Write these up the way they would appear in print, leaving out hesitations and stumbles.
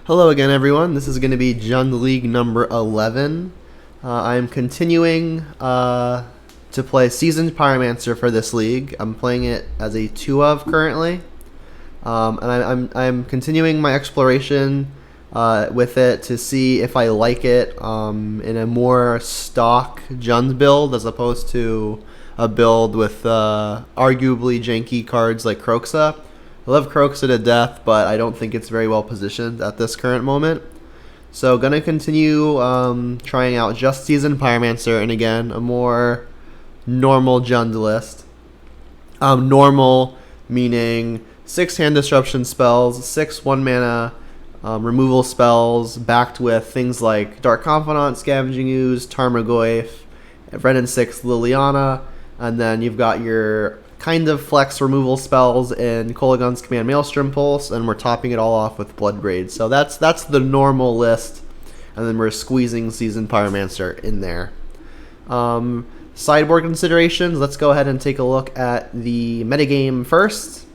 Hello again, everyone. This is going to be Jund League number 11. I'm continuing to play Seasoned Pyromancer for this league. I'm playing it as a 2 of currently, and I'm continuing my exploration with it to see if I like it in a more stock Jund build as opposed to a build with arguably janky cards like Kroxa. I love Kroxa to death, but I don't think it's very well positioned at this current moment. So gonna continue trying out just Seasoned Pyromancer, and again, a more normal Jund list. Normal meaning 6 hand disruption spells, 6 1-mana removal spells, backed with things like Dark Confidant, Scavenging Ooze, Tarmogoyf, Red and 6 Liliana, and then you've got your kind of flex removal spells in Kolaghan's Command Maelstrom Pulse, and we're topping it all off with Bloodbraid. So that's the normal list, and then we're squeezing Seasoned Pyromancer in there. Sideboard considerations, let's go ahead and take a look at the metagame first.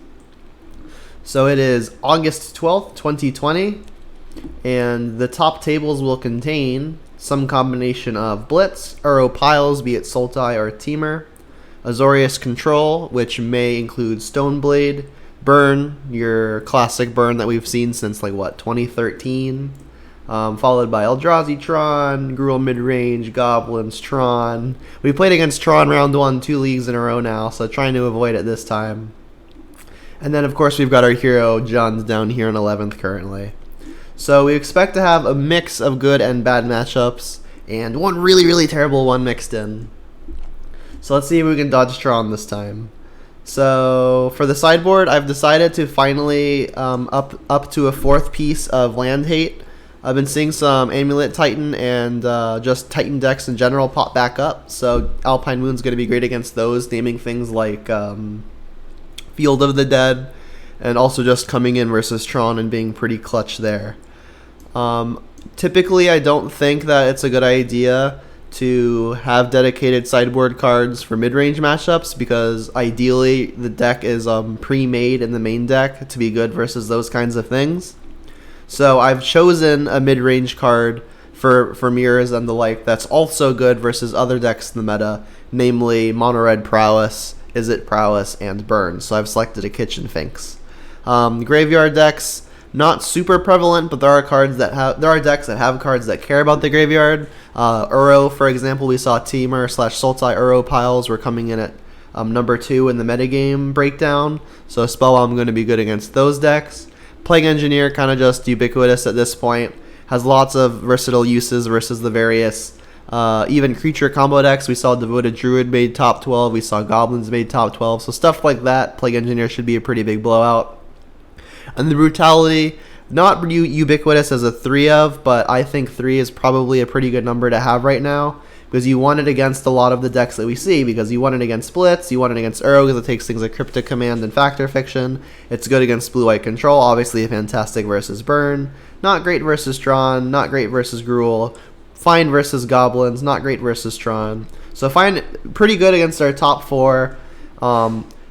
So it is August 12th, 2020, and the top tables will contain some combination of Blitz, Uro Piles, be it Sultai or Temur, Azorius Control, which may include Stoneblade, Burn, your classic Burn that we've seen since like what, 2013, followed by Eldrazi Tron, Gruul Midrange, Goblins Tron. We played against Tron round 1 2 leagues in a row now, so trying to avoid it this time. And then of course we've got our hero Jund down here in 11th currently. So we expect to have a mix of good and bad matchups, and one really terrible one mixed in. So let's see if we can dodge Tron this time. So for the sideboard, I've decided to finally up to a 4th piece of land hate. I've been seeing some Amulet Titan and just Titan decks in general pop back up. So Alpine Moon's going to be great against those, naming things like Field of the Dead, and also just coming in versus Tron and being pretty clutch there. Typically, I don't think that it's a good idea to have dedicated sideboard cards for mid-range matchups, because ideally the deck is pre-made in the main deck to be good versus those kinds of things. So I've chosen a mid-range card for mirrors and the like that's also good versus other decks in the meta, namely Mono Red Prowess, Izzet Prowess, and Burn. So I've selected a Kitchen Finks. Graveyard decks, not super prevalent, but there are decks that have cards that care about the graveyard. Uro, for example, we saw Temur / Sultai Uro Piles were coming in at number 2 in the metagame breakdown, so Spellbomb going to be good against those decks. Plague Engineer, kind of just ubiquitous at this point, has lots of versatile uses versus the various even creature combo decks. We saw Devoted Druid made top 12, we saw Goblins made top 12, so stuff like that, Plague Engineer should be a pretty big blowout. And the Brutality, not ubiquitous as a 3 of, but I think 3 is probably a pretty good number to have right now, because you want it against a lot of the decks that we see, because you want it against Blitz, you want it against Uro because it takes things like Cryptic Command and Factor Fiction. It's good against Blue-White Control, obviously fantastic versus Burn, not great versus Tron, not great versus Gruul, fine versus Goblins, not great versus Tron. So fine, pretty good against our top 4,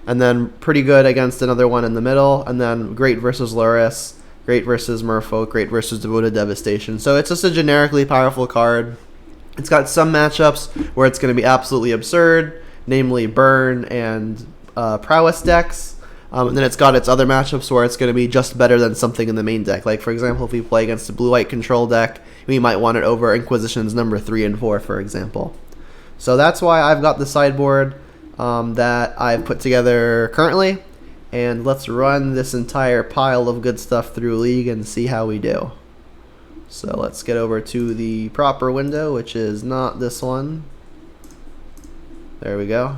and then pretty good against another one in the middle, and then great versus Lurrus, great versus Merfolk, great versus Devoted Devastation. So it's just a generically powerful card. It's got some matchups where it's going to be absolutely absurd, namely Burn and Prowess decks. And then it's got its other matchups where it's going to be just better than something in the main deck. Like, for example, if we play against a Blue-White Control deck, we might want it over Inquisition's number 3 and 4, for example. So that's why I've got the sideboard that I've put together currently. And let's run this entire pile of good stuff through League and see how we do. So let's get over to the proper window, which is not this one. There we go.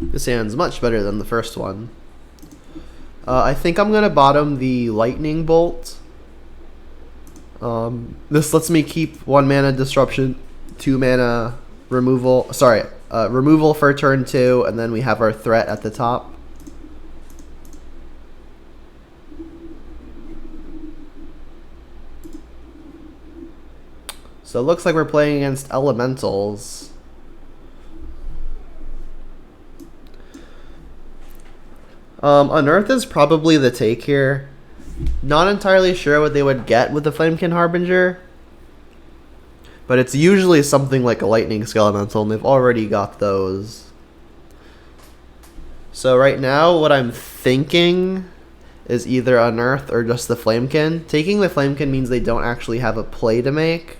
This hand's much better than the first one. I think I'm going to bottom the Lightning Bolt. This lets me keep 1 mana Disruption, 2 mana removal. Sorry, removal for turn 2, and then we have our threat at the top. So it looks like we're playing against Elementals. Unearth is probably the take here. Not entirely sure what they would get with the Flamekin Harbinger, but it's usually something like a Lightning Skelemental, and they've already got those. So right now, what I'm thinking is either Unearth or just the Flamekin. Taking the Flamekin means they don't actually have a play to make,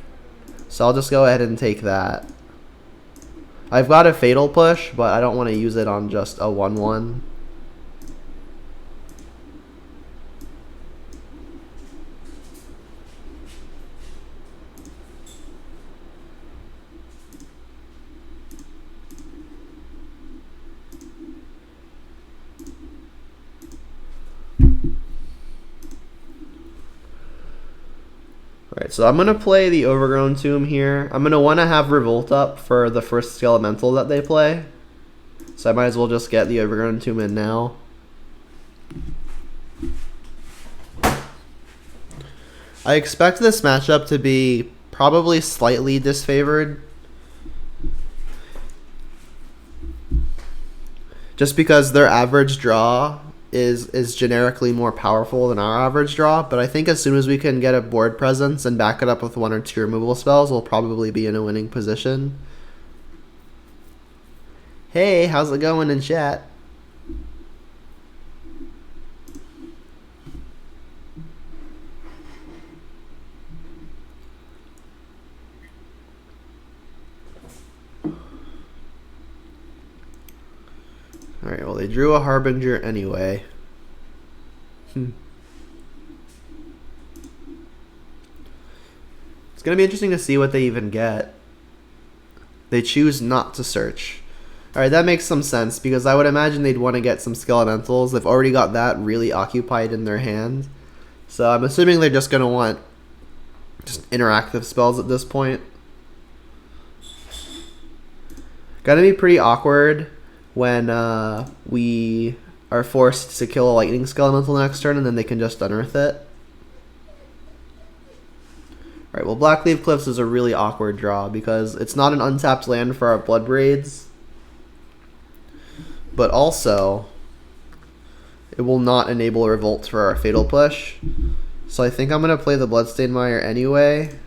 so I'll just go ahead and take that. I've got a Fatal Push, but I don't want to use it on just a 1/1. Alright, so I'm going to play the Overgrown Tomb here. I'm going to want to have Revolt up for the first Skelemental that they play. So I might as well just get the Overgrown Tomb in now. I expect this matchup to be probably slightly disfavored. Just because their average draw is generically more powerful than our average draw, but I think as soon as we can get a board presence and back it up with 1 or 2 removal spells, we'll probably be in a winning position. Hey, how's it going in chat? Alright, well, they drew a Harbinger anyway. It's going to be interesting to see what they even get. They choose not to search. Alright, that makes some sense, because I would imagine they'd want to get some Skelementals. They've already got that really occupied in their hand. So I'm assuming they're just going to want just interactive spells at this point. Gonna be pretty awkward when we are forced to kill a Lightning Skelemental next turn and then they can just unearth it. Alright, well, Blackleaf Cliffs is a really awkward draw because it's not an untapped land for our Blood Braids, but also it will not enable a Revolt for our Fatal Push. So I think I'm going to play the Bloodstained Mire anyway.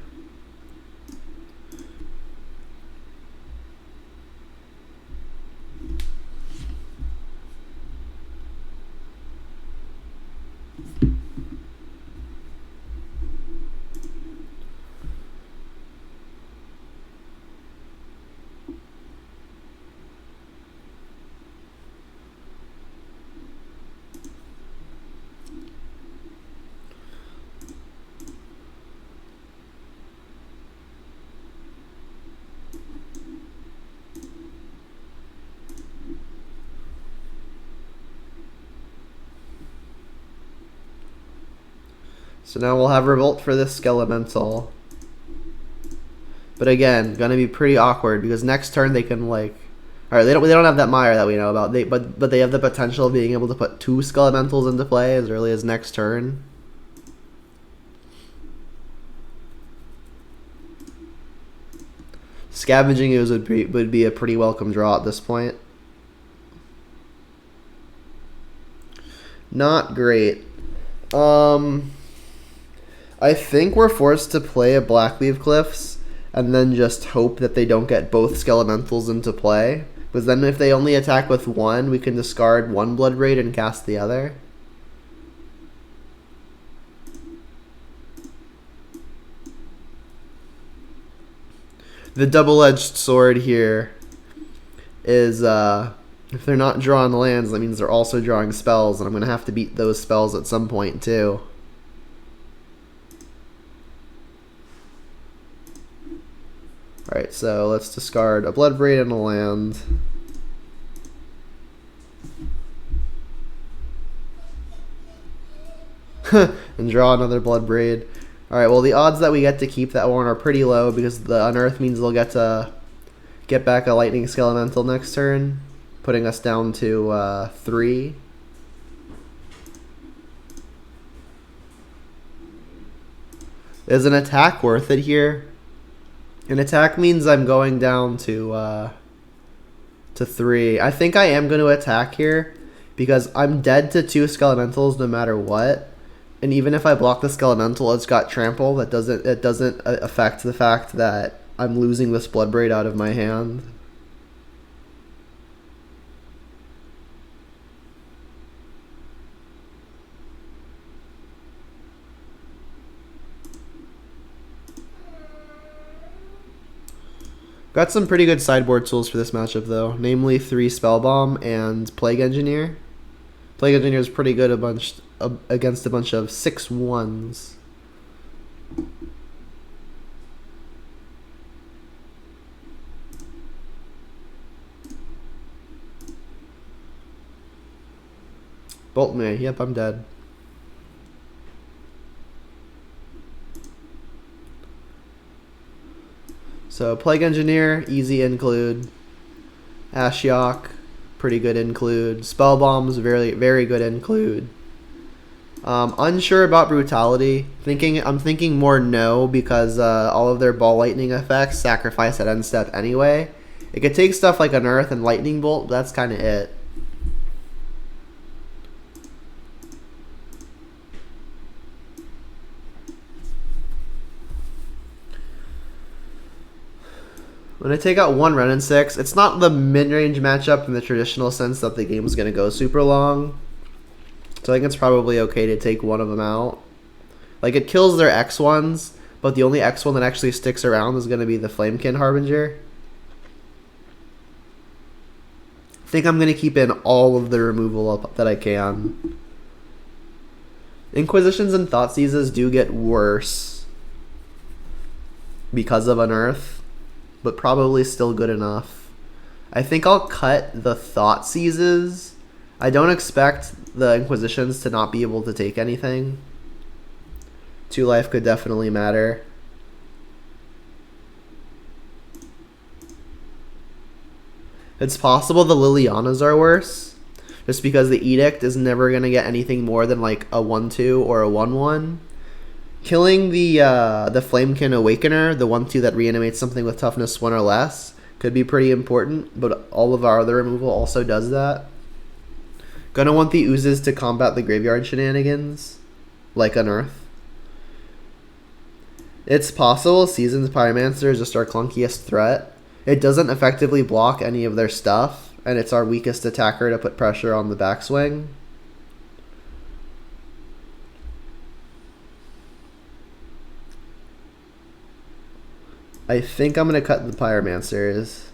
So now we'll have Revolt for this Skelemental. But again, gonna be pretty awkward because next turn they can like, all right, they don't have that Mire that we know about. But they have the potential of being able to put 2 Skelementals into play as early as next turn. Scavenging Ooze would be a pretty welcome draw at this point. Not great. I think we're forced to play a Blackleaf Cliffs and then just hope that they don't get both Skelementals into play. Because then if they only attack with 1, we can discard 1 Blood Braid and cast the other. The double-edged sword here is, if they're not drawing lands, that means they're also drawing spells, and I'm going to have to beat those spells at some point, too. Alright, so let's discard a Blood Braid and a land. And draw another Blood Braid. Alright, well the odds that we get to keep that one are pretty low because the Unearth means they'll get to get back a Lightning Skelemental next turn, putting us down to 3. Is an attack worth it here? An attack means I'm going down to 3. I think I am going to attack here because I'm dead to 2 Skelementals no matter what. And even if I block the Skelemental, it's got Trample. It doesn't affect the fact that I'm losing this Blood Braid out of my hand. Got some pretty good sideboard tools for this matchup though, namely 3 Spellbomb and Plague Engineer. Plague Engineer is pretty good against a bunch of 6/1s. Bolt me. Yep, I'm dead. So Plague Engineer, easy include. Ashiok, pretty good include. Spellbombs, very good include. Unsure about Brutality. I'm thinking more no because all of their Ball Lightning effects sacrifice at end step anyway. It could take stuff like Unearth and Lightning Bolt, but that's kind of it. When I take out 1 Ren and 6, it's not the mid-range matchup in the traditional sense that the game is going to go super long. So I think it's probably okay to take one of them out. Like, it kills their X1s, but the only X1 that actually sticks around is going to be the Flamekin Harbinger. I think I'm going to keep in all of the removal up that I can. Inquisitions and Thoughtseizes do get worse because of Unearth, but probably still good enough. I think I'll cut the Thoughtseizes. I don't expect the Inquisitions to not be able to take anything. 2 life could definitely matter. It's possible the Lilianas are worse, just because the Edict is never going to get anything more than like a 1/2 or a 1/1. Killing the Flamekin Awakener, the 1/2 that reanimates something with toughness 1 or less, could be pretty important, but all of our other removal also does that. Gonna want the Oozes to combat the graveyard shenanigans, like Unearth. It's possible Season's Pyromancer is just our clunkiest threat. It doesn't effectively block any of their stuff, and it's our weakest attacker to put pressure on the backswing. I think I'm going to cut the Pyromancers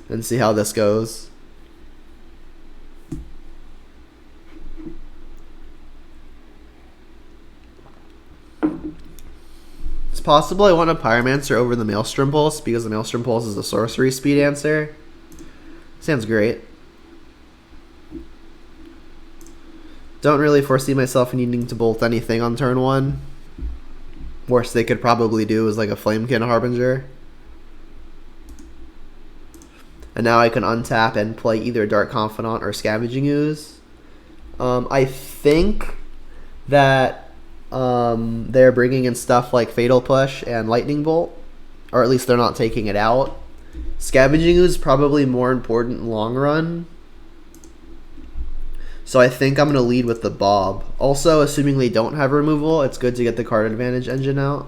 and see how this goes. It's possible I want a Pyromancer over the Maelstrom Pulse because the Maelstrom Pulse is a sorcery speed answer. Sounds great. Don't really foresee myself needing to bolt anything on turn 1. Worst they could probably do is like a Flamekin Harbinger. And now I can untap and play either Dark Confidant or Scavenging Ooze. I think that they're bringing in stuff like Fatal Push and Lightning Bolt. Or at least they're not taking it out. Scavenging Ooze is probably more important in long run. So I think I'm going to lead with the Bob. Also, assuming they don't have removal, it's good to get the card advantage engine out.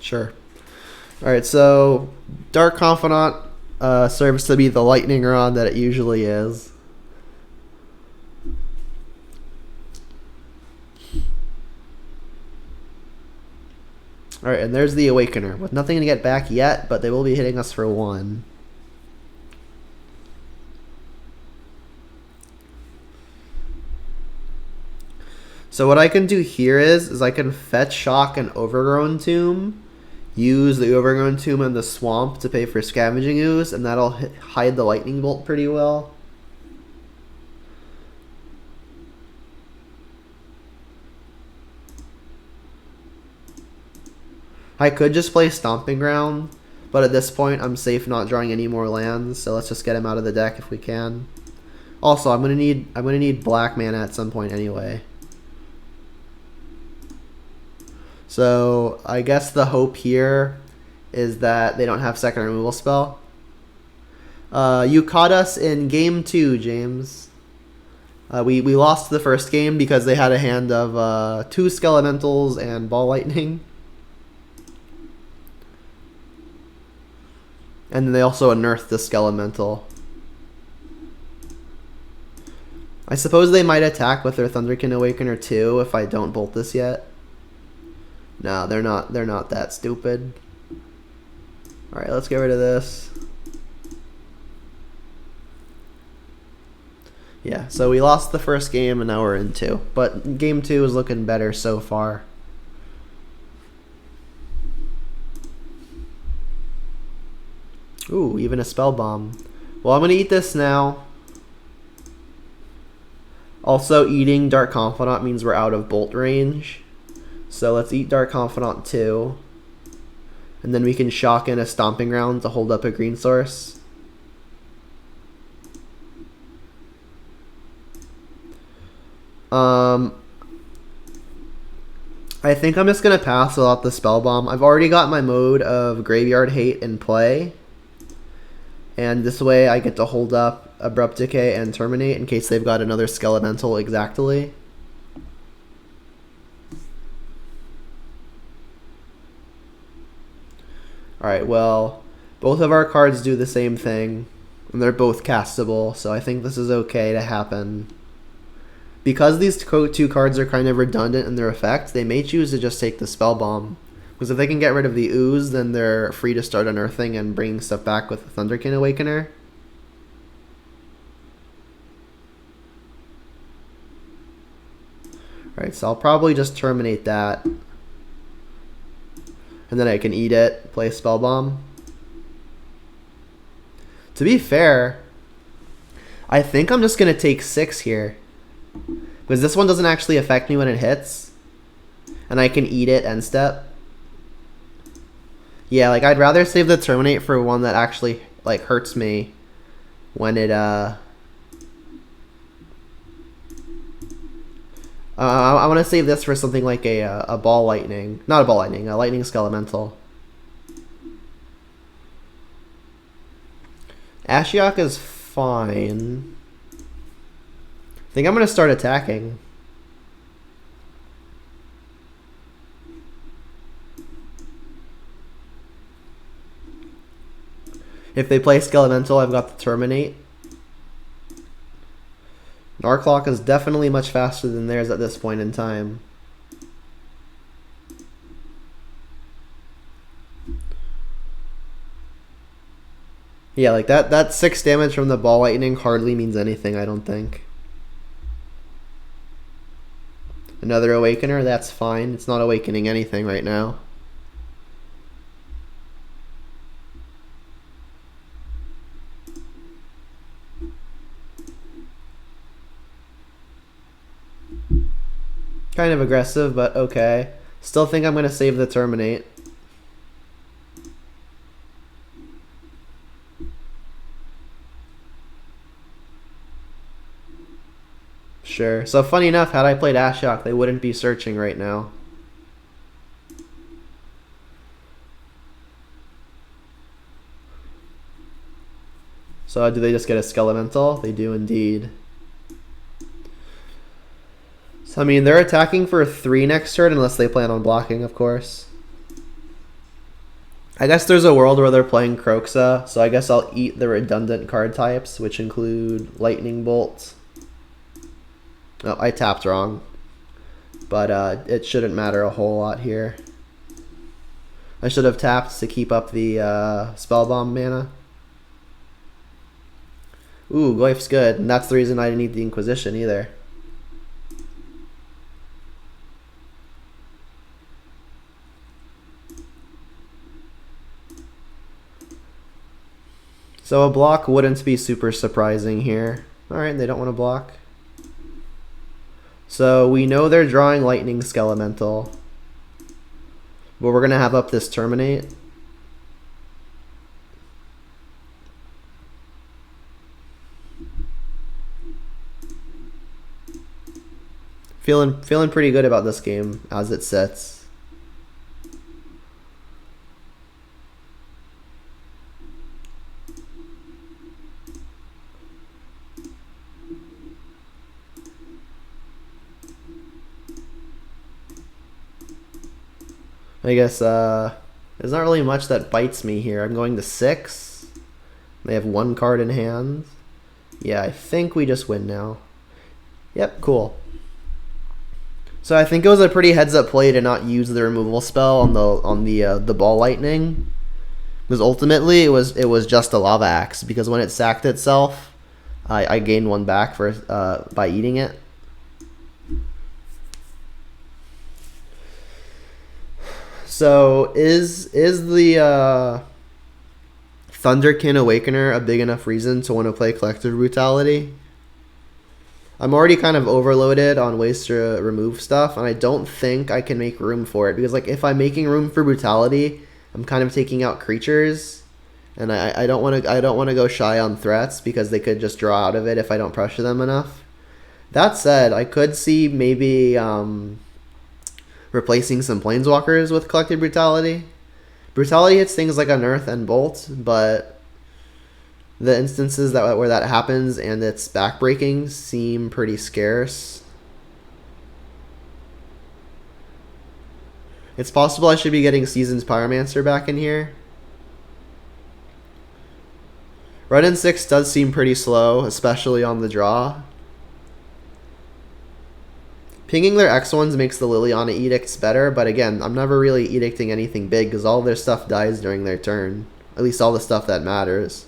Sure. Alright, so Dark Confidant serves to be the lightning rod that it usually is. Alright, and there's the Awakener, with nothing to get back yet, but they will be hitting us for 1. So what I can do here is I can fetch Shock an Overgrown Tomb, use the Overgrown Tomb in the swamp to pay for Scavenging Ooze, and that'll hide the Lightning Bolt pretty well. I could just play Stomping Ground, but at this point I'm safe not drawing any more lands, so let's just get him out of the deck if we can. Also, I'm gonna need black mana at some point anyway. So I guess the hope here is that they don't have second removal spell. You caught us in game 2, James. We lost the first game because they had a hand of 2 Skelementals and Ball Lightning. And then they also unearthed the Skelemental. I suppose they might attack with their Thunderkin Awakener too if I don't bolt this yet. No, they're not that stupid. Alright, let's get rid of this. Yeah, so we lost the first game and now we're in 2. But game 2 is looking better so far. Ooh, even a Spell Bomb. Well, I'm going to eat this now. Also, eating Dark Confidant means we're out of bolt range. So let's eat Dark Confidant too. And then we can shock in a Stomping Ground to hold up a green source. I think I'm just going to pass without the Spell Bomb. I've already got my mode of Graveyard Hate in play. And this way I get to hold up Abrupt Decay and Terminate in case they've got another Skelemental exactly. Alright, well, both of our cards do the same thing. And they're both castable, so I think this is okay to happen. Because these 2 cards are kind of redundant in their effect, they may choose to just take the Spell Bomb. Because if they can get rid of the Ooze, then they're free to start unearthing and bringing stuff back with the Thunderkin Awakener. Alright, so I'll probably just terminate that. And then I can eat it, play Spell Bomb. To be fair, I think I'm just going to take 6 here. Because this one doesn't actually affect me when it hits. And I can eat it end step. Yeah, like I'd rather save the Terminate for one that actually like hurts me when it I want to save this for something like a Ball Lightning. Not a Ball Lightning, a Lightning Skelemental. Ashiok is fine. I think I'm going to start attacking. If they play Skelemental, I've got the Terminate. Narclock is definitely much faster than theirs at this point in time. Yeah, like that 6 damage from the Ball Lightning hardly means anything, I don't think. Another Awakener, that's fine. It's not awakening anything right now. Kind of aggressive, but okay. Still think I'm going to save the Terminate. Sure. So funny enough, had I played Ashiok, they wouldn't be searching right now. So do they just get a Skelemental? They do indeed. So I mean, they're attacking for 3 next turn unless they plan on blocking, of course. I guess there's a world where they're playing Kroxa, so I guess I'll eat the redundant card types, which include Lightning Bolt. Oh, I tapped wrong. But it shouldn't matter a whole lot here. I should have tapped to keep up the Spellbomb mana. Ooh, Glyph's good, and that's the reason I didn't need the Inquisition either. So a block wouldn't be super surprising here. Alright, they don't want to block. So we know they're drawing Lightning Skelemental. But we're going to have up this Terminate. Feeling pretty good about this game as it sits. I guess there's not really much that bites me here. I'm going to 6. They have 1 card in hand. Yeah, I think we just win now. Yep, cool. So I think it was a pretty heads-up play to not use the removal spell on the ball lightning, because ultimately it was just a lava axe. Because when it sacked itself, I gained 1 back for by eating it. So is the Thunderkin Awakener a big enough reason to want to play Collective Brutality? I'm already kind of overloaded on ways to remove stuff, and I don't think I can make room for it, because like if I'm making room for Brutality, I'm kind of taking out creatures, and I don't want to go shy on threats because they could just draw out of it if I don't pressure them enough. That said, I could see maybe replacing some Planeswalkers with Collective Brutality. Brutality hits things like Unearth and Bolt, but the instances where that happens and it's backbreaking seem pretty scarce. It's possible I should be getting Season's Pyromancer back in here. Red and 6 does seem pretty slow, especially on the draw. Pinging their X1s makes the Liliana Edicts better, but again, I'm never really edicting anything big because all their stuff dies during their turn. At least all the stuff that matters.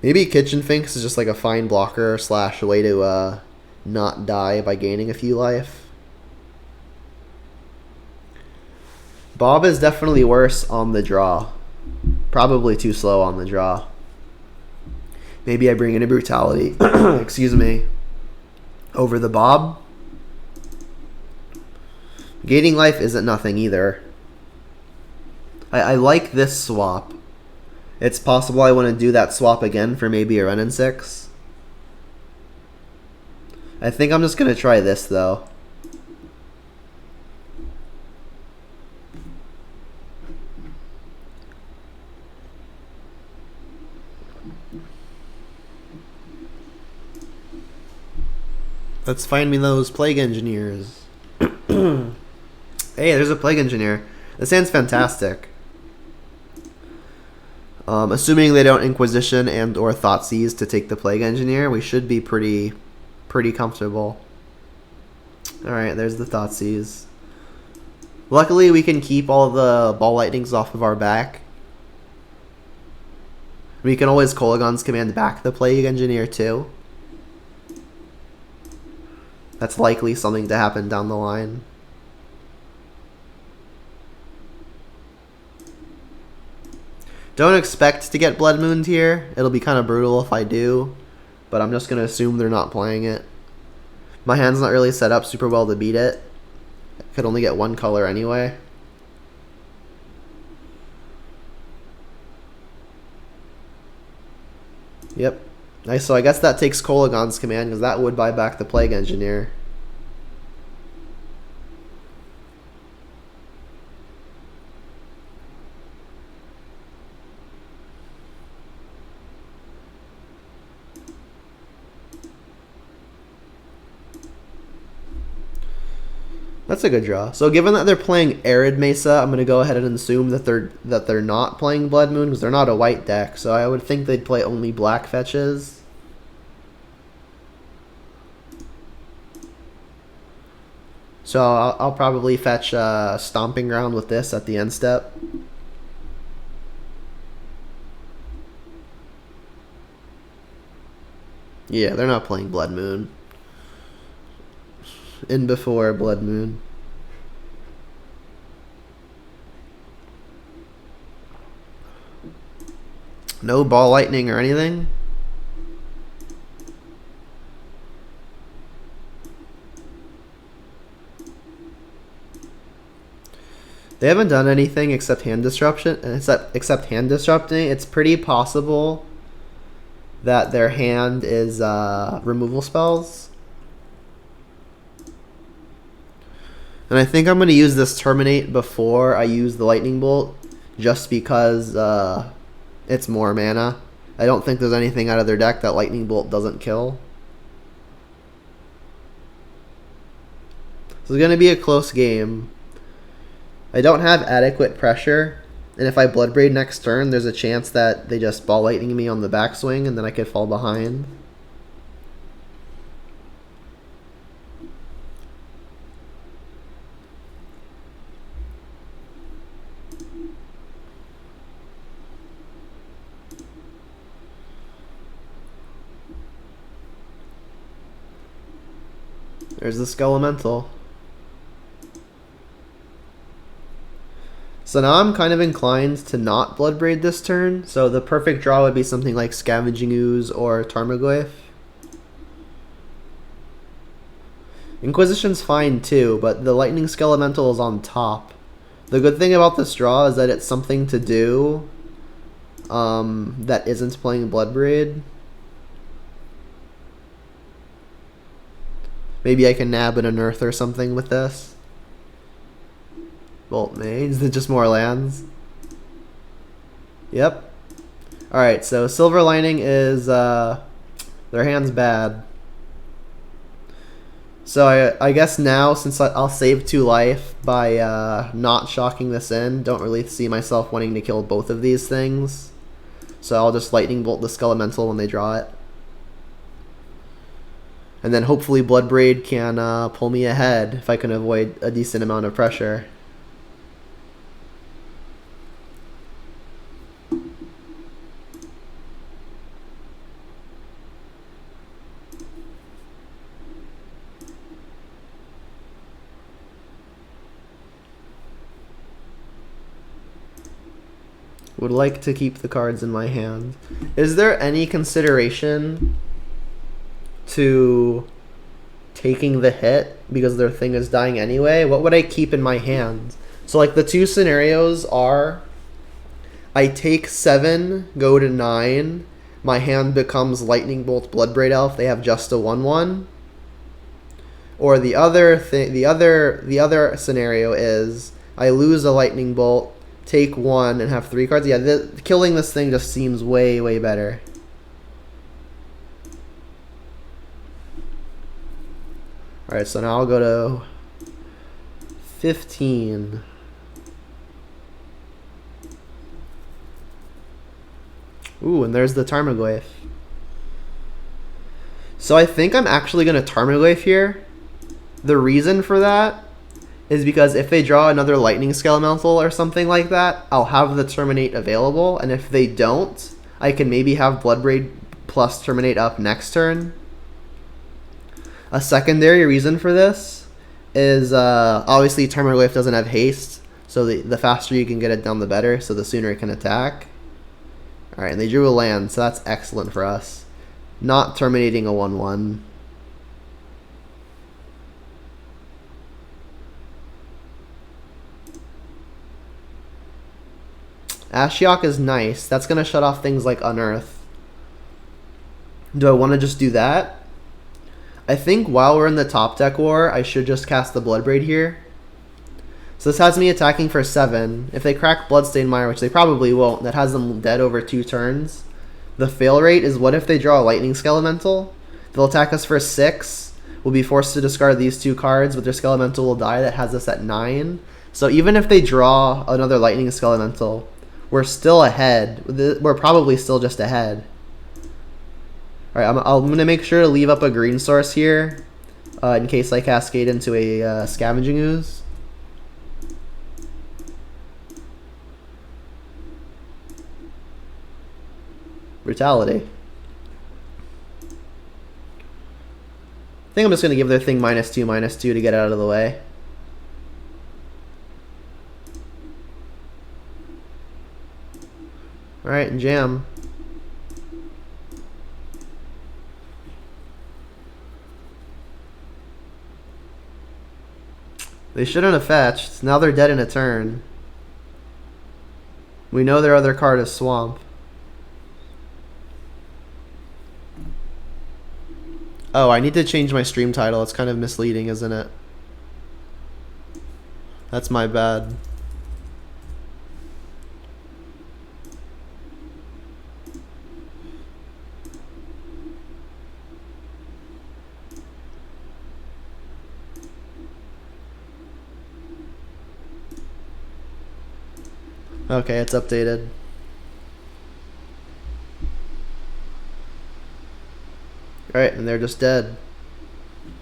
Maybe Kitchen Finks is just like a fine blocker / a way to not die by gaining a few life. Bob is definitely worse on the draw. Probably too slow on the draw. Maybe I bring in a Brutality, excuse me, over the Bob. Gaining life isn't nothing either. I like this swap. It's possible I want to do that swap again for maybe a Ren and 6. I think I'm just going to try this though. Let's find me those Plague Engineers. Hey, there's a Plague Engineer. This hand's fantastic. Assuming they don't Inquisition and or Thoughtseize to take the Plague Engineer, we should be pretty comfortable. Alright, there's the Thoughtseize. Luckily, we can keep all the Ball Lightnings off of our back. We can always Kolaghan's Command back the Plague Engineer too. That's likely something to happen down the line. Don't expect to get Blood Mooned here. It'll be kind of brutal if I do, but I'm just going to assume they're not playing it. My hand's not really set up super well to beat it. I could only get 1 color anyway. Yep. Nice, so I guess that takes Kolaghan's Command, because that would buy back the Plague Engineer. That's a good draw. So given that they're playing Arid Mesa, I'm going to go ahead and assume that they're not playing Blood Moon, because they're not a white deck. So I would think they'd play only black fetches. So I'll probably fetch Stomping Ground with this at the end step. Yeah, they're not playing Blood Moon. In before Blood Moon. No Ball Lightning or anything? They haven't done anything except hand disruption. Except hand disrupting. It's pretty possible that their hand is removal spells. And I think I'm going to use this Terminate before I use the Lightning Bolt, just because it's more mana. I don't think there's anything out of their deck that Lightning Bolt doesn't kill. So it's going to be a close game. I don't have adequate pressure, and if I Bloodbraid next turn, there's a chance that they just Ball Lightning me on the backswing, and then I could fall behind. There's the Skelemental. So now I'm kind of inclined to not Bloodbraid this turn. So the perfect draw would be something like Scavenging Ooze or Tarmogoyf. Inquisition's fine too, but the Lightning Skelemental is on top. The good thing about this draw is that it's something to do that isn't playing Bloodbraid. Maybe I can nab an Unearth or something with this. Bolt Mage, just more lands. Yep. Alright, so Silver Lining is their hand's bad. So I guess now, since I'll save 2 life by not shocking this in, don't really see myself wanting to kill both of these things. So I'll just Lightning Bolt the Skelemental when they draw it. And then hopefully Bloodbraid can pull me ahead if I can avoid a decent amount of pressure. Would like to keep the cards in my hand. Is there any consideration to taking the hit because their thing is dying anyway? What would I keep in my hand? So like the 2 scenarios are I take 7, go to 9, my hand becomes Lightning Bolt Bloodbraid Elf, they have just a 1/1. Or the other scenario is I lose a Lightning Bolt, take 1 and have 3 cards. Yeah, killing this thing just seems way better. Alright, so now I'll go to 15. Ooh, and there's the Tarmogoyf. So I think I'm actually going to Tarmogoyf here. The reason for that is because if they draw another Lightning Skelemental or something like that, I'll have the Terminate available, and if they don't, I can maybe have Bloodbraid plus Terminate up next turn. A secondary reason for this is obviously Tarmogoyf doesn't have haste, so the faster you can get it down the better, so the sooner it can attack. Alright, and they drew a land, so that's excellent for us. Not terminating a 1/1. Ashiok is nice. That's going to shut off things like Unearth. Do I want to just do that? I think while we're in the top deck war, I should just cast the Bloodbraid here. So this has me attacking for 7. If they crack Bloodstained Mire, which they probably won't, that has them dead over 2 turns. The fail rate is what if they draw a Lightning Skelemental? They'll attack us for 6. We'll be forced to discard these 2 cards, but their Skelemental will die. That has us at 9. So even if they draw another Lightning Skelemental, we're still ahead. We're probably still just ahead. Alright, I'm going to make sure to leave up a green source here. in case I cascade into a Scavenging Ooze. Brutality. I think I'm just going to give their thing -2/-2 to get it out of the way. Alright, jam. They shouldn't have fetched. Now they're dead in a turn. We know their other card is Swamp. Oh, I need to change my stream title. It's kind of misleading, isn't it? That's my bad. Okay, it's updated. Alright, and they're just dead.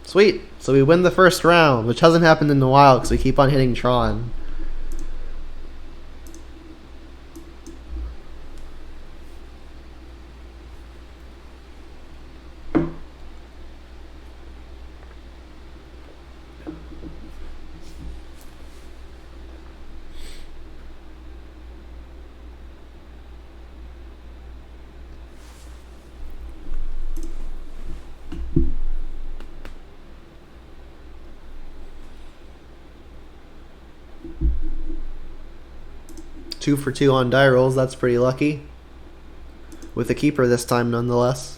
Sweet! So we win the first round, which hasn't happened in a while because we keep on hitting Tron. Two for 2 on die rolls, that's pretty lucky. With a keeper this time, nonetheless.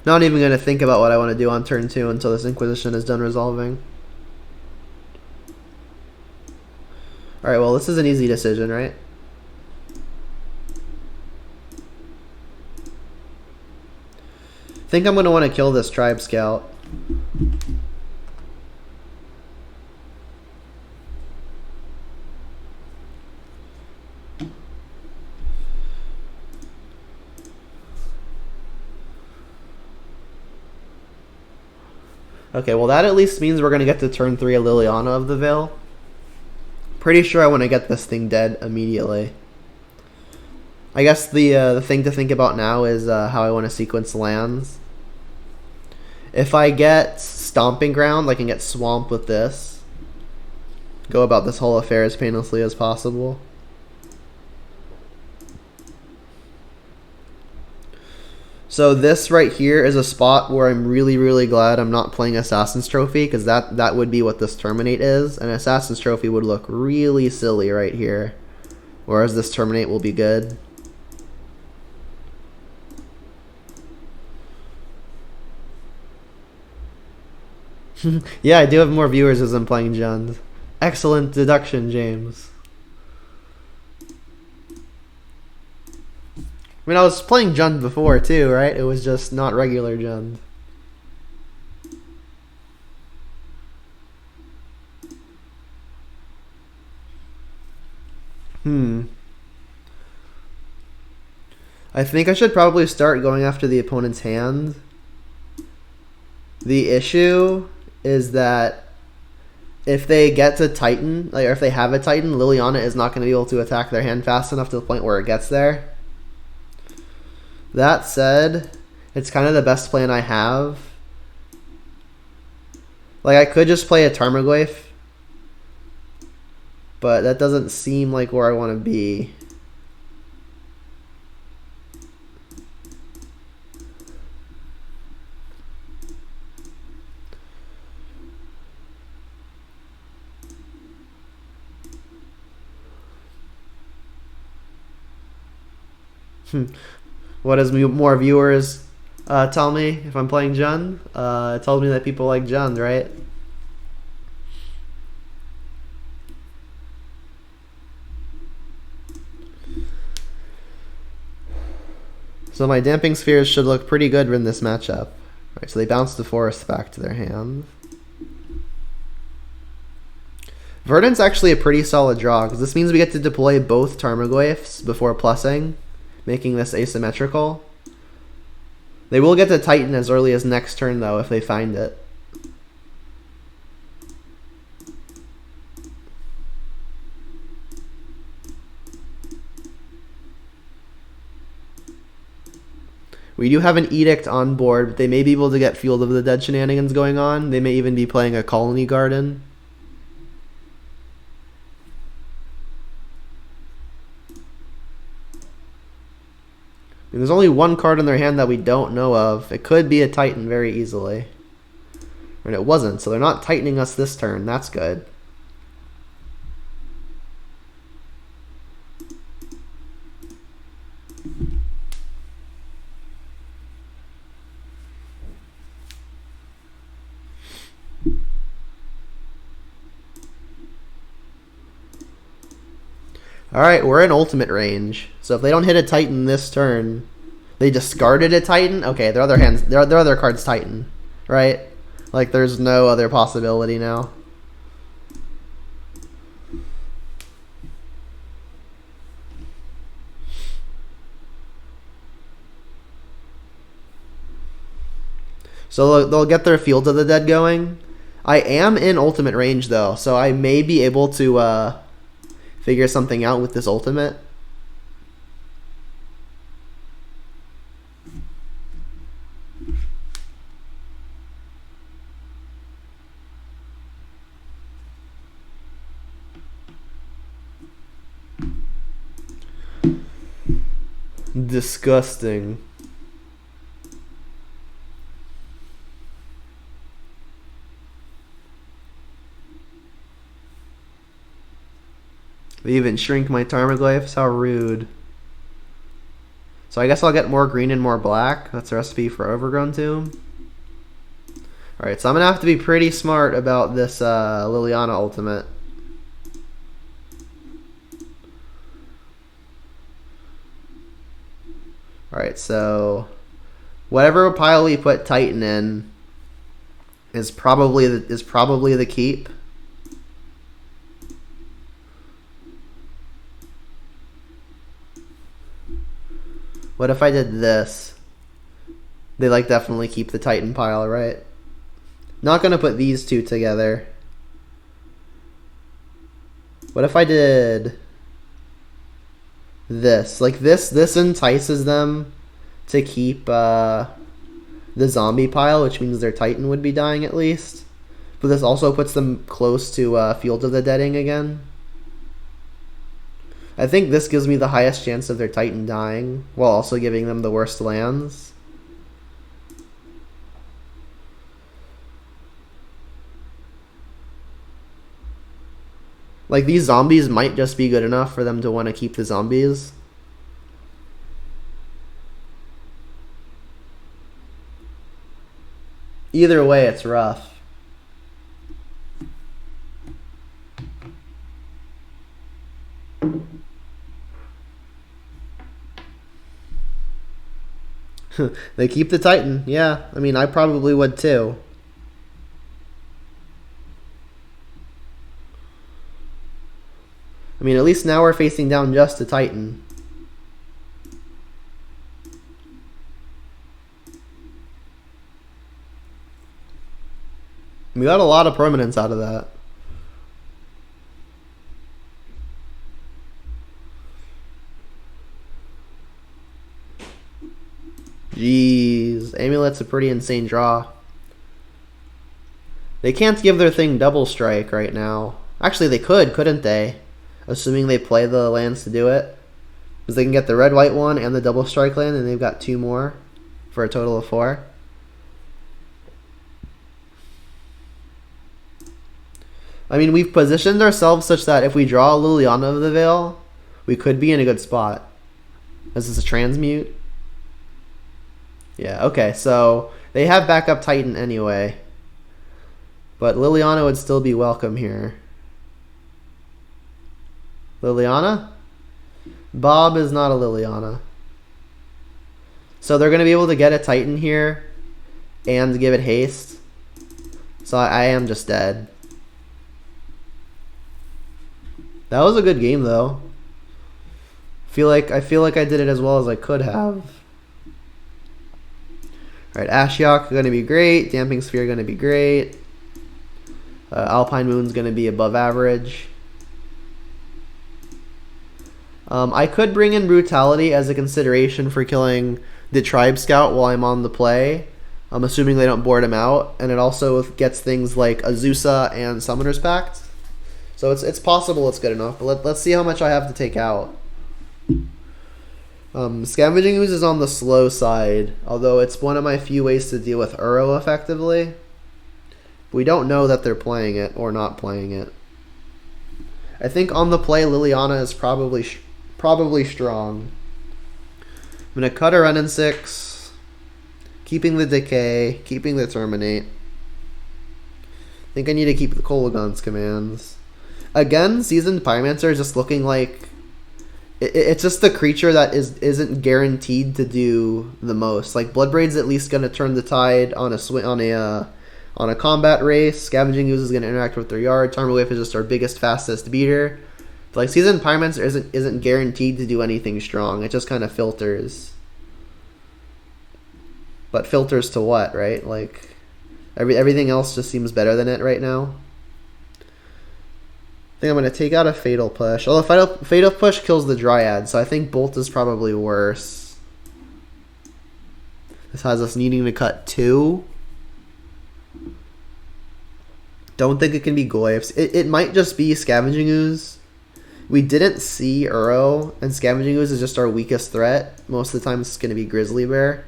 Not even going to think about what I want to do on turn 2 until this Inquisition is done resolving. Alright, well, this is an easy decision, right? I think I'm going to want to kill this Tribe Scout. Okay, well that at least means we're going to get to turn 3 a Liliana of the Veil. Pretty sure I want to get this thing dead immediately. I guess the thing to think about now is how I want to sequence lands. If I get Stomping Ground, I can get Swamp with this. Go about this whole affair as painlessly as possible. So this right here is a spot where I'm really, really glad I'm not playing Assassin's Trophy, because that would be what this Terminate is. And Assassin's Trophy would look really silly right here, whereas this Terminate will be good. Yeah, I do have more viewers as I'm playing Jund. Excellent deduction, James. I mean, I was playing Jund before too, right? It was just not regular Jund. I think I should probably start going after the opponent's hand. The issue is that if they get to Titan, or if they have a Titan, Liliana is not going to be able to attack their hand fast enough to the point where it gets there. That said, it's kind of the best plan I have. Like, I could just play a Tarmogoyf, but that doesn't seem like where I want to be. What does more viewers tell me if I'm playing Jund? It tells me that people like Jund, right? So my Damping Spheres should look pretty good in this matchup. Right, so they bounce the forest back to their hand. Verdant's actually a pretty solid draw, because this means we get to deploy both Tarmogoyfs before plussing, making this asymmetrical. They will get to Titan as early as next turn, though, if they find it. We do have an Edict on board, but they may be able to get Field of the Dead shenanigans going on. They may even be playing a Colony Garden. And there's only one card in their hand that we don't know of. It could be a Titan very easily. And it wasn't, so they're not tightening us this turn. That's good. Alright, we're in ultimate range. So if they don't hit a Titan this turn, they discarded a Titan? Okay, their other card's Titan. Right? Like, there's no other possibility now. So they'll get their Field of the Dead going. I am in ultimate range, though, so I may be able to figure something out with this ultimate. Disgusting. They even shrink my Tarmogoyfs? How rude. So I guess I'll get more green and more black. That's a recipe for Overgrown Tomb. Alright, so I'm going to have to be pretty smart about this Liliana ultimate. Alright, so whatever pile we put Titan in is probably the keep. What if I did this? They like definitely keep the Titan pile, right? Not gonna put these two together. What if I did this? Like this entices them to keep the zombie pile, which means their Titan would be dying at least. But this also puts them close to Field of the Deading again. I think this gives me the highest chance of their Titan dying, while also giving them the worst lands. Like, these zombies might just be good enough for them to want to keep the zombies. Either way, it's rough. They keep the Titan. Yeah, I mean, I probably would too. I mean, at least now we're facing down just a Titan. We got a lot of permanence out of that. Jeez, Amulet's a pretty insane draw. They can't give their thing double strike right now. Actually, they could, couldn't they? Assuming they play the lands to do it. Because they can get the red-white one and the double strike land, and they've got 2 more for a total of 4. I mean, we've positioned ourselves such that if we draw Liliana of the Veil, we could be in a good spot. Is this a transmute? Yeah, okay, so they have backup Titan anyway. But Liliana would still be welcome here. Liliana? Bob is not a Liliana. So they're going to be able to get a Titan here and give it haste. So I am just dead. That was a good game, though. I feel like I did it as well as I could have. Alright, Ashiok going to be great. Damping Sphere going to be great. Alpine Moon's going to be above average. I could bring in Brutality as a consideration for killing the Tribe Scout while I'm on the play. I'm assuming they don't board him out. And it also gets things like Azusa and Summoner's Pact. So it's possible it's good enough. But let's see how much I have to take out. Scavenging Ooze is on the slow side, although it's one of my few ways to deal with Uro effectively. We don't know that they're playing it or not playing it. I think on the play, Liliana is probably strong. I'm going to cut a Renin 6, keeping the Decay, keeping the Terminate. I think I need to keep the Kolaghan's commands. Again, Seasoned Pyromancer is just looking like... It's just a creature that isn't guaranteed to do the most. Like Bloodbraid's at least going to turn the tide on a combat race. Scavenging Ooze is going to interact with their yard. Tarmogoyf is just our biggest, fastest beater. But like Seasoned Pyromancer isn't guaranteed to do anything strong. It just kind of filters. But filters to what, right? Like everything else just seems better than it right now. I think I'm going to take out a Fatal Push. Although Fatal Push kills the Dryad, so I think Bolt is probably worse. This has us needing to cut 2. Don't think it can be Goyfs. It might just be Scavenging Ooze. We didn't see Uro, and Scavenging Ooze is just our weakest threat. Most of the time it's going to be Grizzly Bear.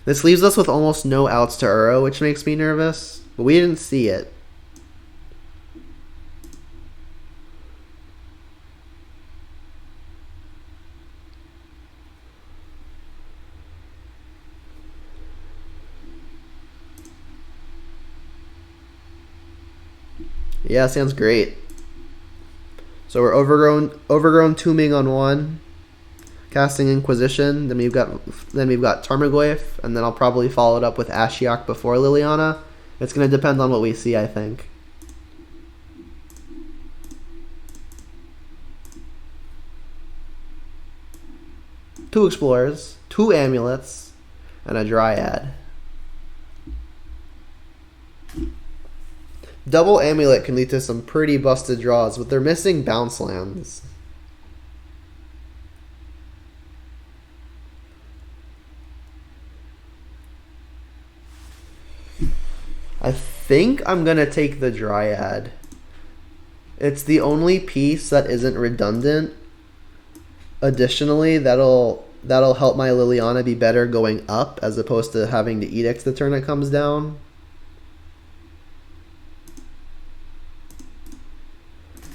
This leaves us with almost no outs to Uro, which makes me nervous. But we didn't see it. Yeah, sounds great. So we're overgrown tombing on 1, casting Inquisition. Then we've got Tarmogoyf, and then I'll probably follow it up with Ashiok before Liliana. It's gonna depend on what we see, I think. Two Explorers, 2 Amulets, and a Dryad. Double Amulet can lead to some pretty busted draws, but they're missing bounce lands. I think I'm going to take the Dryad. It's the only piece that isn't redundant. Additionally, that'll help my Liliana be better going up as opposed to having to Edict the turn it comes down.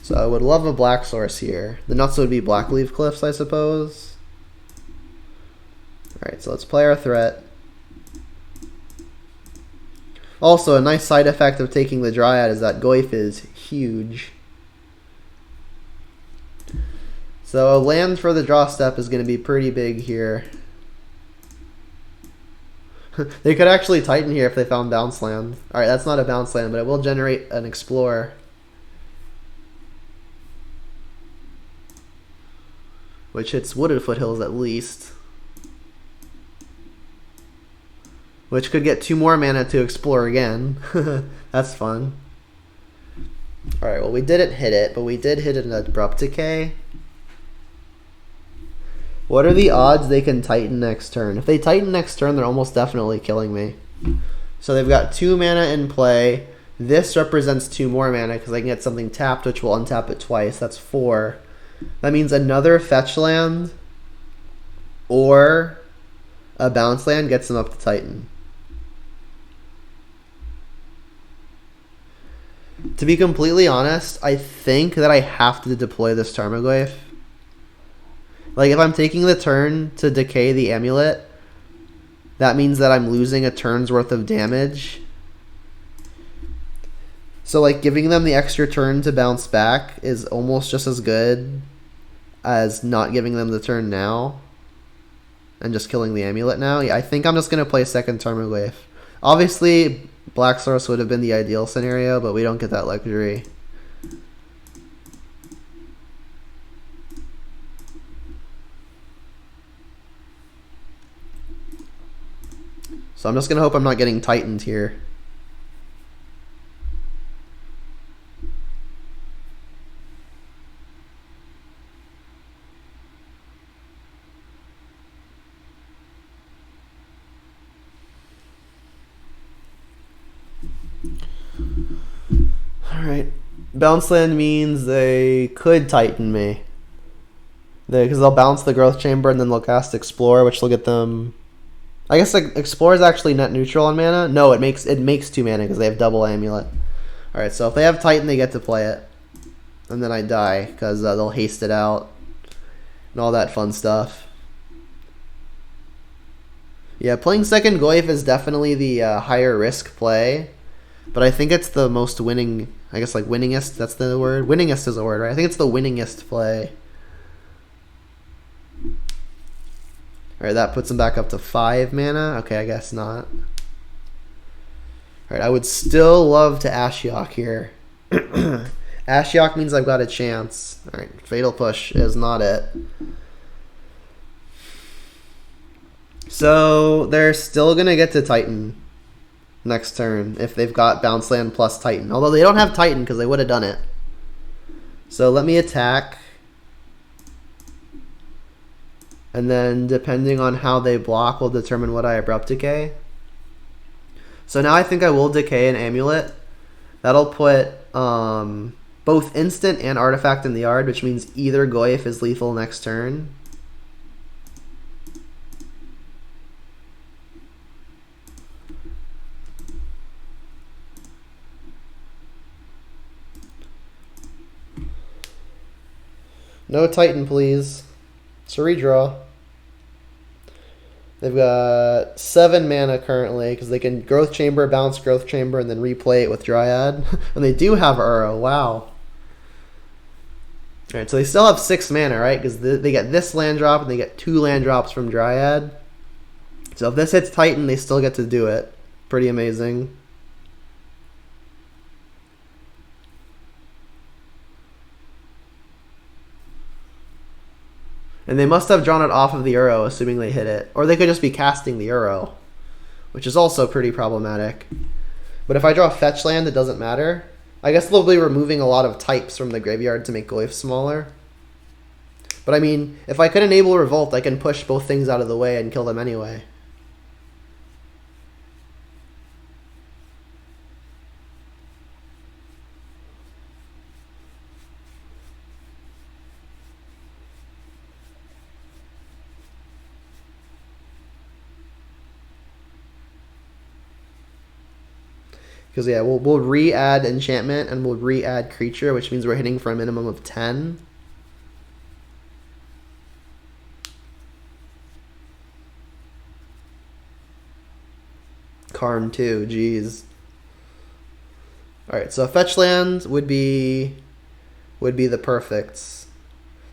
So I would love a black source here. The nuts would be Blackleaf Cliffs, I suppose. Alright, so let's play our threat. Also, a nice side effect of taking the Dryad is that Goyf is huge. So a land for the draw step is going to be pretty big here. They could actually Titan here if they found bounce land. Alright, that's not a bounce land, but it will generate an Explorer. Which hits Wooded Foothills at least. Which could get 2 more mana to explore again. That's fun. Alright, well we didn't hit it, but we did hit an Abrupt Decay. What are the odds they can Titan next turn? If they Titan next turn, they're almost definitely killing me. So they've got 2 mana in play. This represents 2 more mana because I can get something tapped, which will untap it twice. That's 4. That means another fetch land or a bounce land gets them up to Titan. To be completely honest, I think that I have to deploy this Tarmogoyf. Like, if I'm taking the turn to decay the Amulet, that means that I'm losing a turn's worth of damage. So, like, giving them the extra turn to bounce back is almost just as good as not giving them the turn now and just killing the Amulet now. Yeah, I think I'm just going to play second Tarmogoyf. Obviously, Black Source would have been the ideal scenario, but we don't get that luxury. So I'm just gonna hope I'm not getting tightened here. Alright. Bounce land means they could tighten me. Because they'll bounce the growth chamber and then they'll cast Explore, which will get them. I guess like Explore is actually net neutral on mana. No, it makes 2 mana because they have double Amulet. Alright, so if they have Titan, they get to play it. And then I die because they'll haste it out. And all that fun stuff. Yeah, playing second Goyf is definitely the higher risk play. But I think it's the most winning. I guess like winningest, that's the word. Winningest is a word, right? I think it's the winningest play. Alright, that puts him back up to 5 mana. Okay, I guess not. Alright, I would still love to Ashiok here. Ashiok means I've got a chance. Alright, Fatal Push is not it. So, they're still going to get to Titan next turn if they've got Bounce Land plus Titan. Although they don't have Titan because they would have done it. So, let me attack. And then, depending on how they block, will determine what I Abrupt Decay. So now I think I will Decay an Amulet. That'll put both Instant and Artifact in the yard, which means either Goyf is lethal next turn. No Titan, please. It's a redraw. They've got 7 mana currently because they can Growth Chamber, bounce Growth Chamber, and then replay it with Dryad. And they do have Uro. Wow. Alright, so they still have 6 mana, right? Because they get this land drop and they get 2 land drops from Dryad. So if this hits Titan, they still get to do it. Pretty amazing. And they must have drawn it off of the Uro, assuming they hit it. Or they could just be casting the Uro, which is also pretty problematic. But if I draw Fetch Land, it doesn't matter. I guess they'll be removing a lot of types from the graveyard to make Goyf smaller. But I mean, if I could enable Revolt, I can push both things out of the way and kill them anyway. Because yeah, we'll re-add enchantment and we'll re-add creature, which means we're hitting for a minimum of 10. Karn 2, jeez. Alright, so fetch land would be the perfects.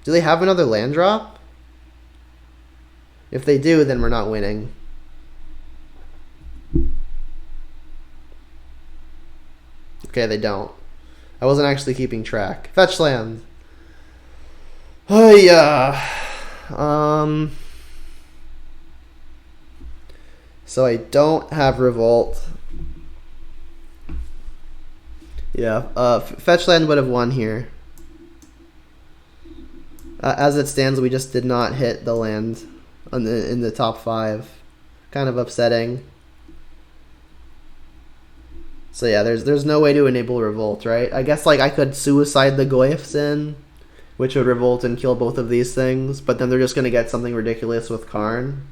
Do they have another land drop? If they do, then we're not winning. Okay, they don't. I wasn't actually keeping track. Fetch land. Oh yeah. So I don't have Revolt. Yeah. Fetch land would have won here. As it stands, we just did not hit the land in the top 5. Kind of upsetting. So yeah, there's no way to enable Revolt, right? I guess like I could suicide the Goyfs in, which would Revolt and kill both of these things, but then they're just gonna get something ridiculous with Karn.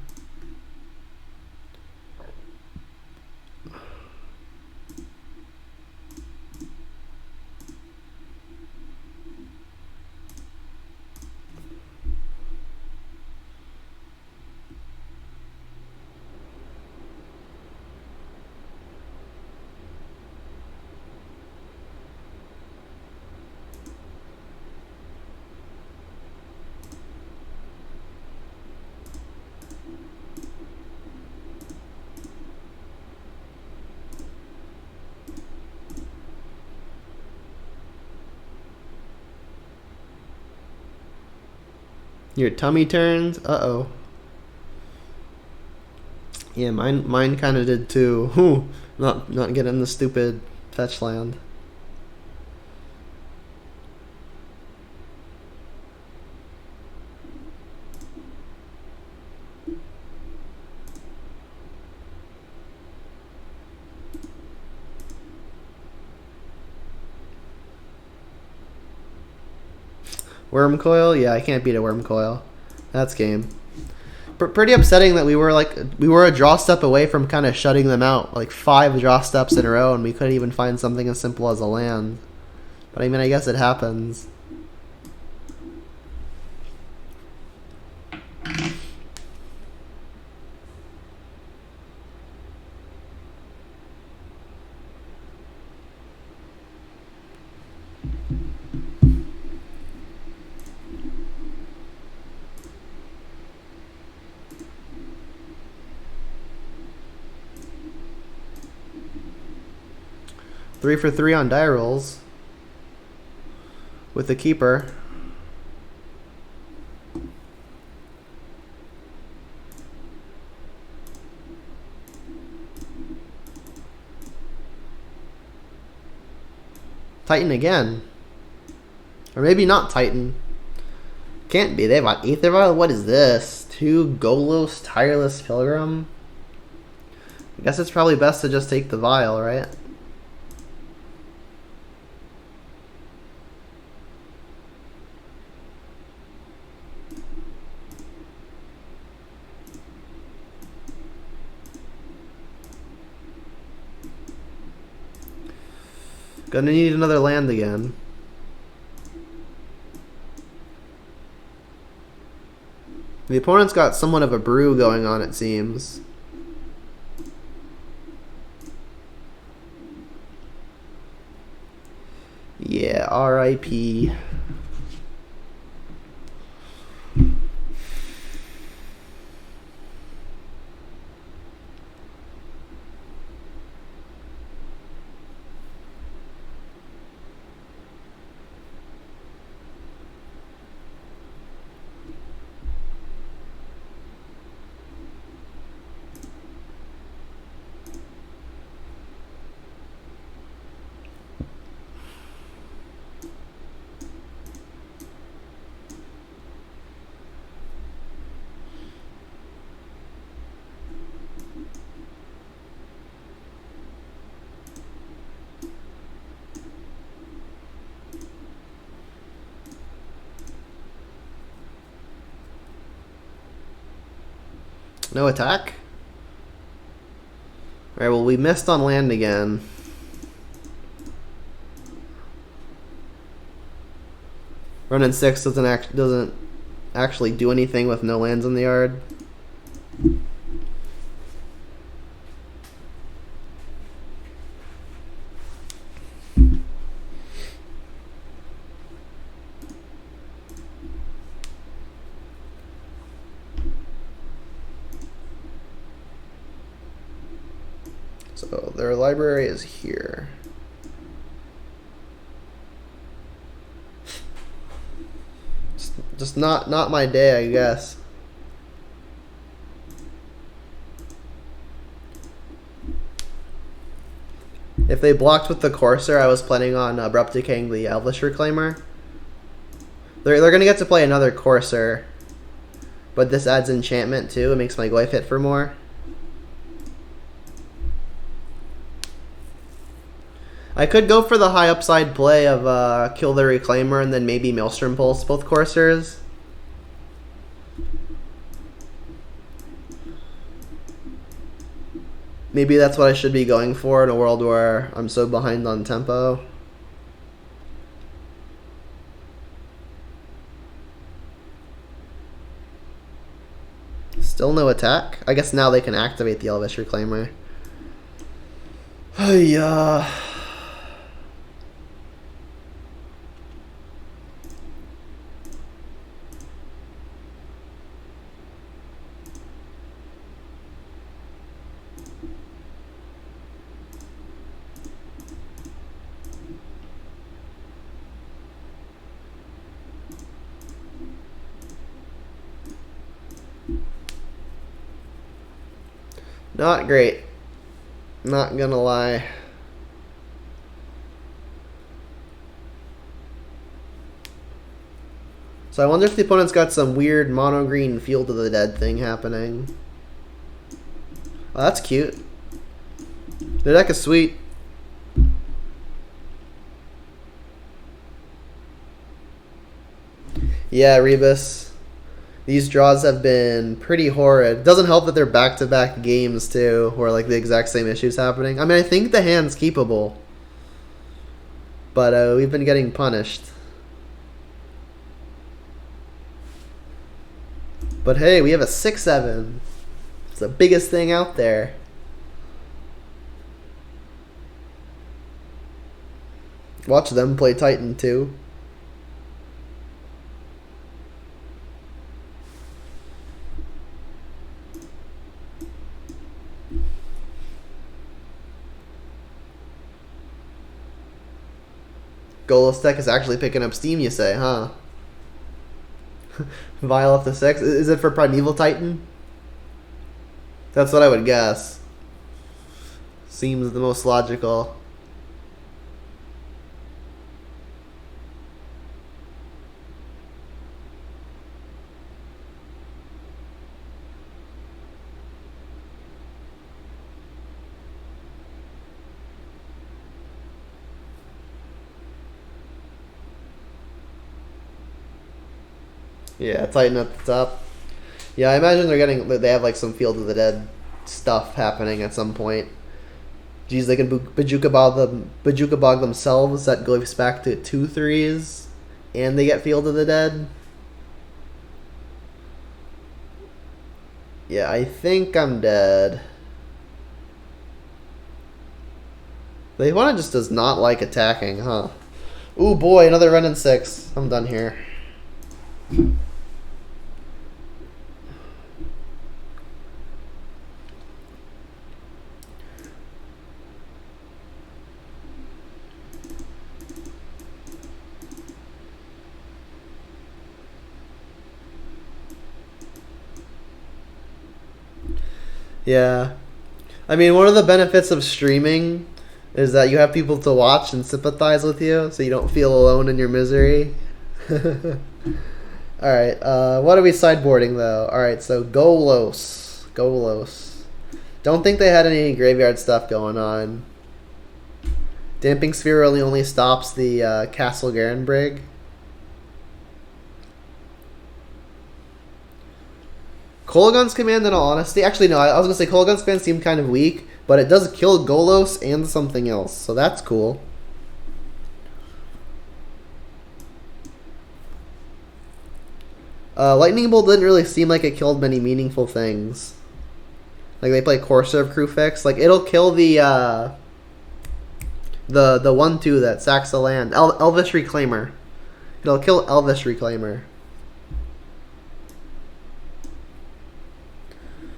Your tummy turns? Uh-oh. Yeah, mine kind of did too. Whew. Not getting the stupid fetch land. Worm coil? Yeah, I can't beat a worm coil. That's game. Pretty upsetting that we were a draw step away from kind of shutting them out, like 5 draw steps in a row, and we couldn't even find something as simple as a land. But I mean, I guess it happens. Three for 3 on die rolls with the keeper. Titan again. Or maybe not Titan. Can't be. They have Aether Vial? What is this? 2 Golos Tireless Pilgrim? I guess it's probably best to just take the Vial, right? Gonna need another land again. The opponent's got somewhat of a brew going on, it seems. Yeah, RIP. No attack? Alright, well, we missed on land again. Running 6 doesn't actually do anything with no lands in the yard. So their library is here. Just not my day, I guess. If they blocked with the Courser, I was planning on abrupt decaying the Elvish Reclaimer. They're gonna get to play another Courser, but this adds enchantment too. It makes my Glyph hit for more. I could go for the high upside play of kill the Reclaimer and then maybe Maelstrom Pulse both Coursers. Maybe that's what I should be going for in a world where I'm so behind on tempo. Still no attack? I guess now they can activate the Elvish Reclaimer. Yeah. Not great. Not gonna lie. So I wonder if the opponent's got some weird mono-green Field of the Dead thing happening. Oh, that's cute. Their deck is sweet. Yeah, Rebus. These draws have been pretty horrid. Doesn't help that they're back-to-back games, too, where like the exact same issue's happening. I mean, I think the hand's keepable. But we've been getting punished. But hey, we have a 6/7. It's the biggest thing out there. Watch them play Titan too. Golos deck is actually picking up steam, you say, huh? Vial of the 6. Is it for Primeval Titan? That's what I would guess. Seems the most logical. Yeah, Titan at the top. Yeah, I imagine they have like some Field of the Dead stuff happening at some point. Geez, they can Bajuka Bog themselves. That goes back to 2/3s, and they get Field of the Dead. Yeah, I think I'm dead. The opponent just does not like attacking, huh? Ooh boy, another run in 6. I'm done here. Yeah. I mean, one of the benefits of streaming is that you have people to watch and sympathize with you, so you don't feel alone in your misery. Alright, what are we sideboarding, though? Alright, so Golos. Golos. Don't think they had any graveyard stuff going on. Damping Sphere really only stops the Castle Garenbrig. Kolaghan's Command, in all honesty, actually no, I was gonna say Kolaghan's Command seemed kind of weak, but it does kill Golos and something else, so that's cool. Lightning Bolt didn't really seem like it killed many meaningful things. Like they play Courser of Crufix, like it'll kill the 1/2 that sacks the land, Elvish Reclaimer. It'll kill Elvish Reclaimer.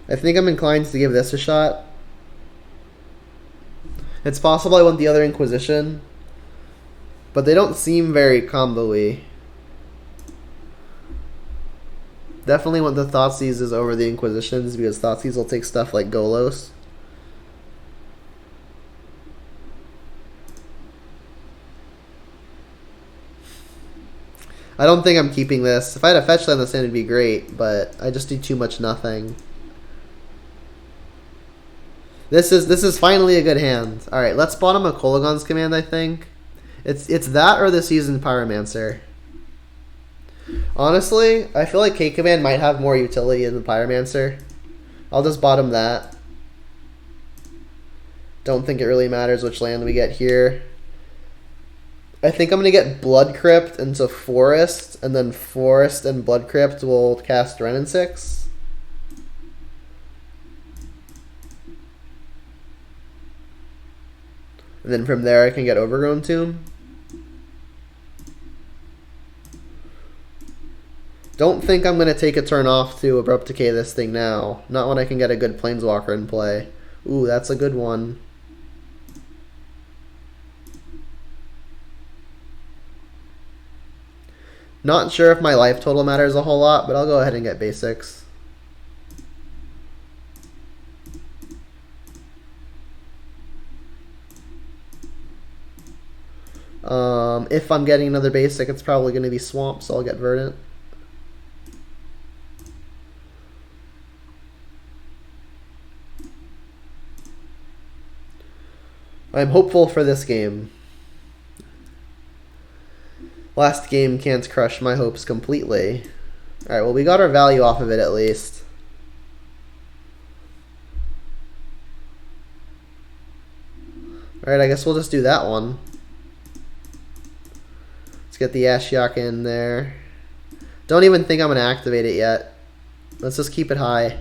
I think I'm inclined to give this a shot. It's possible I want the other Inquisition, but they don't seem very combo-y. Definitely want the Thoughtseizes over the Inquisitions, because Thoughtseize will take stuff like Golos. I don't think I'm keeping this. If I had a fetch land this hand, it'd be great, but I just do too much nothing. This is finally a good hand. All right, let's bottom a Kolaghan's Command. I think it's that or the Seasoned Pyromancer. Honestly, I feel like K Command might have more utility than the Pyromancer. I'll just bottom that. Don't think it really matters which land we get here. I think I'm gonna get Blood Crypt into Forest, and then Forest and Blood Crypt will cast Wrenn and 6. And then from there I can get Overgrown Tomb. Don't think I'm going to take a turn off to Abrupt Decay this thing now. Not when I can get a good Planeswalker in play. Ooh, that's a good one. Not sure if my life total matters a whole lot, but I'll go ahead and get basics. If I'm getting another basic, it's probably going to be Swamp, so I'll get Verdant. I'm hopeful for this game. Last game can't crush my hopes completely. Alright, well, we got our value off of it at least. Alright, I guess we'll just do that one. Let's get the Ashiok in there. Don't even think I'm going to activate it yet. Let's just keep it high.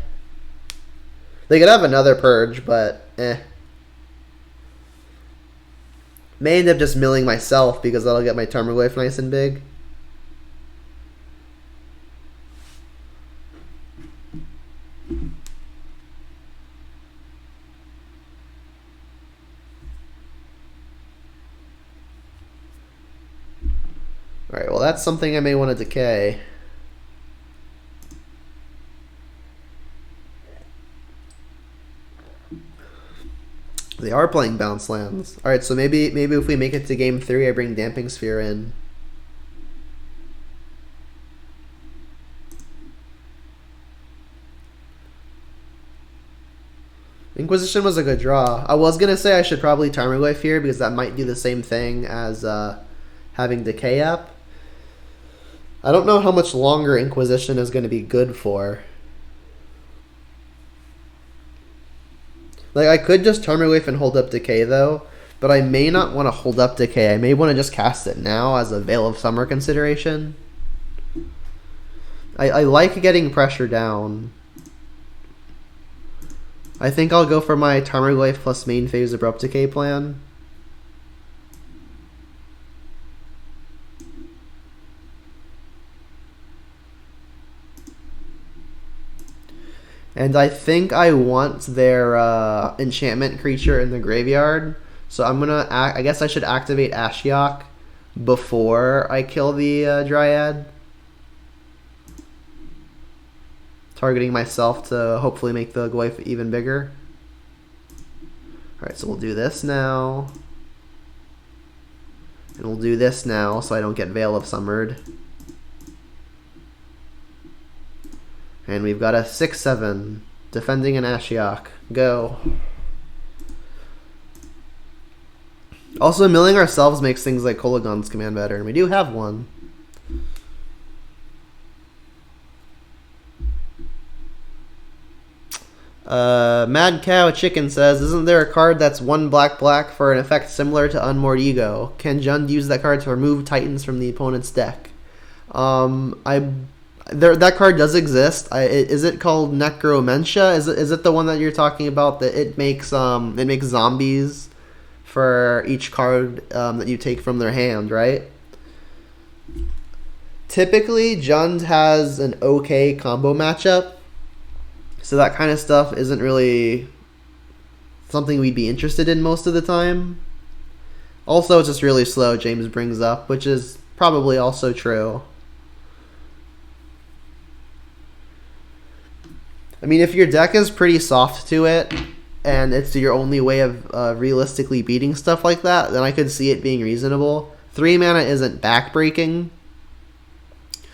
They could have another Purge, but eh. May end up just milling myself because that'll get my Tarmogoyf nice and big. Alright, well that's something I may want to decay. They are playing bounce lands. Alright, so maybe if we make it to game 3, I bring Damping Sphere in. Inquisition was a good draw. I was going to say I should probably Tarmogoyf here because that might do the same thing as having Decay up. I don't know how much longer Inquisition is going to be good for. Like, I could just Tarmogoyf and hold up Decay, though, but I may not want to hold up Decay. I may want to just cast it now as a Veil of Summer consideration. I like getting pressure down. I think I'll go for my Tarmogoyf plus main phase Abrupt Decay plan. And I think I want their enchantment creature in the graveyard. So I'm going to... I guess I should activate Ashiok before I kill the Dryad. Targeting myself to hopefully make the Goyf even bigger. Alright, so we'll do this now. And we'll do this now so I don't get Veil of Summered. And we've got a 6/7 defending an Ashiok. Go. Also, milling ourselves makes things like Kolagon's command better, and we do have one. Mad Cow Chicken says, isn't there a card that's 1 black for an effect similar to Unmoored Ego? Can Jund use that card to remove Titans from the opponent's deck? That card does exist. Is it called Necromentia? Is it the one that you're talking about? That it makes zombies for each card that you take from their hand, right? Typically, Jund has an okay combo matchup, so that kind of stuff isn't really something we'd be interested in most of the time. Also, it's just really slow, James brings up, which is probably also true. I mean, if your deck is pretty soft to it, and it's your only way of realistically beating stuff like that, then I could see it being reasonable. 3 mana isn't backbreaking.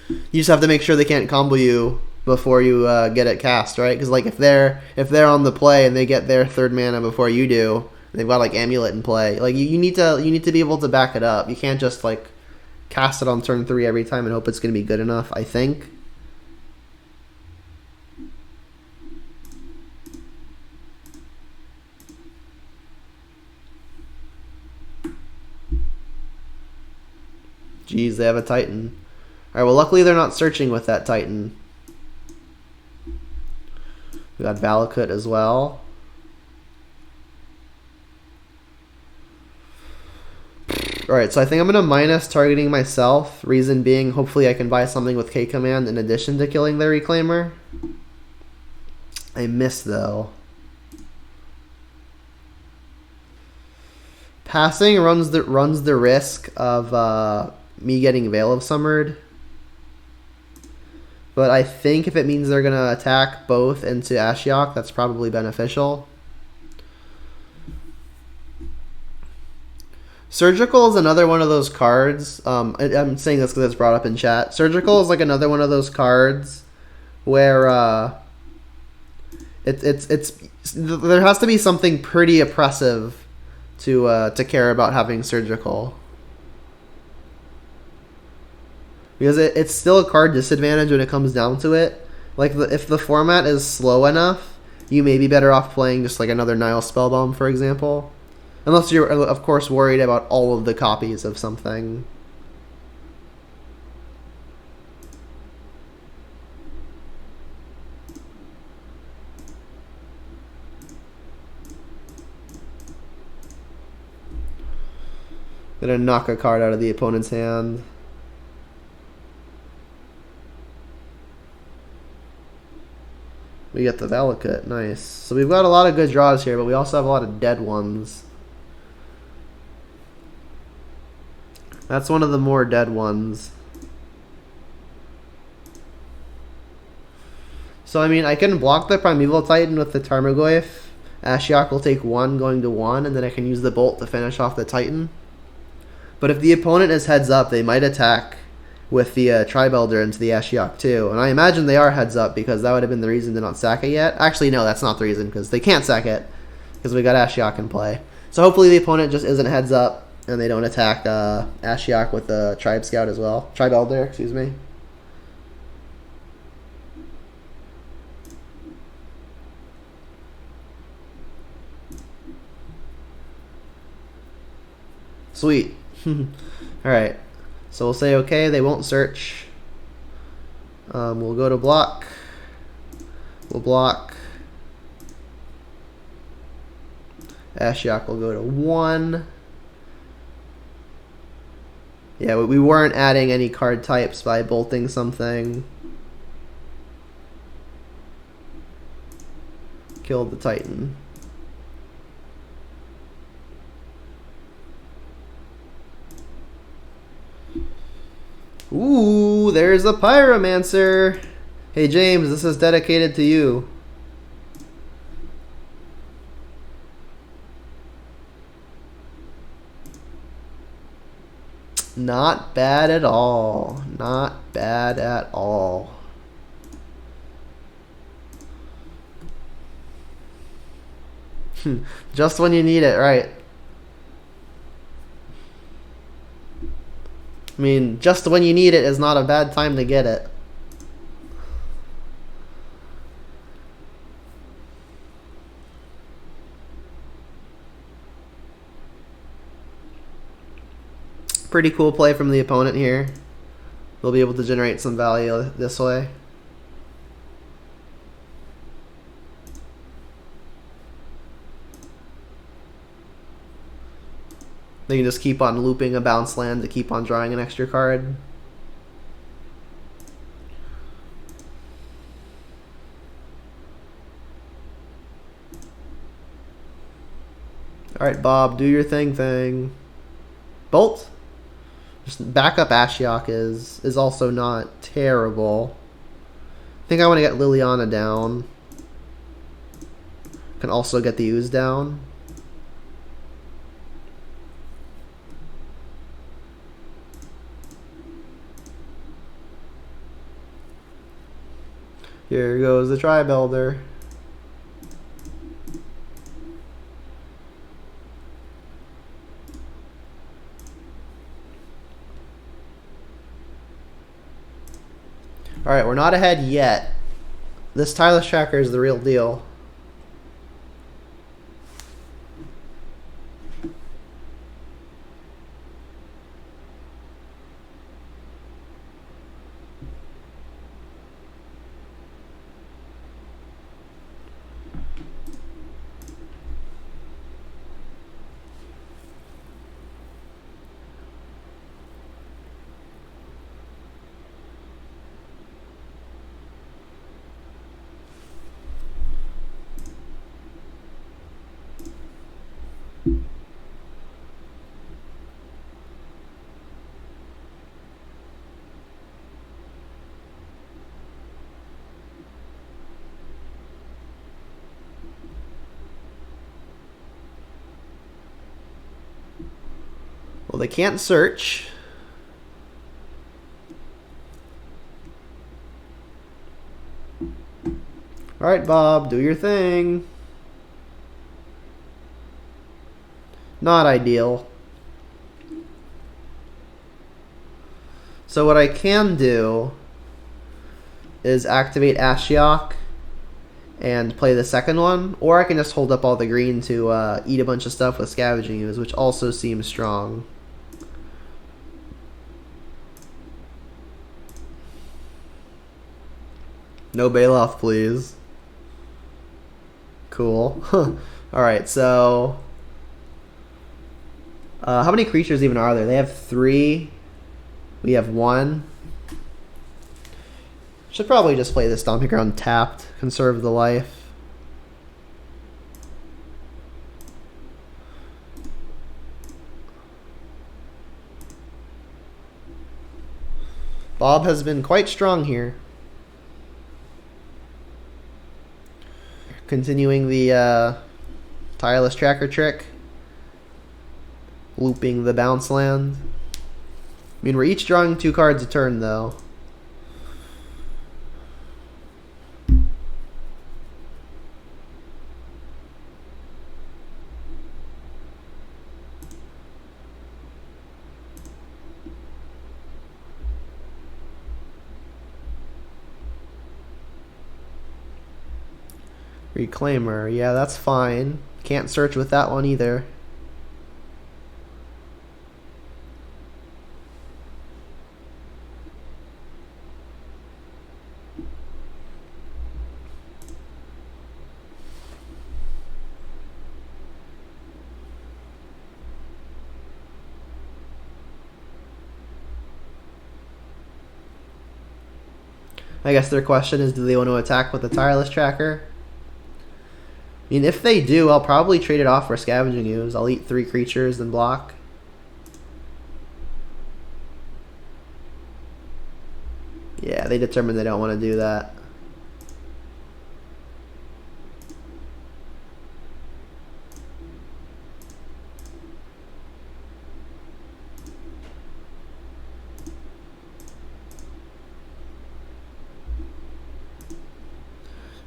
You just have to make sure they can't combo you before you get it cast, right? Because like if they're on the play and they get their 3rd mana before you do, they've got like Amulet in play. Like you need to be able to back it up. You can't just like cast it on turn 3 every time and hope it's going to be good enough, I think. Jeez, they have a Titan. Alright, well luckily they're not searching with that Titan. We got Valakut as well. Alright, so I think I'm going to minus targeting myself. Reason being, hopefully I can buy something with K-Command in addition to killing the Reclaimer. I missed though. Passing runs the risk of me getting Veil of Summered. But I think if it means they're going to attack both into Ashiok, that's probably beneficial. Surgical is another one of those cards. I'm saying this because it's brought up in chat. Surgical is like another one of those cards where it's there has to be something pretty oppressive to care about having surgical, because it's still a card disadvantage when it comes down to it. Like if the format is slow enough, you may be better off playing just like another Nile Spellbomb, for example. Unless you're, of course, worried about all of the copies of something. Gonna knock a card out of the opponent's hand. We get the Valakut, nice. So we've got a lot of good draws here, but we also have a lot of dead ones. That's one of the more dead ones. So, I mean, I can block the Primeval Titan with the Tarmogoyf. Ashiok will take 1 going to 1, and then I can use the Bolt to finish off the Titan. But if the opponent is heads up, they might attack with the Tribelder into the Ashiok too. And I imagine they are heads up, because that would have been the reason to not sack it yet. Actually, no, that's not the reason, because they can't sack it, because we got Ashiok in play. So hopefully the opponent just isn't heads up, and they don't attack Ashiok with the Tribe Scout as well. Tribelder, excuse me. Sweet. Alright. So we'll say okay, they won't search. We'll go to block. We'll block. Ashiok will go to 1. Yeah, we weren't adding any card types by bolting something. Killed the Titan. Ooh, there's a Pyromancer. Hey James, this is dedicated to you. Not bad at all. Not bad at all. Just when you need it, right? I mean, just when you need it is not a bad time to get it. Pretty cool play from the opponent here. They'll be able to generate some value this way. They can just keep on looping a bounce land to keep on drawing an extra card. Alright, Bob, do your thing. Bolt? Just backup Ashiok is also not terrible. I think I want to get Liliana down. Can also get the Ooze down. Here goes the Tribelder. Alright, we're not ahead yet. This Tireless Tracker is the real deal. they can't search. Alright, Bob, do your thing. Not ideal. So what I can do is activate Ashiok and play the second one, or I can just hold up all the green to eat a bunch of stuff with Scavenging Ooze, which also seems strong. No Bailoff, please. Cool. Alright, so... how many creatures even are there? They have 3. We have 1. Should probably just play the Stomping Ground tapped. Conserve the life. Bob has been quite strong here. Continuing the Tireless Tracker trick. Looping the bounce land. I mean, we're each drawing 2 cards a turn, though. Reclaimer, yeah, that's fine. Can't search with that one either. I guess their question is, do they want to attack with the Tireless Tracker? I mean, if they do, I'll probably trade it off for Scavenging Ooze. I'll eat 3 creatures and block. Yeah, they determined they don't want to do that.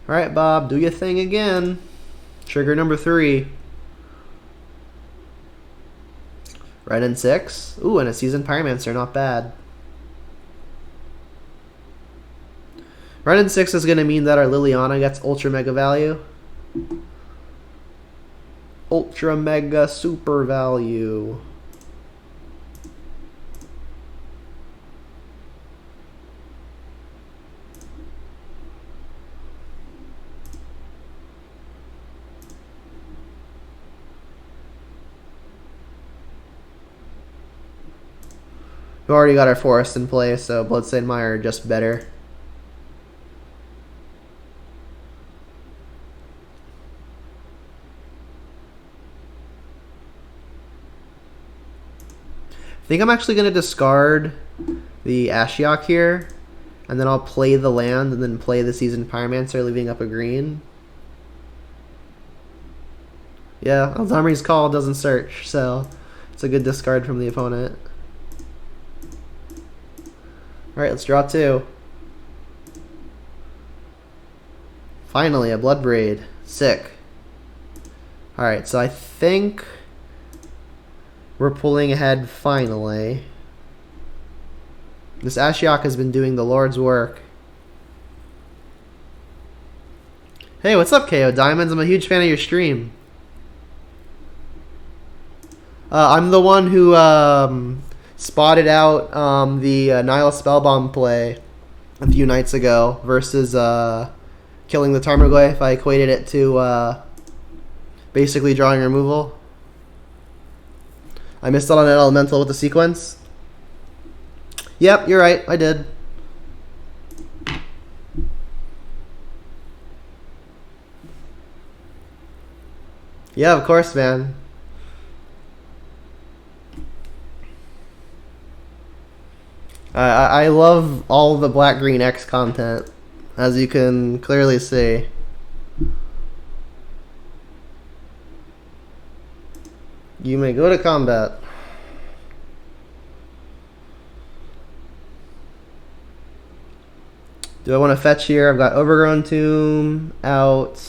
Alright, Bob, do your thing again. Trigger number 3. Red and 6. Ooh, and a Seasoned Pyromancer, not bad. Red and 6 is going to mean that our Liliana gets Ultra Mega value. Ultra Mega Super value. We already got our forest in play, so Bloodstained Mire just better. I think I'm actually going to discard the Ashiok here, and then I'll play the land and then play the Seasoned Pyromancer, leaving up a green. Yeah, Eldamri's Call doesn't search, so it's a good discard from the opponent. Alright, let's draw 2. Finally, a Blood Braid. Sick. Alright, so I think we're pulling ahead finally. This Ashiok has been doing the Lord's work. Hey, what's up, KO Diamonds? I'm a huge fan of your stream. I'm the one who spotted out the Nihil Spellbomb play a few nights ago versus killing the Tarmogoyf. I equated it to basically drawing removal. I missed out on an elemental with the sequence. Yep, you're right. I did. Yeah, of course, man. I love all the Black-Green X content, as you can clearly see. You may go to combat. Do I want to fetch here? I've got Overgrown Tomb out,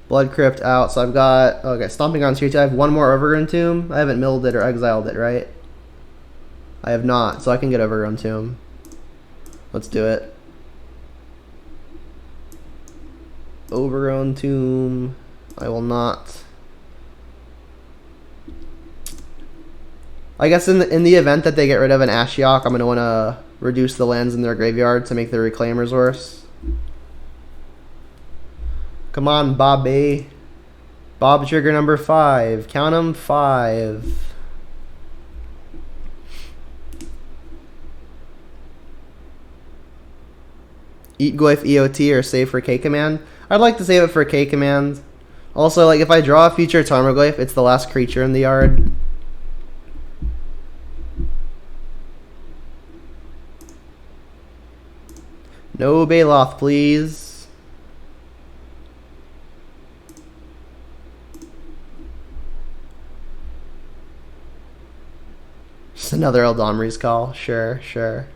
Blood Crypt out. So I've got, okay, Stomping Grounds here too. I have one more Overgrown Tomb. I haven't milled it or exiled it, right? I have not, so I can get Overgrown Tomb. Let's do it. Overgrown Tomb. I will not. I guess in the event that they get rid of an Ashiok, I'm going to want to reduce the lands in their graveyard to make the Reclaimers worse. Come on, Bobby. Bob trigger number 5. Count 'em, 5. Eat Goyf EOT or save for K command. I'd like to save it for K command. Also, like if I draw a future Tarmogoyf, it's the last creature in the yard. No Baloth, please. Just another Eldomri's Call. Sure, sure.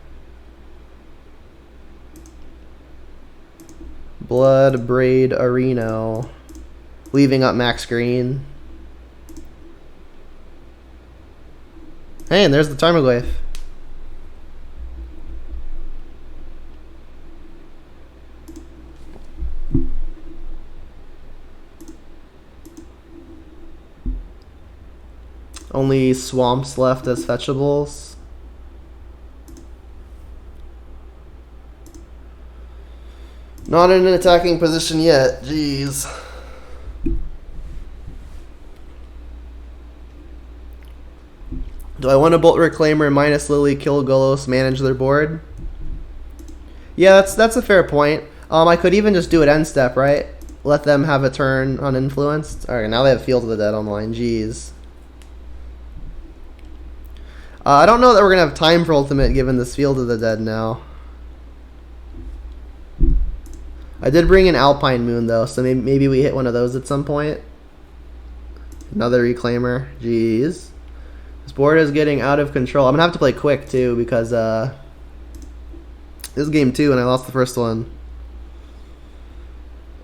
Blood Braid Areno. Leaving up max green. Hey, and there's the Tarmogoyf. Only swamps left as fetchables. Not in an attacking position yet. Jeez. Do I want to Bolt Reclaimer minus Lily, kill Golos, manage their board? Yeah, that's a fair point. I could even just do it end step, right? Let them have a turn uninfluenced. Alright, now they have Field of the Dead online. Jeez. I don't know that we're going to have time for Ultimate given this Field of the Dead now. I did bring in Alpine Moon though, so maybe we hit one of those at some point. Another Reclaimer. Jeez. This board is getting out of control. I'm going to have to play quick too because this is game 2 and I lost the first one.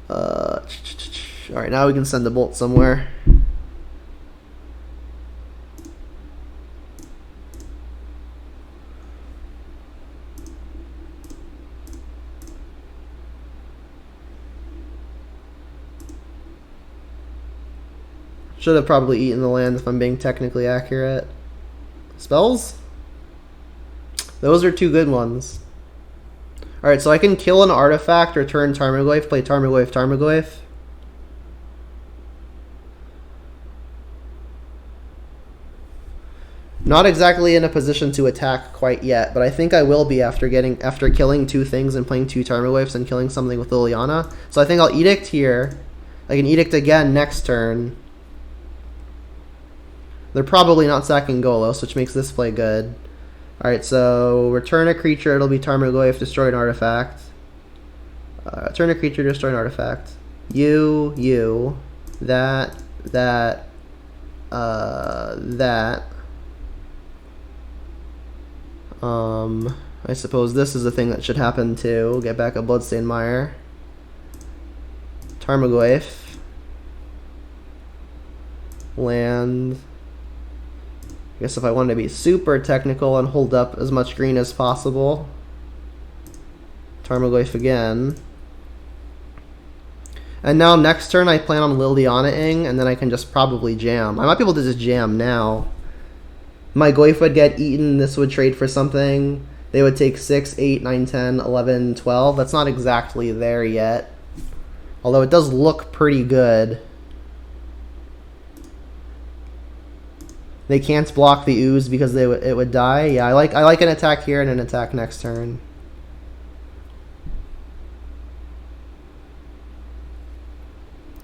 Alright, now we can send a bolt somewhere. Should have probably eaten the land if I'm being technically accurate. Spells? Those are 2 good ones. Alright, so I can kill an artifact, return Tarmogoyf, play Tarmogoyf, Tarmogoyf. Not exactly in a position to attack quite yet, but I think I will be after killing 2 things and playing 2 Tarmogoyfs and killing something with Liliana. So I think I'll Edict here. I can Edict again next turn. They're probably not sacking Golos, which makes this play good. Alright, so return a creature, it'll be Tarmogoyf, destroy an artifact. Return a creature, destroy an artifact. You, that. I suppose this is the thing that should happen too. Get back a Bloodstained Mire. Tarmogoyf. Land. I guess if I wanted to be super technical and hold up as much green as possible. Tarmogoyf again. And now next turn I plan on Liliana-ing, and then I can just probably jam. I might be able to just jam now. My Goyf would get eaten, this would trade for something. They would take 6, 8, 9, 10, 11, 12. That's not exactly there yet. Although it does look pretty good. They can't block the ooze because it would die. Yeah, I like an attack here and an attack next turn.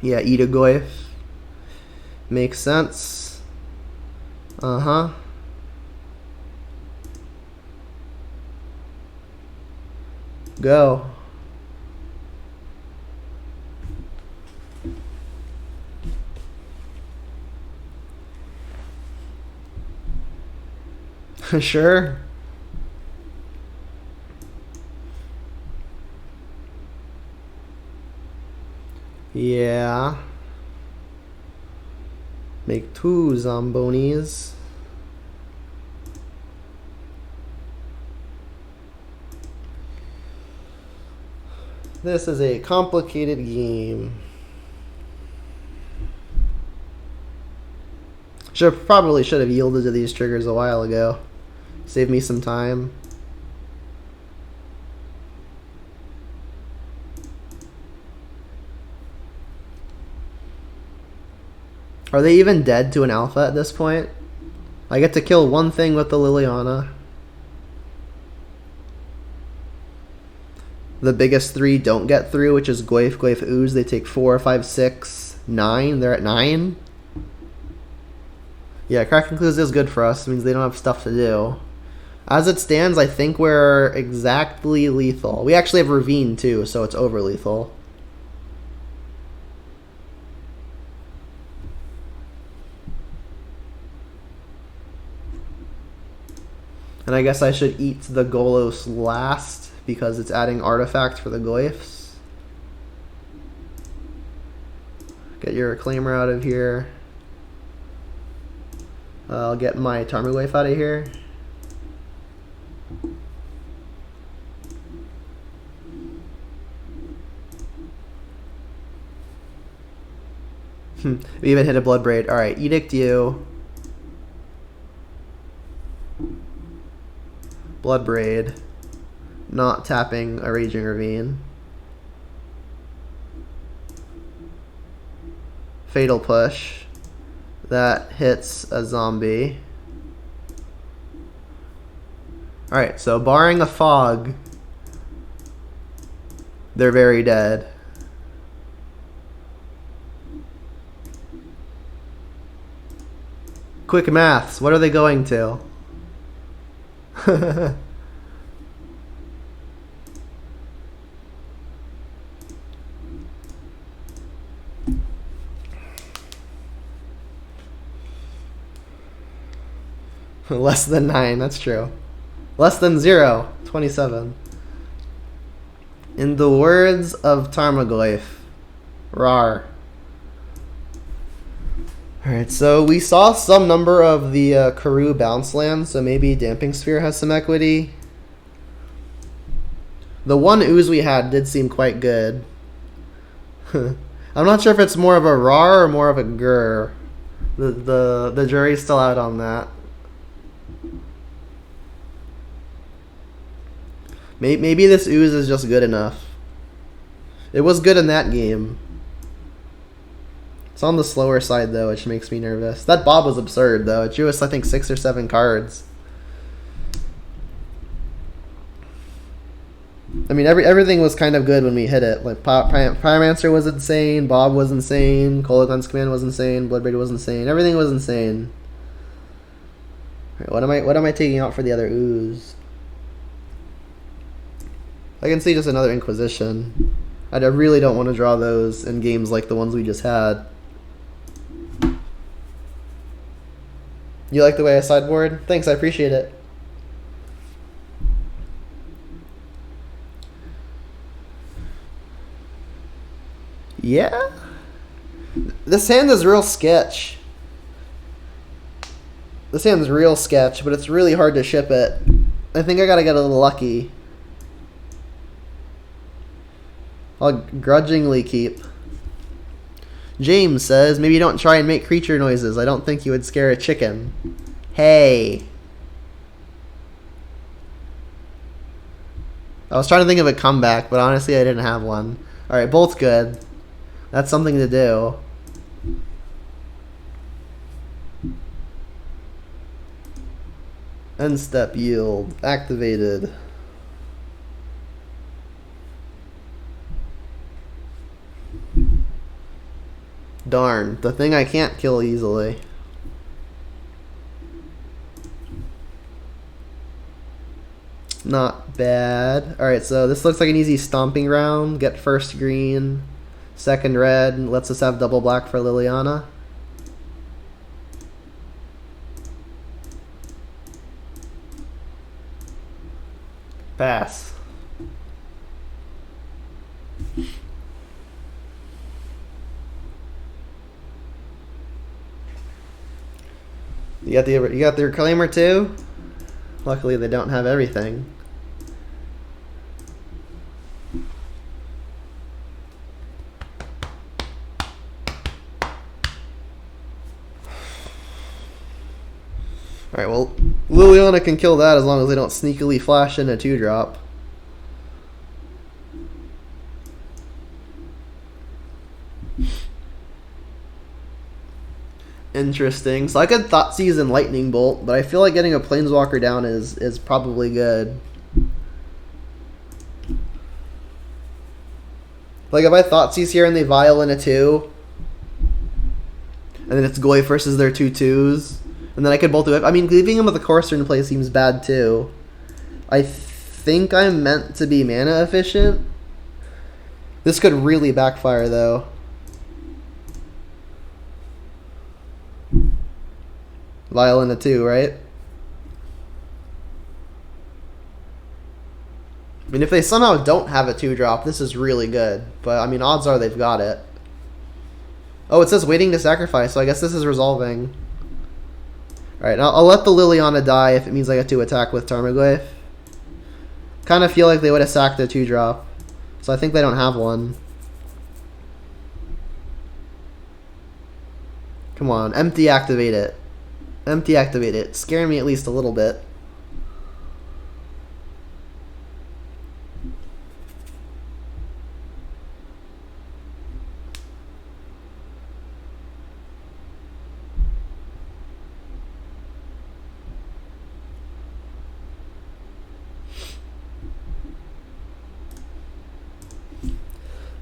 Yeah, eat a Goyf. Makes sense. Uh-huh. Go. Sure. Yeah. Make 2 Zombonis. This is a complicated game. Probably should have yielded to these triggers a while ago. Save me some time. Are they even dead to an alpha at this point? I get to kill one thing with the Liliana. The biggest 3 don't get through, which is Goyf, Goyf, Ooze. They take 4, 5, 6, 9. They're at 9. Yeah, Kraken Clues is good for us. It means they don't have stuff to do. As it stands, I think we're exactly lethal. We actually have Ravine too, so it's over lethal. And I guess I should eat the Golos last because it's adding artifact for the Goyfs. Get your Reclaimer out of here. I'll get my Tarmogoyf out of here. We even hit a Bloodbraid. Alright, Edict you. Bloodbraid. Not tapping a Raging Ravine. Fatal Push. That hits a zombie. Alright, so barring a fog, they're very dead. Quick maths, what are they going to? Less than 9, that's true. Less than 0, 27. In the words of Tarmogoyf, rar. Alright, so we saw some number of the Karoo bounce lands, so maybe Damping Sphere has some equity. The one ooze we had did seem quite good. I'm not sure if it's more of a rar or more of a gur. The jury's still out on that. Maybe this ooze is just good enough. It was good in that game. It's on the slower side though, which makes me nervous. That Bob was absurd though. It drew us I think 6 or 7 cards. I mean everything was kind of good when we hit it. Like Pyromancer was insane, Bob was insane, Kolagon's Command was insane, Bloodbraid was insane. Everything was insane. Alright, what am I taking out for the other ooze? I can see just another Inquisition. I really don't want to draw those in games like the ones we just had. You like the way I sideboard? Thanks, I appreciate it. Yeah? This hand is real sketch. This hand's real sketch, but it's really hard to ship it. I think I gotta get a little lucky. I'll grudgingly keep. James says, maybe don't try and make creature noises. I don't think you would scare a chicken. Hey. I was trying to think of a comeback, but honestly I didn't have one. Alright, both good. That's something to do. End step yield. Activated. Darn, the thing I can't kill easily. Not bad. Alright, so this looks like an easy stomping round. Get first green, second red, lets us have double black for Liliana. Pass. You got the Reclaimer too? Luckily they don't have everything. Alright, well, Liliana can kill that as long as they don't sneakily flash in a 2-drop. Interesting. So I could Thoughtseize and Lightning Bolt, but I feel like getting a Planeswalker down is probably good. Like if I Thoughtseize here and they Vial in a 2, and then it's Goyf versus their 2/2s, and then I could bolt do it. I mean, leaving him with a Courser in play seems bad too. I think I'm meant to be mana efficient. This could really backfire though. Vial in a 2, right? I mean, if they somehow don't have a 2-drop, this is really good. But, I mean, odds are they've got it. Oh, it says waiting to sacrifice, so I guess this is resolving. Alright, I'll let the Liliana die if it means I get to attack with Tarmogoyf. Kind of feel like they would have sacked a 2-drop. So I think they don't have one. Come on, empty activate it. Empty activate it. Scare me at least a little bit.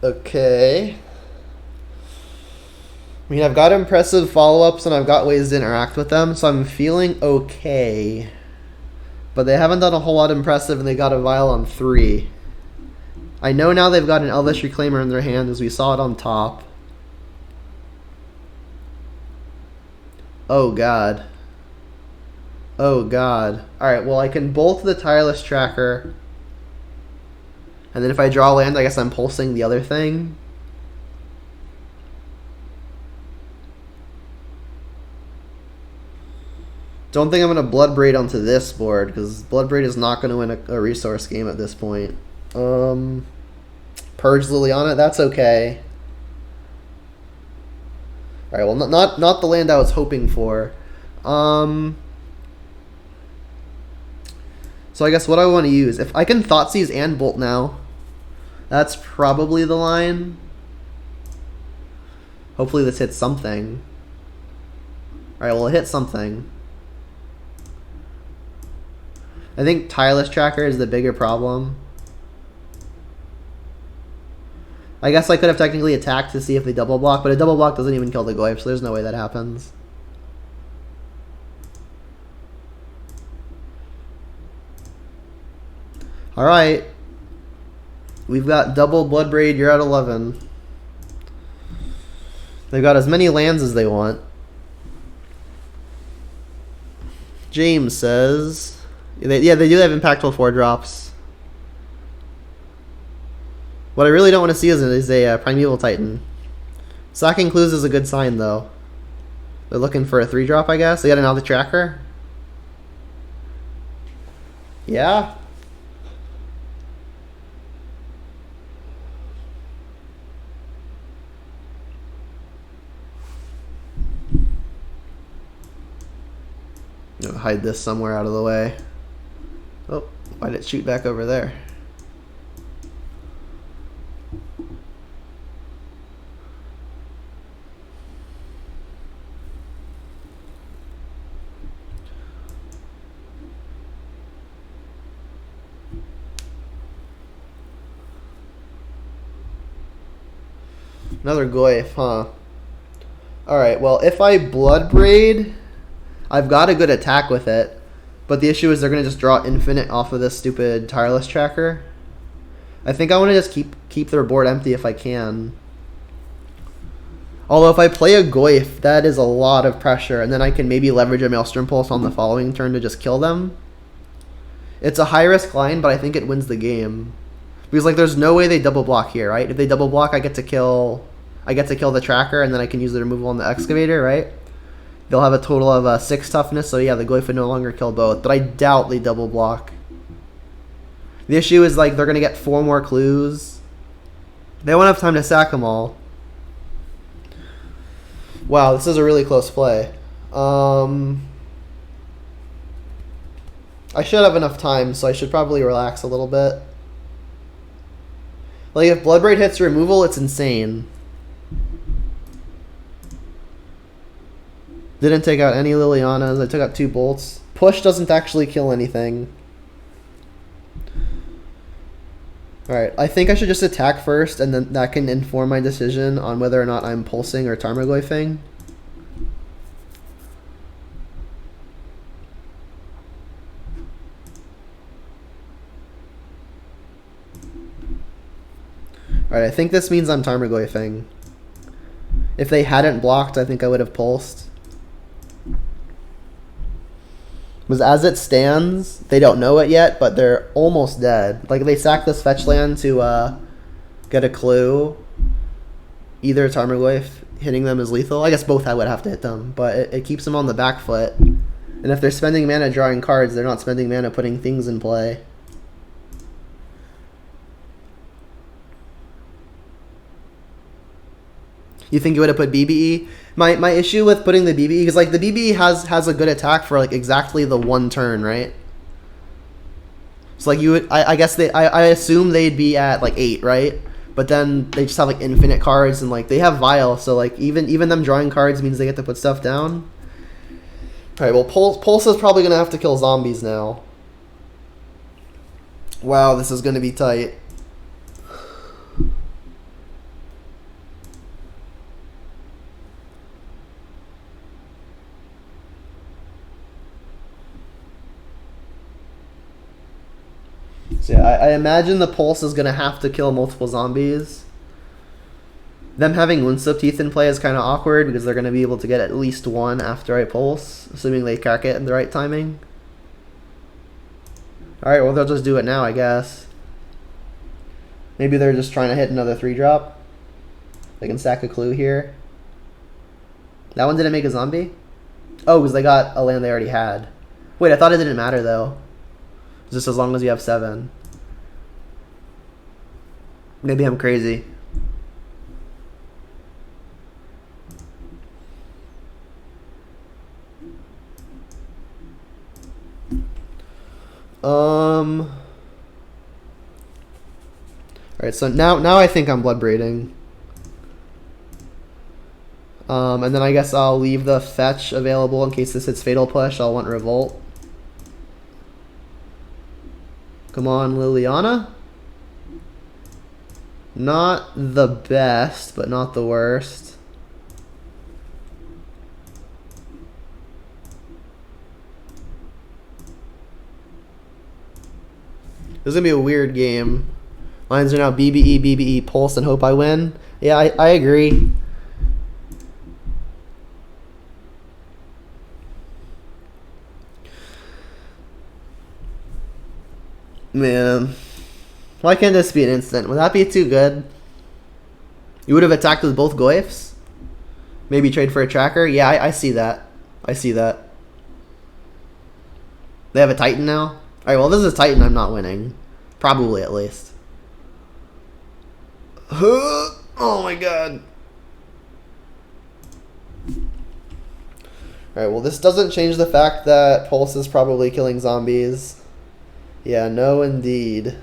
Okay. I mean, I've got impressive follow-ups and I've got ways to interact with them, so I'm feeling okay. But they haven't done a whole lot impressive and they got a Vial on 3. I know now they've got an Elvish Reclaimer in their hand as we saw it on top. Oh god. Oh god. Alright, well I can bolt the Tireless Tracker. And then if I draw land, I guess I'm pulsing the other thing. Don't think I'm going to Bloodbraid onto this board, because Bloodbraid is not going to win a resource game at this point. Purge Liliana, that's okay. Alright, well, not the land I was hoping for. So I guess what I want to use, if I can Thoughtseize and Bolt now, that's probably the line. Hopefully this hits something. Alright, well it hit something. I think Tireless Tracker is the bigger problem. I guess I could have technically attacked to see if they double block, but a double block doesn't even kill the Goyf, so there's no way that happens. Alright. We've got double Bloodbraid, you're at 11. They've got as many lands as they want. James says... Yeah, they do have impactful 4-drops. What I really don't want to see is a Primeval Titan. Sacking Clues is a good sign, though. They're looking for a 3-drop, I guess. They got another Tracker. Yeah. I'm gonna hide this somewhere out of the way. Oh, why did it shoot back over there? Another Goyf, huh? Alright, well, if I Bloodbraid, I've got a good attack with it. But the issue is they're going to just draw infinite off of this stupid Tireless Tracker. I think I want to just keep their board empty if I can. Although if I play a Goyf, that is a lot of pressure. And then I can maybe leverage a Maelstrom Pulse on the following turn to just kill them. It's a high-risk line, but I think it wins the game. Because like there's no way they double block here, right? If they double block, I get to kill the Tracker, and then I can use the removal on the Excavator, right? They'll have a total of 6 toughness, so yeah, the Glyph would no longer kill both. But I doubt they double block. The issue is, like, they're going to get 4 more clues. They won't have time to sack them all. Wow, this is a really close play. I should have enough time, so I should probably relax a little bit. Like, if Bloodbraid hits removal, it's insane. Didn't take out any Lilianas. I took out 2 bolts. Push doesn't actually kill anything. Alright, I think I should just attack first, and then that can inform my decision on whether or not I'm pulsing or Tarmogoyfing. Alright, I think this means I'm Tarmogoyfing. If they hadn't blocked, I think I would have pulsed. Because as it stands, they don't know it yet, but they're almost dead. Like, they sack this fetch land to get a clue. Either Tarmogoyf hitting them is lethal. I guess both I would have to hit them, but it keeps them on the back foot. And if they're spending mana drawing cards, they're not spending mana putting things in play. You think you would have put BBE? My issue with putting the BBE, because like the BBE has a good attack for like exactly the 1 turn, right? So like you would, I guess I assume they'd be at like 8, right? But then they just have like infinite cards, and like they have Vial, so like even them drawing cards means they get to put stuff down. All right, well Pulse is probably gonna have to kill zombies now. Wow, this is gonna be tight. So yeah, I imagine the Pulse is going to have to kill multiple zombies. Them having Moonstone Teeth in play is kind of awkward because they're going to be able to get at least 1 after I Pulse, assuming they crack it in the right timing. Alright, well they'll just do it now, I guess. Maybe they're just trying to hit another 3-drop. They can sack a clue here. That one didn't make a zombie? Oh, because they got a land they already had. Wait, I thought it didn't matter though. Just as long as you have 7. Maybe I'm crazy. Alright, so now I think I'm blood braiding. And then I guess I'll leave the fetch available in case this hits Fatal Push. I'll want Revolt. Come on, Liliana. Not the best, but not the worst. This is going to be a weird game. Lines are now BBE, BBE, Pulse, and hope I win. Yeah, I agree. Man, why can't this be an instant? Would that be too good? You would have attacked with both Glyphs? Maybe trade for a tracker? Yeah, I see that. I see that. They have a Titan now? Alright, well, this is a Titan I'm not winning. Probably, at least. Oh my god. Alright, well, this doesn't change the fact that Pulse is probably killing zombies. Yeah, no indeed.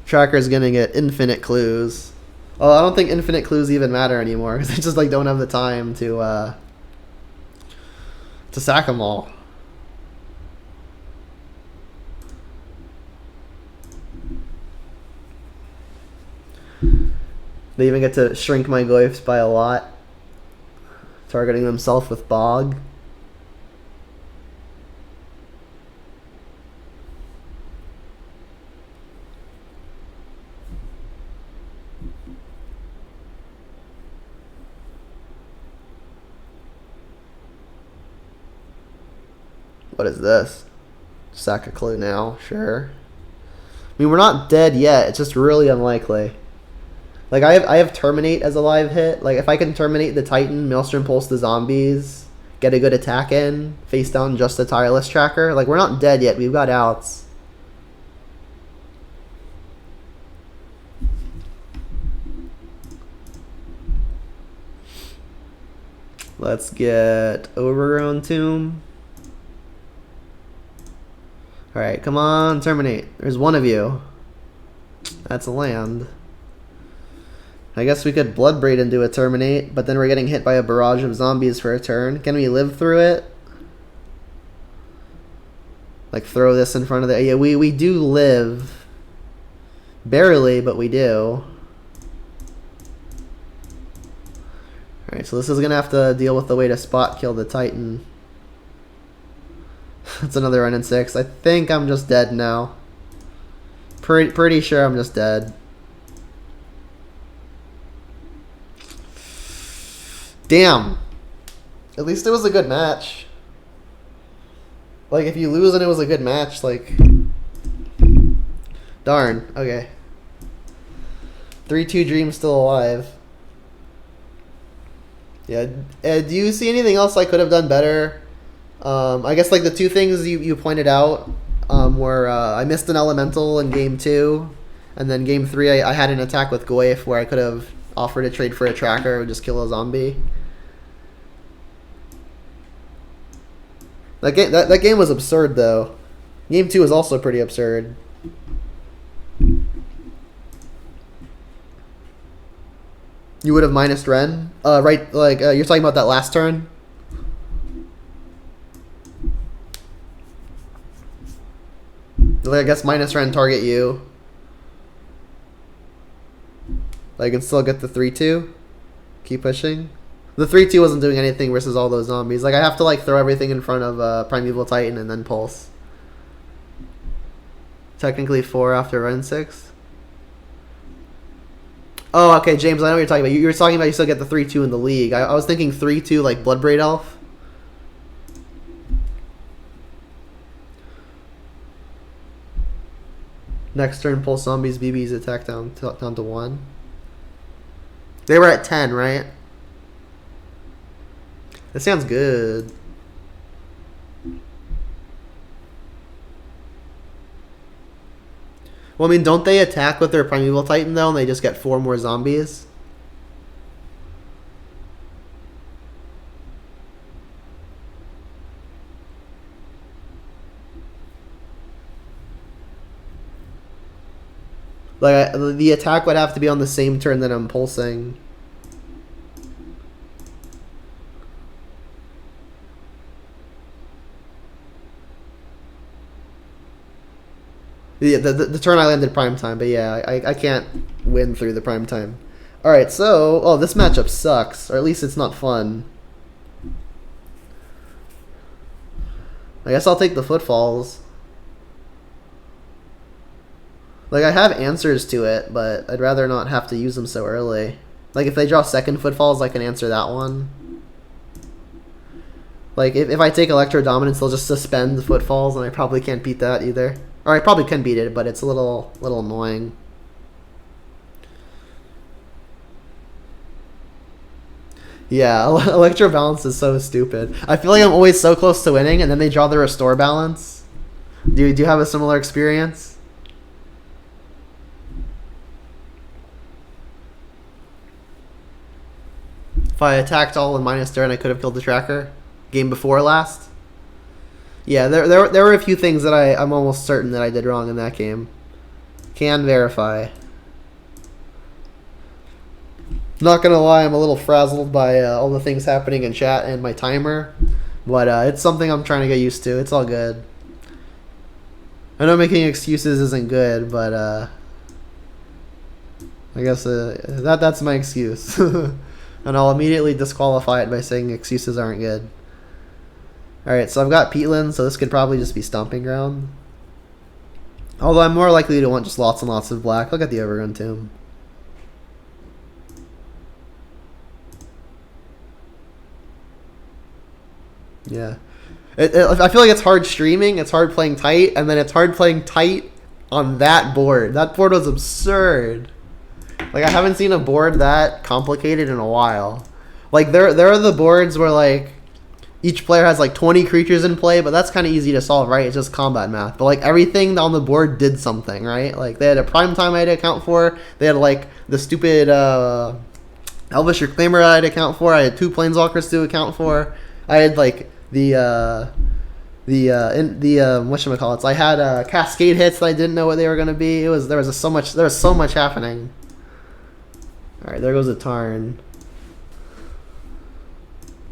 Tracker's gonna get infinite clues. Oh, I don't think infinite clues even matter anymore because they just like don't have the time to sack them all. They even get to shrink my glyphs by a lot, targeting themselves with Bog. What is this? Sack a clue now, sure. I mean, we're not dead yet. It's just really unlikely. Like I have Terminate as a live hit. Like if I can Terminate the Titan, Maelstrom Pulse the zombies, get a good attack in, face down just a Tireless Tracker. Like we're not dead yet. We've got outs. Let's get Overgrown Tomb. Alright, come on, Terminate. There's one of you. That's a land. I guess we could Bloodbraid and do a Terminate, but then we're getting hit by a barrage of zombies for a turn. Can we live through it? Like throw this in front of the... Yeah, we do live. Barely, but we do. Alright, so this is going to have to deal with the way to spot kill the Titan. That's another run in 6. I think I'm just dead now. Pretty sure I'm just dead. Damn. At least it was a good match. Like, if you lose and it was a good match, like... Darn. Okay. 3-2 Dream still alive. Yeah. Do you see anything else I could have done better? I guess like the two things you pointed out were I missed an elemental in game 2, and then game 3 I had an attack with Goyf where I could have offered a trade for a tracker or just kill a zombie. That game was absurd though. Game 2 was also pretty absurd. You would have minus Ren? Right, like, you're talking about that last turn? Like, I guess minus Ren target you. I can still get the 3-2. Keep pushing. The 3-2 wasn't doing anything versus all those zombies. Like, I have to, like, throw everything in front of Primeval Titan and then Pulse. Technically 4 after Ren 6. Oh, okay, James, I know what you're talking about. You were talking about you still get the 3-2 in the league. I was thinking 3-2 like Bloodbraid Elf. Next turn, Pulse Zombies, BB's attack down to 1. They were at 10, right? That sounds good. Well, I mean, don't they attack with their Primeval Titan, though, and they just get 4 more zombies? Like, the attack would have to be on the same turn that I'm pulsing. Yeah, the turn I landed prime time, but yeah, I can't win through the prime time. Alright, so... Oh, this matchup sucks. Or at least it's not fun. I guess I'll take the Footfalls. Like, I have answers to it, but I'd rather not have to use them so early. Like, if they draw second Footfalls, I can answer that one. Like, if I take Electro Dominance, they'll just suspend the Footfalls, and I probably can't beat that either. Or I probably can beat it, but it's a little annoying. Yeah, Electro Balance is so stupid. I feel like I'm always so close to winning, and then they draw the Restore Balance. Do you have a similar experience? If I attacked all in minus turn, I could have killed the tracker. Game before last. Yeah, there were a few things that I'm almost certain that I did wrong in that game. Can verify. Not gonna lie, I'm a little frazzled by all the things happening in chat and my timer, but it's something I'm trying to get used to. It's all good. I know making excuses isn't good, but I guess that's my excuse. And I'll immediately disqualify it by saying excuses aren't good. Alright, so I've got Peatland, so this could probably just be Stomping Ground. Although I'm more likely to want just lots and lots of black. Look at the Overrun Tomb. Yeah. I feel like it's hard streaming, it's hard playing tight, and then it's hard playing tight on that board. That board was absurd. Like I haven't seen a board that complicated in a while. Like there are the boards where like each player has like 20 creatures in play, but that's kind of easy to solve, right? It's just combat math. But like everything on the board did something, right? Like they had a prime time I had to account for. They had like the stupid Elvish Reclaimer I had to account for. I had 2 Planeswalkers to account for. I had like the whatchamacallits. I had cascade hits that I didn't know what they were gonna be. There was so much happening. Alright, there goes a Tarn.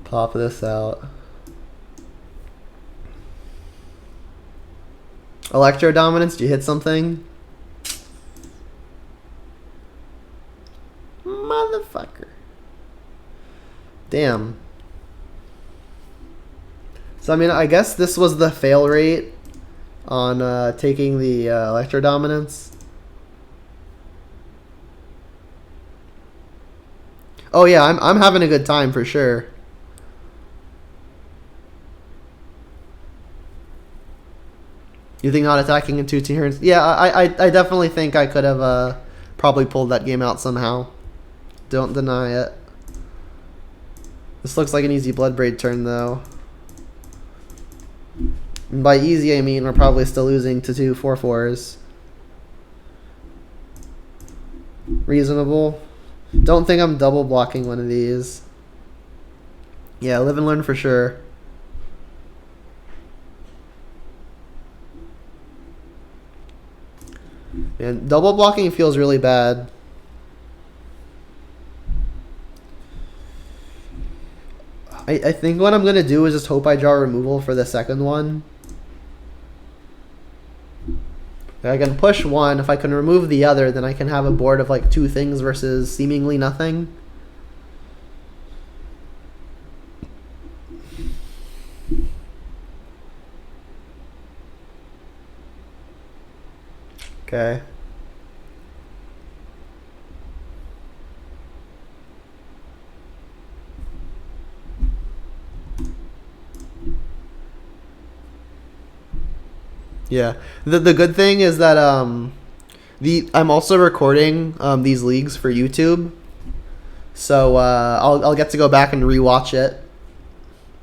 Pop this out. Electro Dominance, did you hit something? Motherfucker. Damn. So, I mean, I guess this was the fail rate on taking the Electro Dominance. Oh yeah, I'm having a good time for sure. You think not attacking in 2 turns? Yeah, I definitely think I could have probably pulled that game out somehow. Don't deny it. This looks like an easy Bloodbraid turn though. And by easy I mean we're probably still losing to 2 4/4s. Reasonable. Don't think I'm double blocking one of these. Yeah, live and learn for sure. And double blocking feels really bad. I think what I'm going to do is just hope I draw removal for the second one. I can push one. If I can remove the other, then I can have a board of like 2 things versus seemingly nothing. Okay. Yeah. The good thing is that I'm also recording these leagues for YouTube. So I'll get to go back and rewatch it.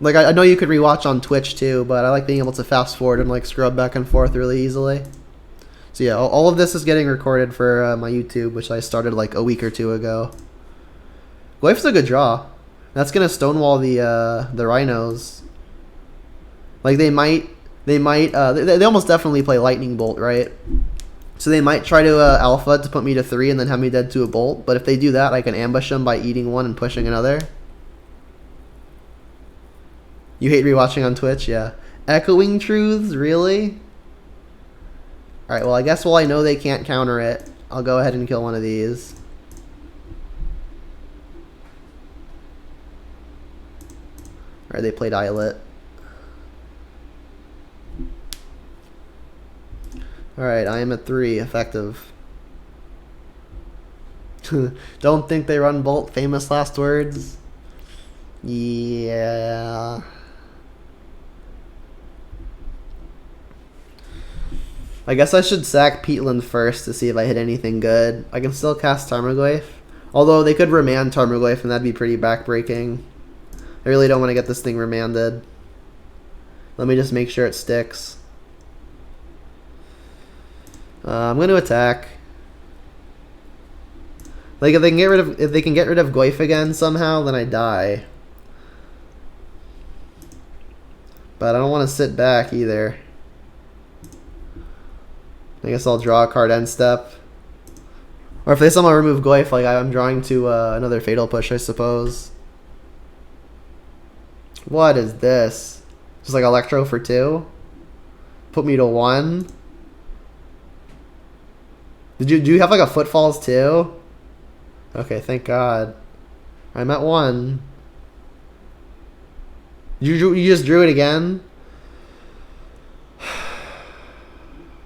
Like I know you could rewatch on Twitch too, but I like being able to fast forward and like scrub back and forth really easily. So yeah, all of this is getting recorded for my YouTube, which I started like a week or 2 ago. Goyf's a good draw. That's gonna stonewall the rhinos. Like they almost definitely play Lightning Bolt, right? So they might try to alpha to put me to 3 and then have me dead to a bolt. But if they do that, I can ambush them by eating one and pushing another. You hate rewatching on Twitch? Yeah. Echoing Truths? Really? Alright, well I guess while I know they can't counter it, I'll go ahead and kill one of these. Alright, they played Islet. Alright, I am at 3, effective. Don't think they run Bolt, famous last words? Yeah. I guess I should sack Peatland first to see if I hit anything good. I can still cast Tarmogoyf. Although they could remand Tarmogoyf and that'd be pretty backbreaking. I really don't want to get this thing remanded. Let me just make sure it sticks. I'm going to attack. Like if they can get rid of Goyf again somehow, then I die. But I don't want to sit back either. I guess I'll draw a card end step. Or if they somehow remove Goyf, like I'm drawing to another Fatal Push, I suppose. What is this? Just like Electro for 2? Put me to 1? Do you have like a Footfalls too? Okay, thank God. I'm at 1. You just drew it again?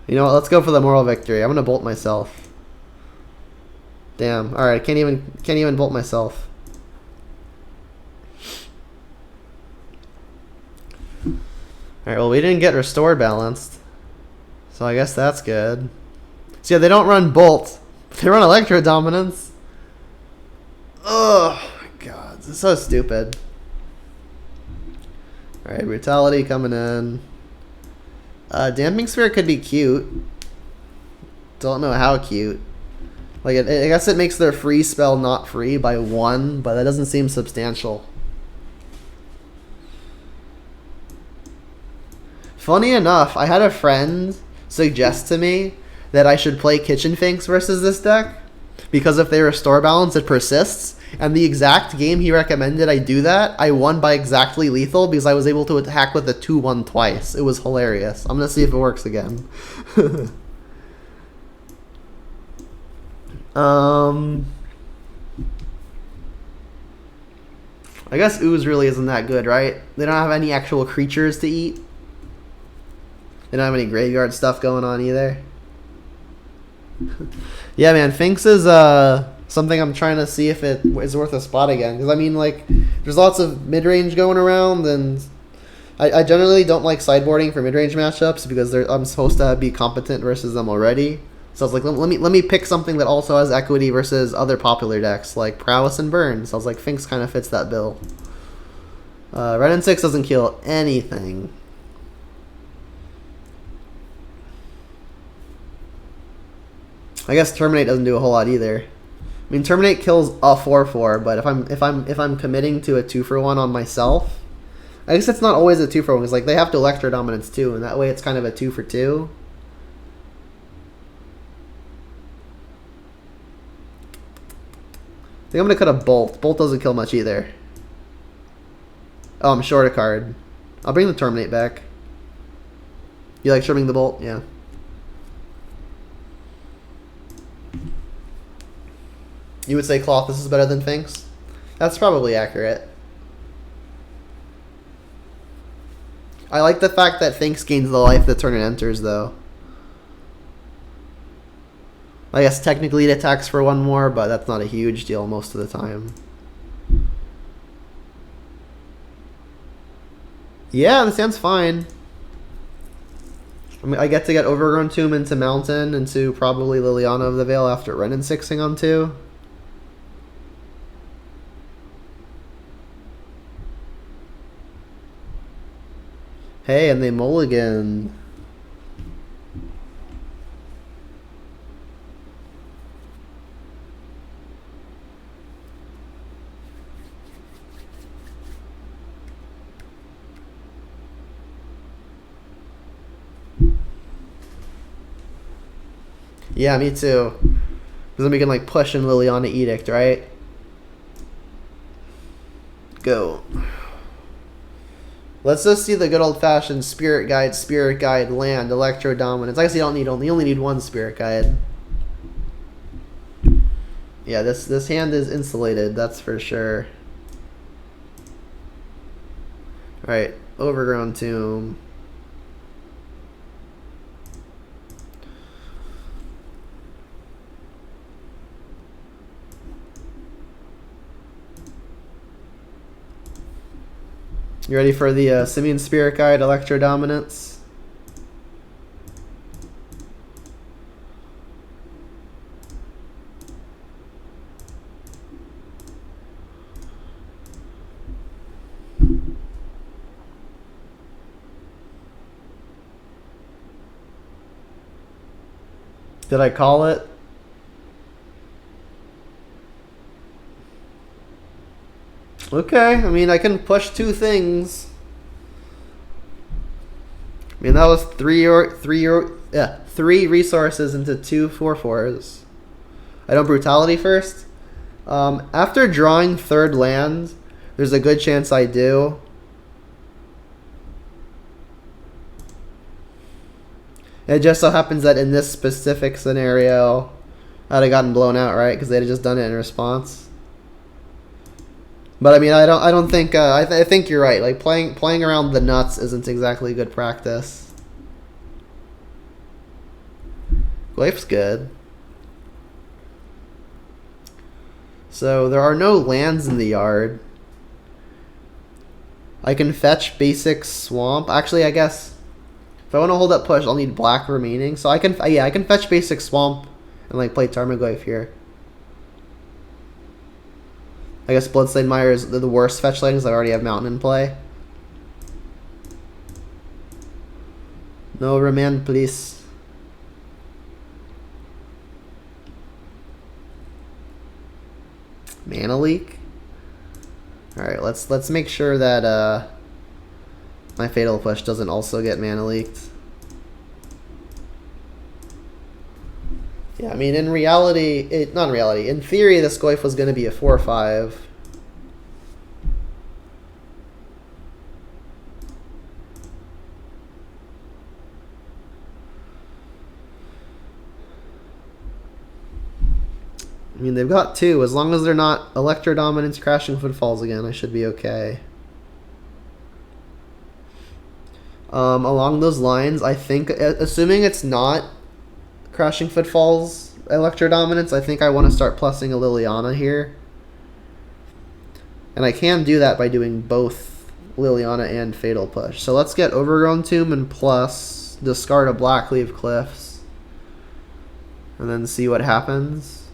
You know what, let's go for the moral victory. I'm gonna bolt myself. Damn. Alright, can't even bolt myself. Alright, well we didn't get Restore balanced. So I guess that's good. So yeah, they don't run Bolt. They run Electro Dominance. Oh my god, this is so stupid. Alright, Brutality coming in. Damping Sphere could be cute. Don't know how cute. Like, I guess it makes their free spell not free by 1, but that doesn't seem substantial. Funny enough, I had a friend suggest to me that I should play Kitchen Finks versus this deck, because if they restore balance, it persists. And the exact game he recommended I do that, I won by exactly lethal because I was able to attack with a 2-1 twice. It was hilarious. I'm going to see if it works again. I guess Ooze really isn't that good, right? They don't have any actual creatures to eat. They don't have any graveyard stuff going on either. Yeah, man, Finks is something I'm trying to see if it is worth a spot again. Because, I mean, like, there's lots of mid-range going around, and I generally don't like sideboarding for mid-range matchups because I'm supposed to be competent versus them already. So I was like, let me pick something that also has equity versus other popular decks, like Prowess and Burn. So I was like, Finks kind of fits that bill. Red and 6 doesn't kill anything. I guess Terminate doesn't do a whole lot either. I mean, Terminate kills a 4/4, but if I'm committing to a 2-for-1 on myself, I guess it's not always a 2-for-1 because like they have to Electro Dominance too, and that way it's kind of a 2-for-2. I think I'm gonna cut a Bolt. Bolt doesn't kill much either. Oh, I'm short a card. I'll bring the Terminate back. You like trimming the Bolt? Yeah. You would say Colossus is better than Finks? That's probably accurate. I like the fact that Finks gains the life the turn it enters, though. I guess technically it attacks for 1 more, but that's not a huge deal most of the time. Yeah, this hand's fine. I mean, I get to get Overgrown Tomb into Mountain, into probably Liliana of the Veil after Ren and 6ing on 2. Hey, and they mulligan. Yeah, me too. Because then we can like push in Liliana Edict, right? Go. Let's just see the good old-fashioned Spirit Guide, Land, Electro Dominance. I guess you only need 1 Spirit Guide. Yeah, this hand is insulated, that's for sure. Alright, Overgrown Tomb. You ready for the Simian Spirit Guide, Electro Dominance? Did I call it? Okay, I mean, I can push 2 things. I mean, that was 3 resources into 2 4/4s. I don't Brutality first. After drawing 3rd land, there's a good chance I do. It just so happens that in this specific scenario, I'd have gotten blown out, right? Because they'd have just done it in response. But I mean, I don't think I think you're right. Like playing around the nuts isn't exactly good practice. Glyph's good. So there are no lands in the yard. I can fetch basic swamp. Actually, I guess if I want to hold up push, I'll need black remaining. So I can fetch basic swamp and like play Tarmogoyf here. I guess Bloodstained Mire is the worst fetch land because I already have Mountain in play. No remand, please. Mana leak. All right, let's make sure that my Fatal Push doesn't also get mana leaked. Yeah, I mean, in reality, not in reality, in theory, this Goyf was going to be a 4/5. I mean, they've got 2. As long as they're not Electro Dominance, Crashing Footfalls again, I should be okay. Along those lines, I think, assuming it's not Crashing Footfalls, Electro Dominance, I think I want to start plussing a Liliana here. And I can do that by doing both Liliana and Fatal Push. So let's get Overgrown Tomb and plus discard a Blackleaf Cliffs. And then see what happens.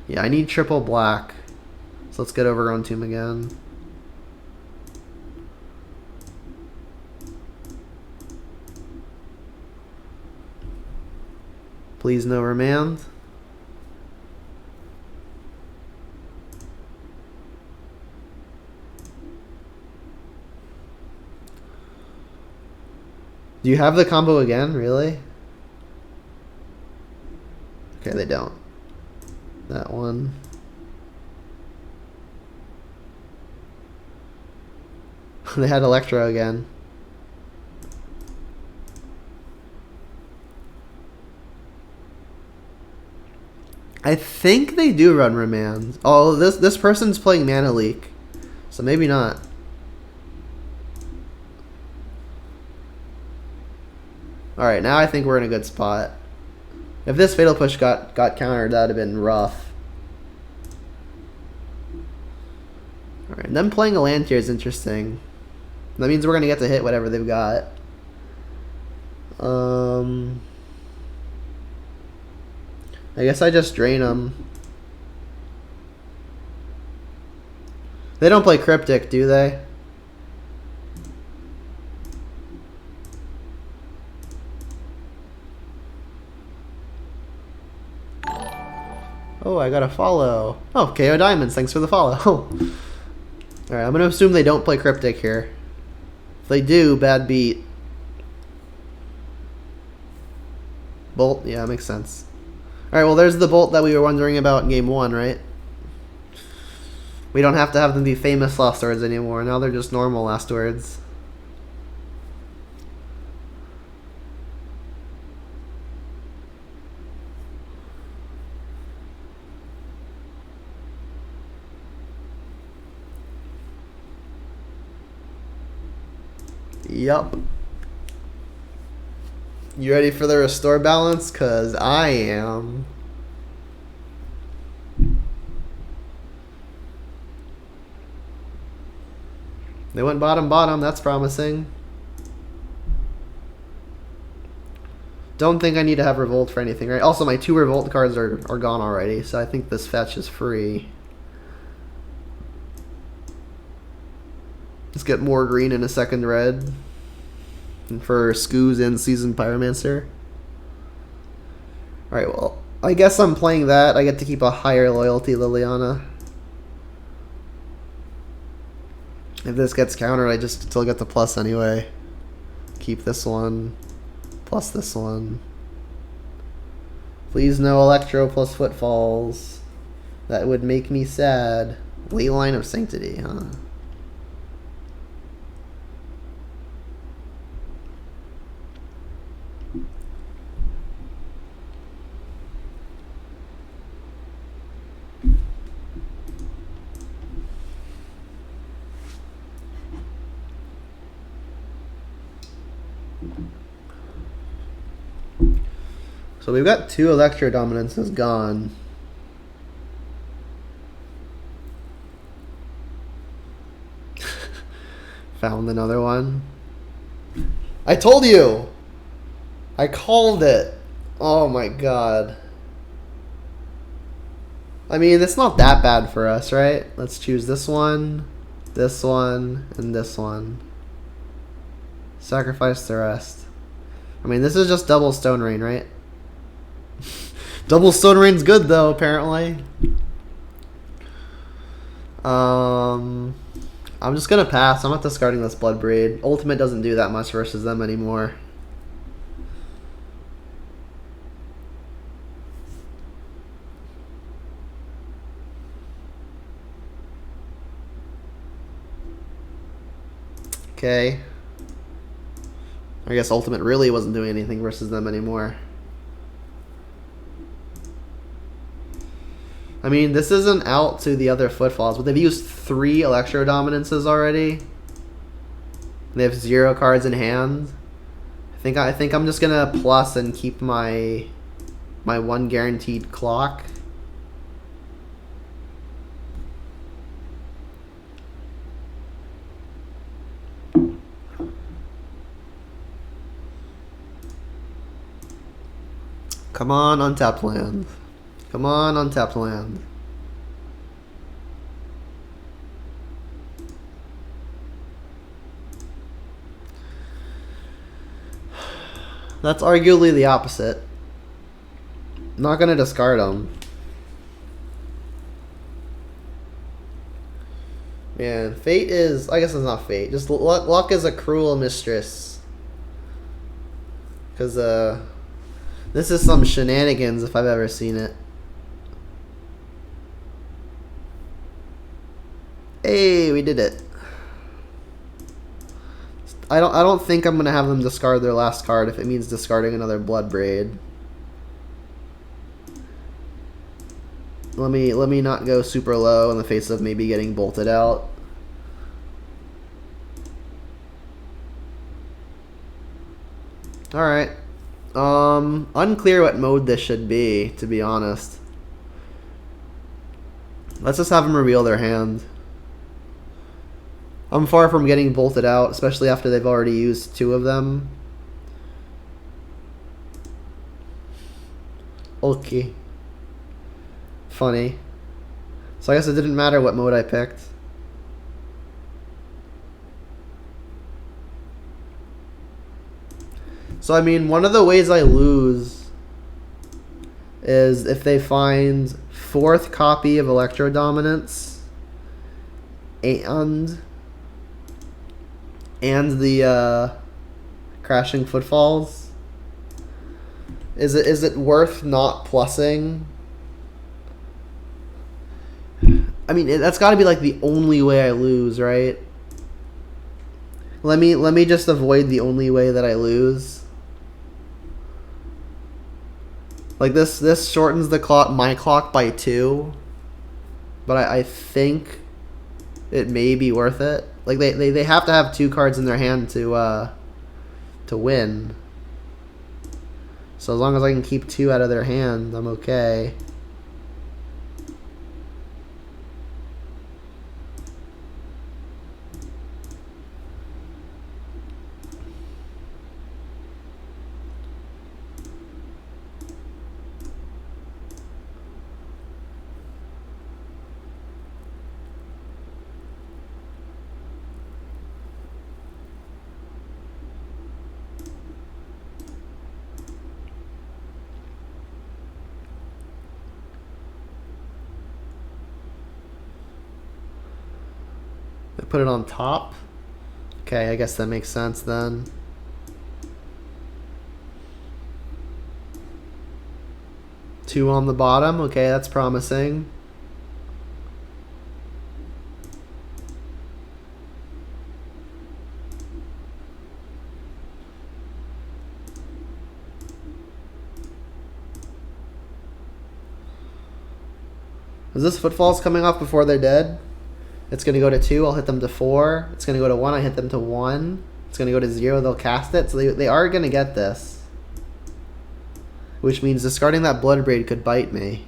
Yeah, I need triple black. So let's get Overgrown Tomb again. Please no remand. Do you have the combo again? Really? Okay, they don't. That one. They had Electro again. I think they do run remand. Oh, this person's playing Mana Leak, so maybe not. All right, now I think we're in a good spot. If this Fatal Push got countered, that would have been rough. All right, them playing a land here is interesting. That means we're gonna get to hit whatever they've got. I guess I just drain them. They don't play Cryptic, do they? Oh, I got a follow. Oh, KO Diamonds, thanks for the follow. Alright, I'm going to assume they don't play Cryptic here. If they do, bad beat. Bolt, yeah, makes sense. Alright, well there's the Bolt that we were wondering about in game 1, right? We don't have to have them be famous last words anymore. Now they're just normal last words. Yup. You ready for the restore balance? Cause I am. They went bottom, that's promising. Don't think I need to have Revolt for anything, right? Also, my 2 Revolt cards are gone already, so I think this fetch is free. Let's get more green and a second red. And for Skoos and Seasoned Pyromancer. Alright, well, I guess I'm playing that. I get to keep a higher loyalty Liliana. If this gets countered, I just still get the plus anyway. Keep this one. Plus this one. Please no Electro plus Footfalls. That would make me sad. Leyline of Sanctity, huh? So we've got 2 Electro Dominances gone. Found another one. I told you! I called it! Oh my god. I mean, it's not that bad for us, right? Let's choose this one, and this one. Sacrifice the rest. I mean, this is just double Stone Rain, right? Double Stone Rain's good, though, apparently. I'm just gonna pass. I'm not discarding this Bloodbraid. Ultimate doesn't do that much versus them anymore. Okay. I guess Ultimate really wasn't doing anything versus them anymore. I mean, this isn't out to the other Footfalls, but they've used 3 Electro Dominances already. They have 0 cards in hand. I think I'm just gonna plus and keep my 1 guaranteed clock. Come on, untapped land. Come on, untapped land. That's arguably the opposite. Not gonna discard them. Man, fate is... I guess it's not fate. Just luck is a cruel mistress. Because, this is some shenanigans if I've ever seen it. Hey, we did it. I don't think I'm gonna have them discard their last card if it means discarding another Bloodbraid. Let me not go super low in the face of maybe getting bolted out. Alright. Unclear what mode this should be, to be honest. Let's just have them reveal their hand. I'm far from getting bolted out, especially after they've already used 2 of them. Okay. Funny. So I guess it didn't matter what mode I picked. So I mean, one of the ways I lose is if they find 4th copy of Electro Dominance and the Crashing Footfalls. Is it worth not plussing? I mean, that's got to be like the only way I lose, right? Let me just avoid the only way that I lose. Like this shortens the clock, my clock by 2, but I think it may be worth it. Like they have to have 2 cards in their hand to win. So as long as I can keep 2 out of their hand, I'm okay. Put it on top. Okay, I guess that makes sense then. Two on the bottom. Okay, that's promising. Is this Footfalls coming off before they're dead? It's going to go to 2, I'll hit them to 4. It's going to go to 1, I hit them to 1. It's going to go to 0, they'll cast it. So they are going to get this. Which means discarding that Bloodbraid could bite me.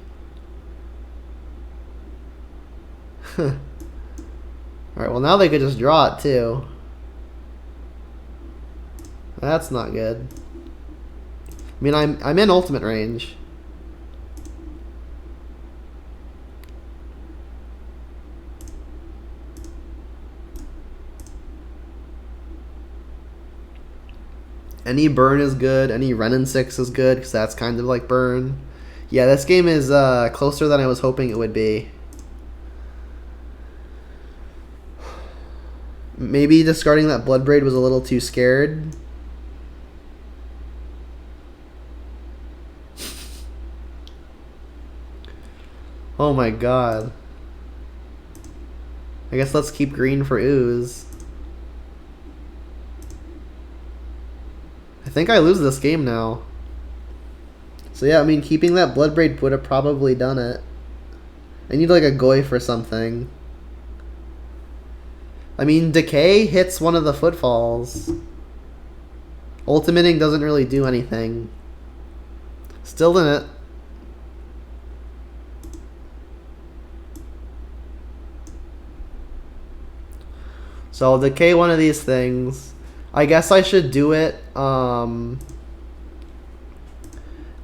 Alright, well now they could just draw it too. That's not good. I mean, I'm in ultimate range. Any burn is good. Any Renin 6 is good because that's kind of like burn. Yeah, this game is closer than I was hoping it would be. Maybe discarding that Bloodbraid was a little too scared. Oh my god. I guess let's keep green for ooze. I think I lose this game now. So yeah, I mean, keeping that Bloodbraid would have probably done it. I need like a Goyf or something. I mean, Decay hits one of the footfalls. Ultimating doesn't really do anything. Still in it. So I'll decay one of these things. I guess I should do it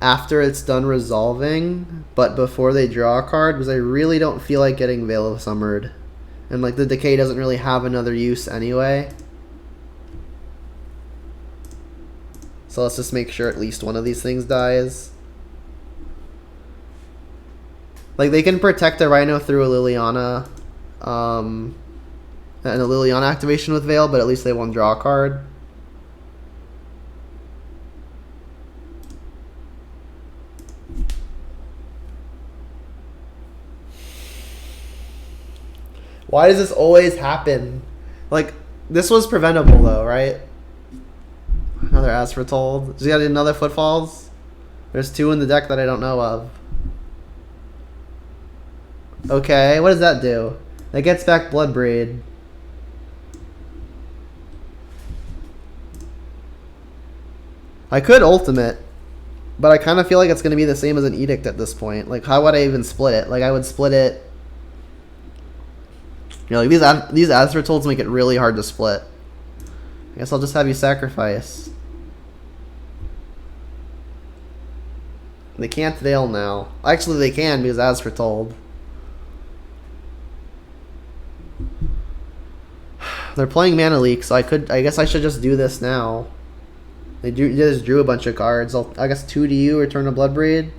after it's done resolving, but before they draw a card, because I really don't feel like getting Veil of Summered. And like the decay doesn't really have another use anyway. So let's just make sure at least one of these things dies. Like they can protect a Rhino through a Liliana. And a Liliana activation with Veil, but at least they won't draw a card. Why does this always happen? Like, this was preventable though, right? Another As Foretold. Does he have another Footfalls? There's two in the deck that I don't know of. Okay, what does that do? That gets back Bloodbraid. I could ultimate, but I kind of feel like it's going to be the same as an Edict at this point. Like, how would I even split it? Like, I would split it. You know, like these As Foretold make it really hard to split. I guess I'll just have you sacrifice. They can't Veil now. Actually, they can because As Foretold. They're playing Mana Leak, so I guess I should just do this now. They just drew a bunch of cards. I guess 2 to you, return a Bloodbraid.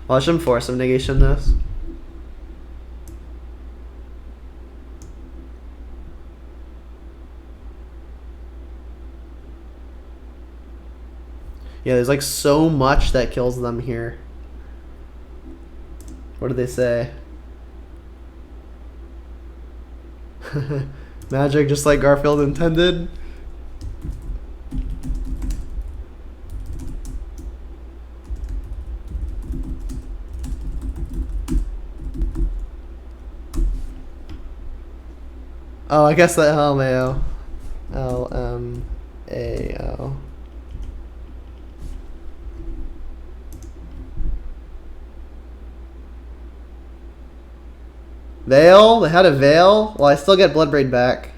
Well, I shouldn't force some negation this. Yeah, there's like so much that kills them here. What do they say? Magic just like Garfield intended. Oh, I guess that LMAO. LMAO. Veil? They had a Veil? Well, I still get Bloodbraid back.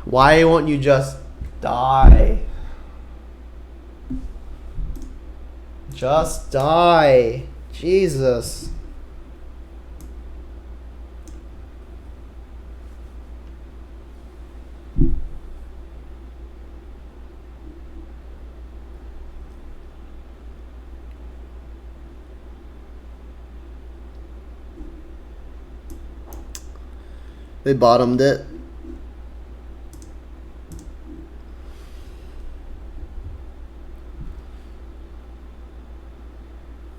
Why won't you just die? Just die. Jesus. They bottomed it.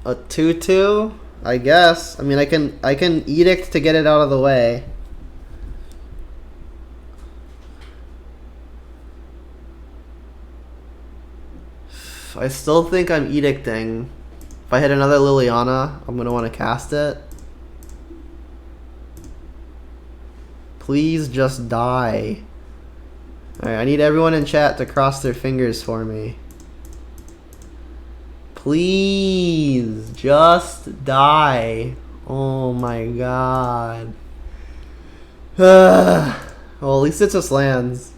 A 2/2? I guess. I mean, I can Edict to get it out of the way. I still think I'm Edicting. If I hit another Liliana, I'm gonna want to cast it. Please just die. Alright, I need everyone in chat to cross their fingers for me. Please just die. Oh my god. Well, at least it's just lands.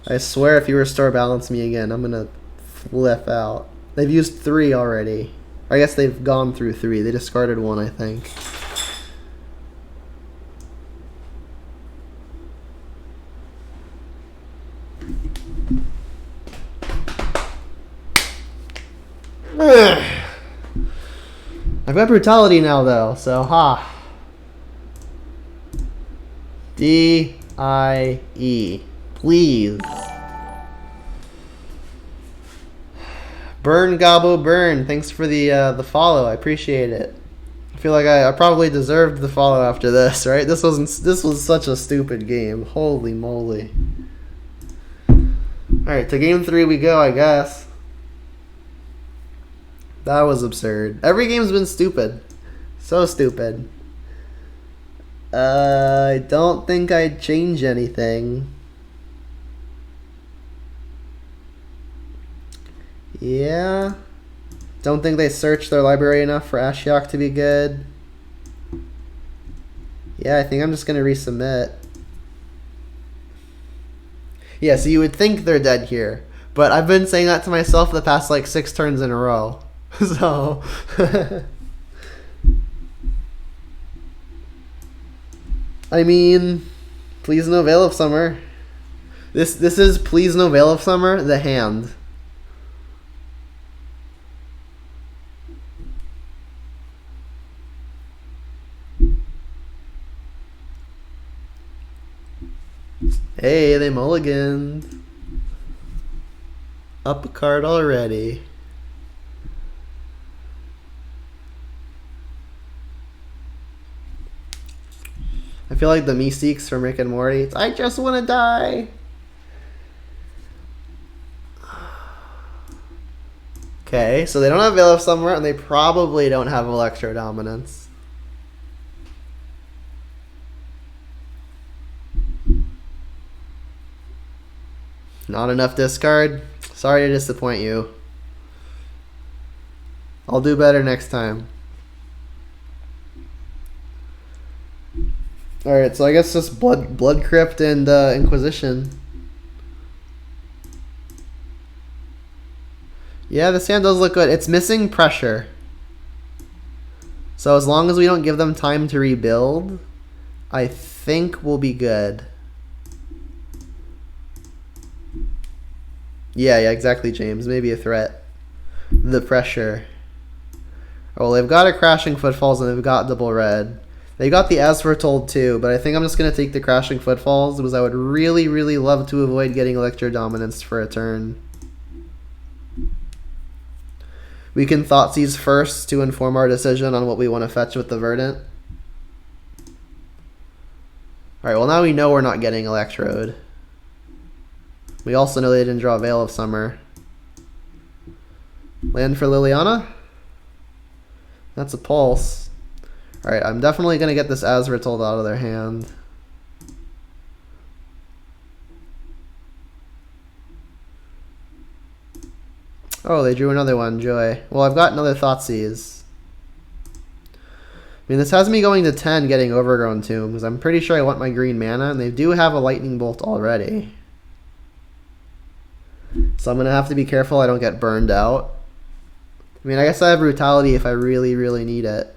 I swear if you restore balance me again, I'm gonna flip out. They've used 3 already. I guess they've gone through 3. They discarded 1, I think. I've got brutality now though, so ha. D-I-E. Please. Burn Gobbo Burn. Thanks for the follow. I appreciate it. I feel like I probably deserved the follow after this, right? This was such a stupid game. Holy moly. Alright, to game 3 we go, I guess. That was absurd. Every game's been stupid. So stupid. I don't think I'd change anything. Yeah. Don't think they searched their library enough for Ashiok to be good. Yeah, I think I'm just going to resubmit. Yeah, so you would think they're dead here. But I've been saying that to myself the past like 6 turns in a row. So... I mean, please no Veil of Summer. This is Please no Veil of Summer, the hand. Hey, they mulliganed. Up a card already. I feel like the Mystiques from Rick and Morty. It's, I just want to die. Okay, so they don't have Veil of Summer, and they probably don't have Electro Dominance. Not enough discard? Sorry to disappoint you. I'll do better next time. Alright, so I guess just Blood Crypt and Inquisition. Yeah, this hand does look good. It's missing pressure. So as long as we don't give them time to rebuild, I think we'll be good. Yeah, exactly, James. Maybe a threat. The pressure. Oh, well, they've got a Crashing Footfalls and they've got double red. They got the As Foretold too, but I think I'm just going to take the Crashing Footfalls because I would really, really love to avoid getting Electro Dominance for a turn. We can Thoughtseize first to inform our decision on what we want to fetch with the Verdant. Alright, well now we know we're not getting Electrode. We also know they didn't draw Veil of Summer. Land for Liliana? That's a Pulse. Alright, I'm definitely going to get this As Foretold out of their hand. Oh, they drew another one, Joy. Well, I've got another Thoughtseize. I mean, this has me going to 10 getting Overgrown Tomb, because I'm pretty sure I want my green mana, and they do have a Lightning Bolt already. So I'm going to have to be careful I don't get burned out. I mean, I guess I have Brutality if I really, really need it.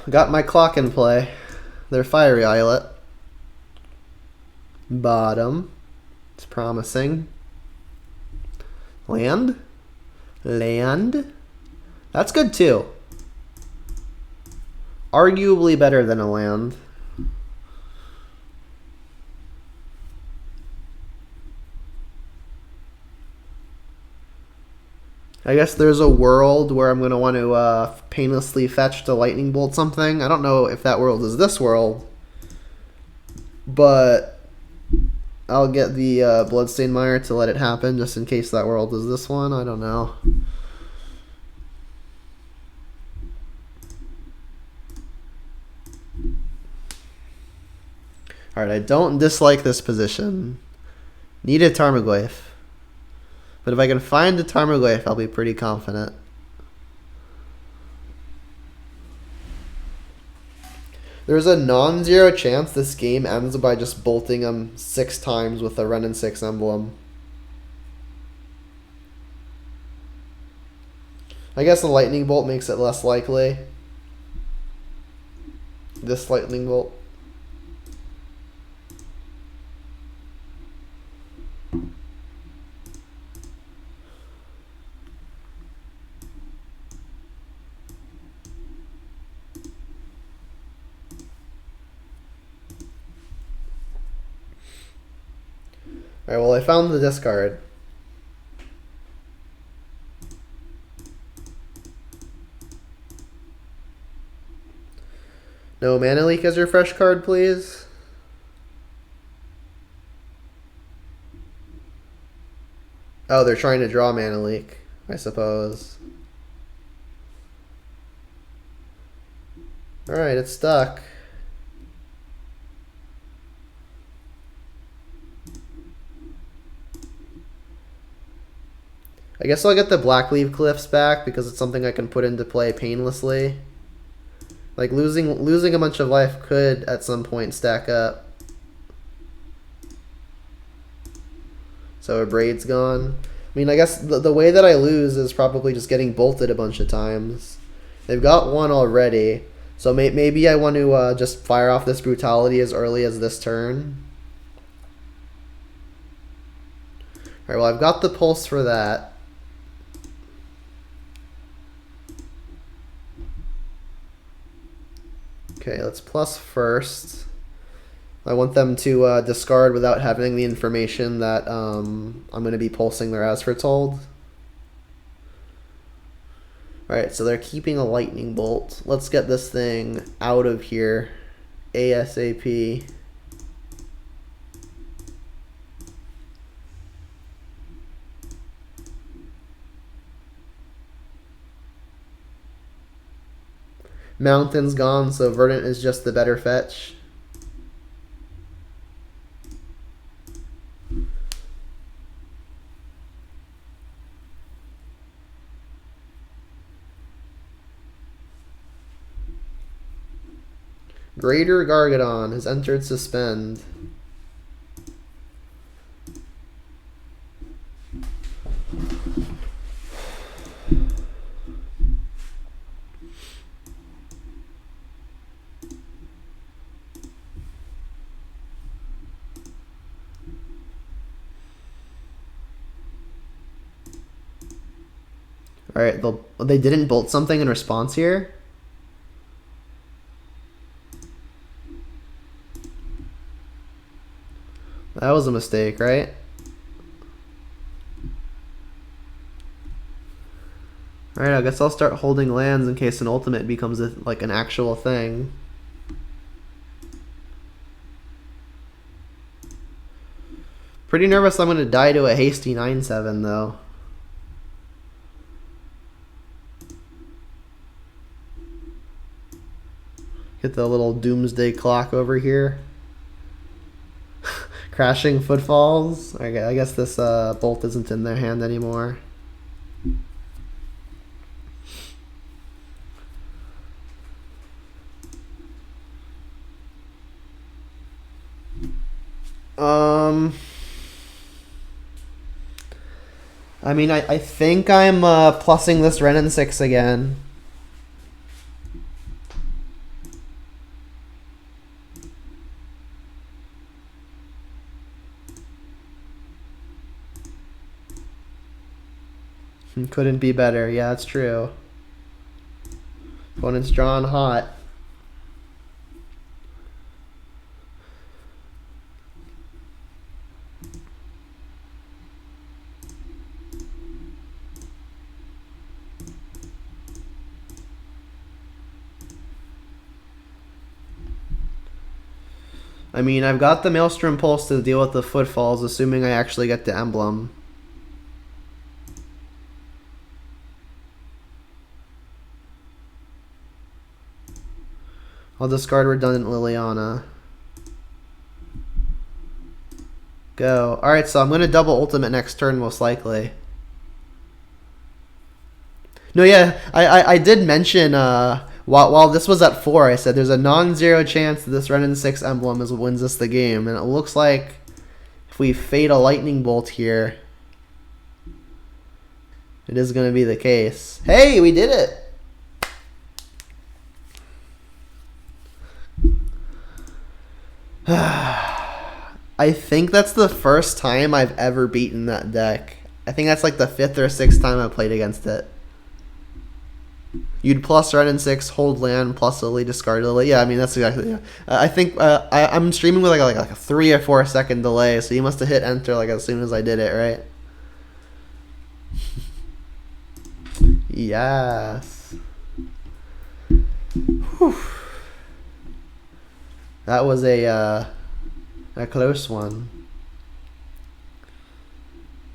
Got my clock in play. They're Fiery Islet. Bottom. It's promising. Land? Land? That's good too. Arguably better than a land. I guess there's a world where I'm going to want to painlessly fetch to lightning bolt something. I don't know if that world is this world, but I'll get the Bloodstained Mire to let it happen just in case that world is this one. I don't know. Alright, I don't dislike this position. Need a Tarmogoyf. But if I can find the Tarmogoyf, I'll be pretty confident. There's a non-zero chance this game ends by just bolting him 6 times with a Renin 6 emblem. I guess the lightning bolt makes it less likely. This lightning bolt. Alright, well I found the discard. No Mana Leak as your fresh card, please. Oh, they're trying to draw Mana Leak, I suppose. Alright, it's stuck. I guess I'll get the Blackleaf Cliffs back because it's something I can put into play painlessly. Like losing a bunch of life could at some point stack up. So a Braid's gone. I mean, I guess the way that I lose is probably just getting bolted a bunch of times. They've got one already. So maybe I want to just fire off this Brutality as early as this turn. Alright, well I've got the Pulse for that. Okay, let's plus first. I want them to discard without having the information that I'm going to be pulsing their As Foretold. Alright, so they're keeping a lightning bolt. Let's get this thing out of here ASAP. Mountain's gone, so Verdant is just the better fetch. Greater Gargadon has entered Suspend. Alright, they didn't bolt something in response here? That was a mistake, right? Alright, I guess I'll start holding lands in case an ultimate becomes like an actual thing. Pretty nervous I'm going to die to a hasty 9/7 though. Hit the little doomsday clock over here. Crashing Footfalls. Okay, I guess this bolt isn't in their hand anymore. I mean, I think I'm plussing this Renin 6 again. Couldn't be better. Yeah, that's true. Opponent's drawn hot. I mean, I've got the Maelstrom Pulse to deal with the Footfalls, assuming I actually get the Emblem. I'll discard Redundant Liliana. Go. Alright, so I'm going to double ultimate next turn, most likely. No, yeah, I did mention, while this was at 4, I said there's a non-zero chance that this Renin 6 emblem wins us the game. And it looks like if we fade a Lightning Bolt here, it is going to be the case. Hey, we did it! I think that's the first time I've ever beaten that deck. I think that's like the 5th or 6th time I played against it. You'd plus Renin 6, hold land, plus Lily, discard Lily. Yeah, I mean, that's exactly, yeah. I think I'm streaming with like a 3 or 4 second delay, so you must have hit enter like as soon as I did it, right? Yes. Whew. That was a close one.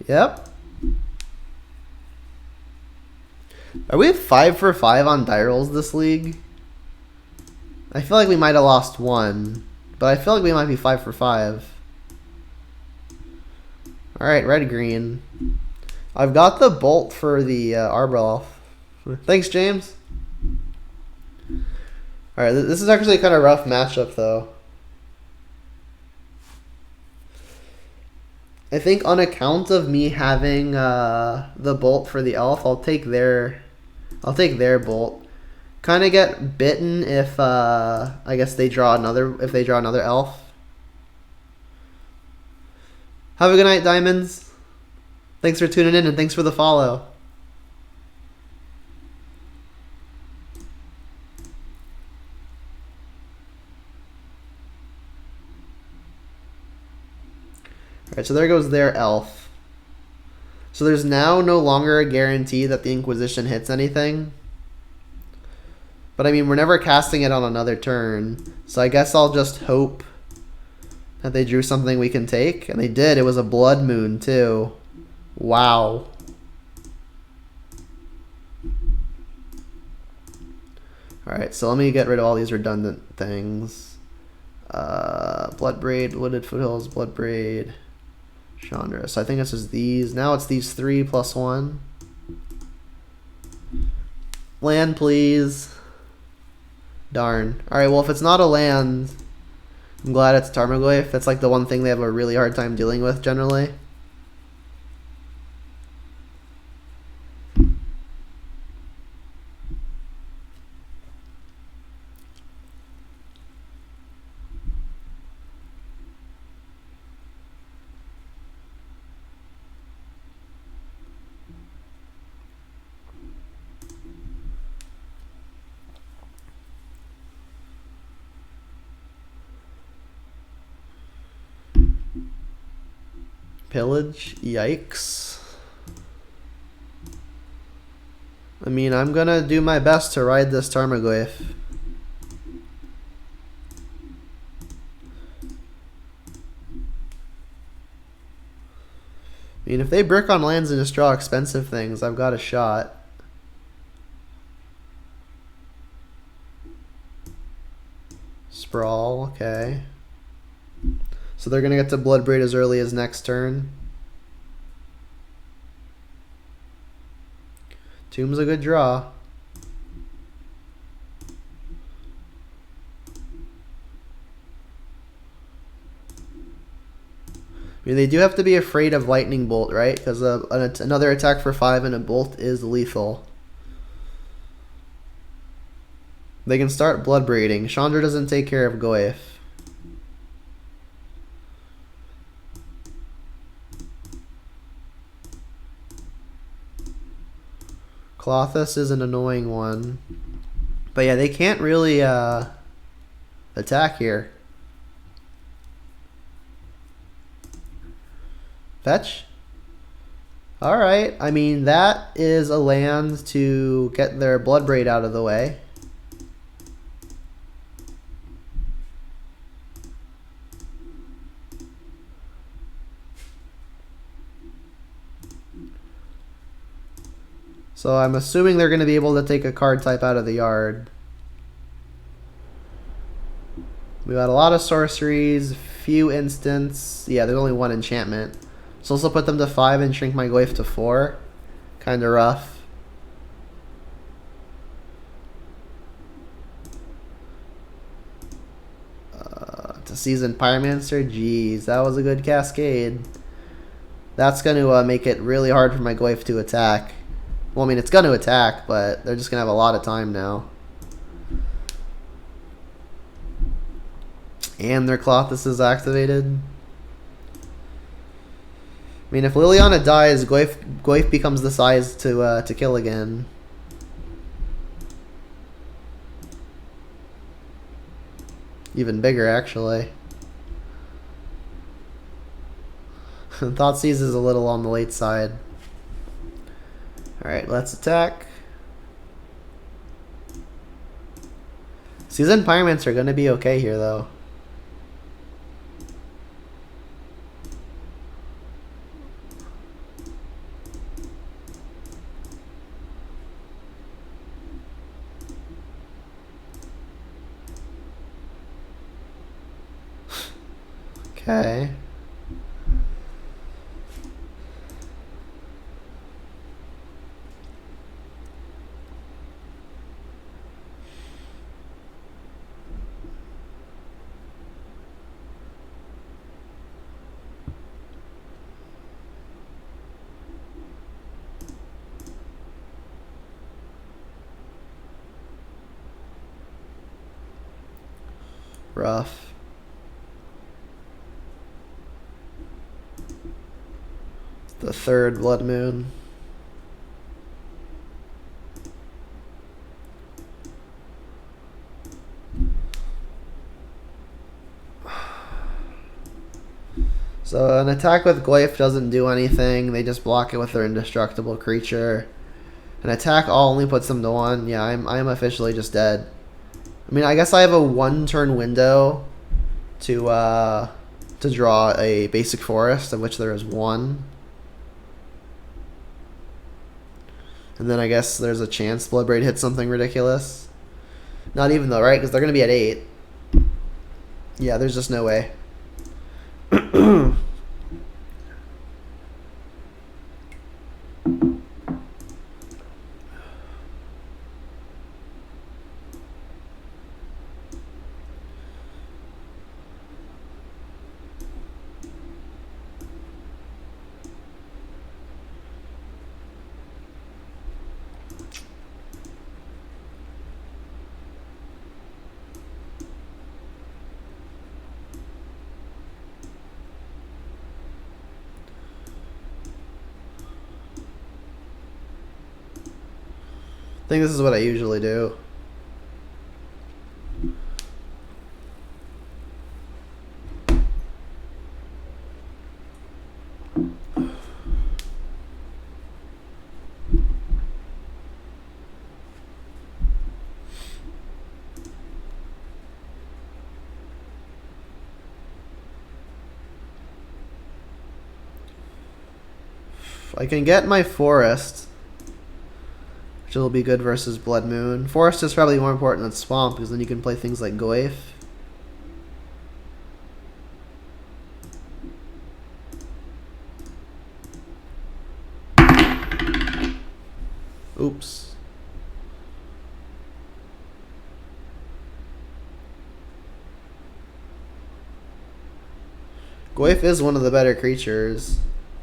Yep. Are we 5 for 5 on die rolls this league? I feel like we might have lost one, but I feel like we might be 5 for 5. Alright, red-green. I've got the bolt for the Arbaleth. Thanks, James. Alright, this is actually a kind of rough matchup, though. I think on account of me having the bolt for the elf, I'll take their bolt. Kind of get bitten if I guess they draw another elf. Have a good night, Diamonds. Thanks for tuning in and thanks for the follow. Alright, so there goes their elf. So there's now no longer a guarantee that the Inquisition hits anything. But I mean, we're never casting it on another turn. So I guess I'll just hope that they drew something we can take. And they did. It was a Blood Moon, too. Wow. Alright, so let me get rid of all these redundant things. Bloodbraid, Wooded Foothills, Bloodbraid, Chandra. So I think this is these. Now it's these 3 plus 1. Land, please. Darn. Alright, well, if it's not a land, I'm glad it's Tarmogoyf. That's like the one thing they have a really hard time dealing with generally. Pillage? Yikes. I mean, I'm gonna do my best to ride this Tarmogoyf. I mean, if they brick on lands and just draw expensive things, I've got a shot. Sprawl, okay. So they're going to get to Bloodbraid as early as next turn. Tomb's a good draw. I mean, they do have to be afraid of Lightning Bolt, right? Because another attack for 5 and a bolt is lethal. They can start Bloodbraiding. Chandra doesn't take care of Goyf. Klothys is an annoying one. But yeah, they can't really attack here. Fetch? Alright, I mean, that is a land to get their Bloodbraid out of the way. So I'm assuming they're going to be able to take a card type out of the yard. We got a lot of sorceries, few instants. Yeah, there's only one enchantment. So also put them to 5 and shrink my Goyf to 4. Kinda rough. To Seasoned Pyromancer, jeez, that was a good cascade. That's going to make it really hard for my Goyf to attack. Well, I mean, it's going to attack, but they're just going to have a lot of time now. And their Colossus is activated. I mean, if Liliana dies, Goyf becomes the size to kill again. Even bigger, actually. Thoughtseize is a little on the late side. Alright, let's attack. Seasoned Pyromancer are going to be okay here, though. Okay. Rough. The third Blood Moon. So an attack with Goyf doesn't do anything. They just block it with their indestructible creature. An attack all only puts them to 1. Yeah, I'm officially just dead. I mean, I guess I have a 1-turn window to draw a basic forest, of which there is 1. And then I guess there's a chance Bloodbraid hits something ridiculous. Not even though, right? Because they're going to be at 8. Yeah, there's just no way. I think this is what I usually do. I can get my forest, which will be good versus Blood Moon. Forest is probably more important than Swamp, because then you can play things like Goyf. Oops. Goyf is one of the better creatures.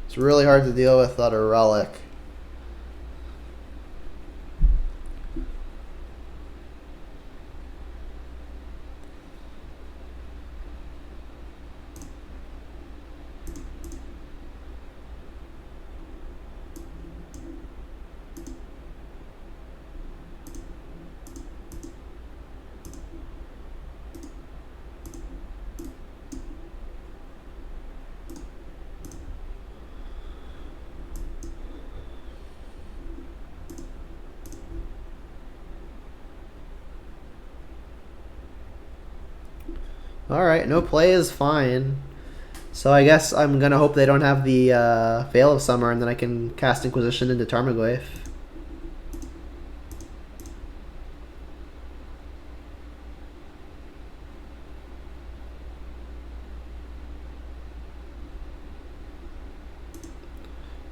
It's really hard to deal with without a relic. Alright, no play is fine. So I guess I'm going to hope they don't have the Veil of Summer, and then I can cast Inquisition into Tarmogoyf.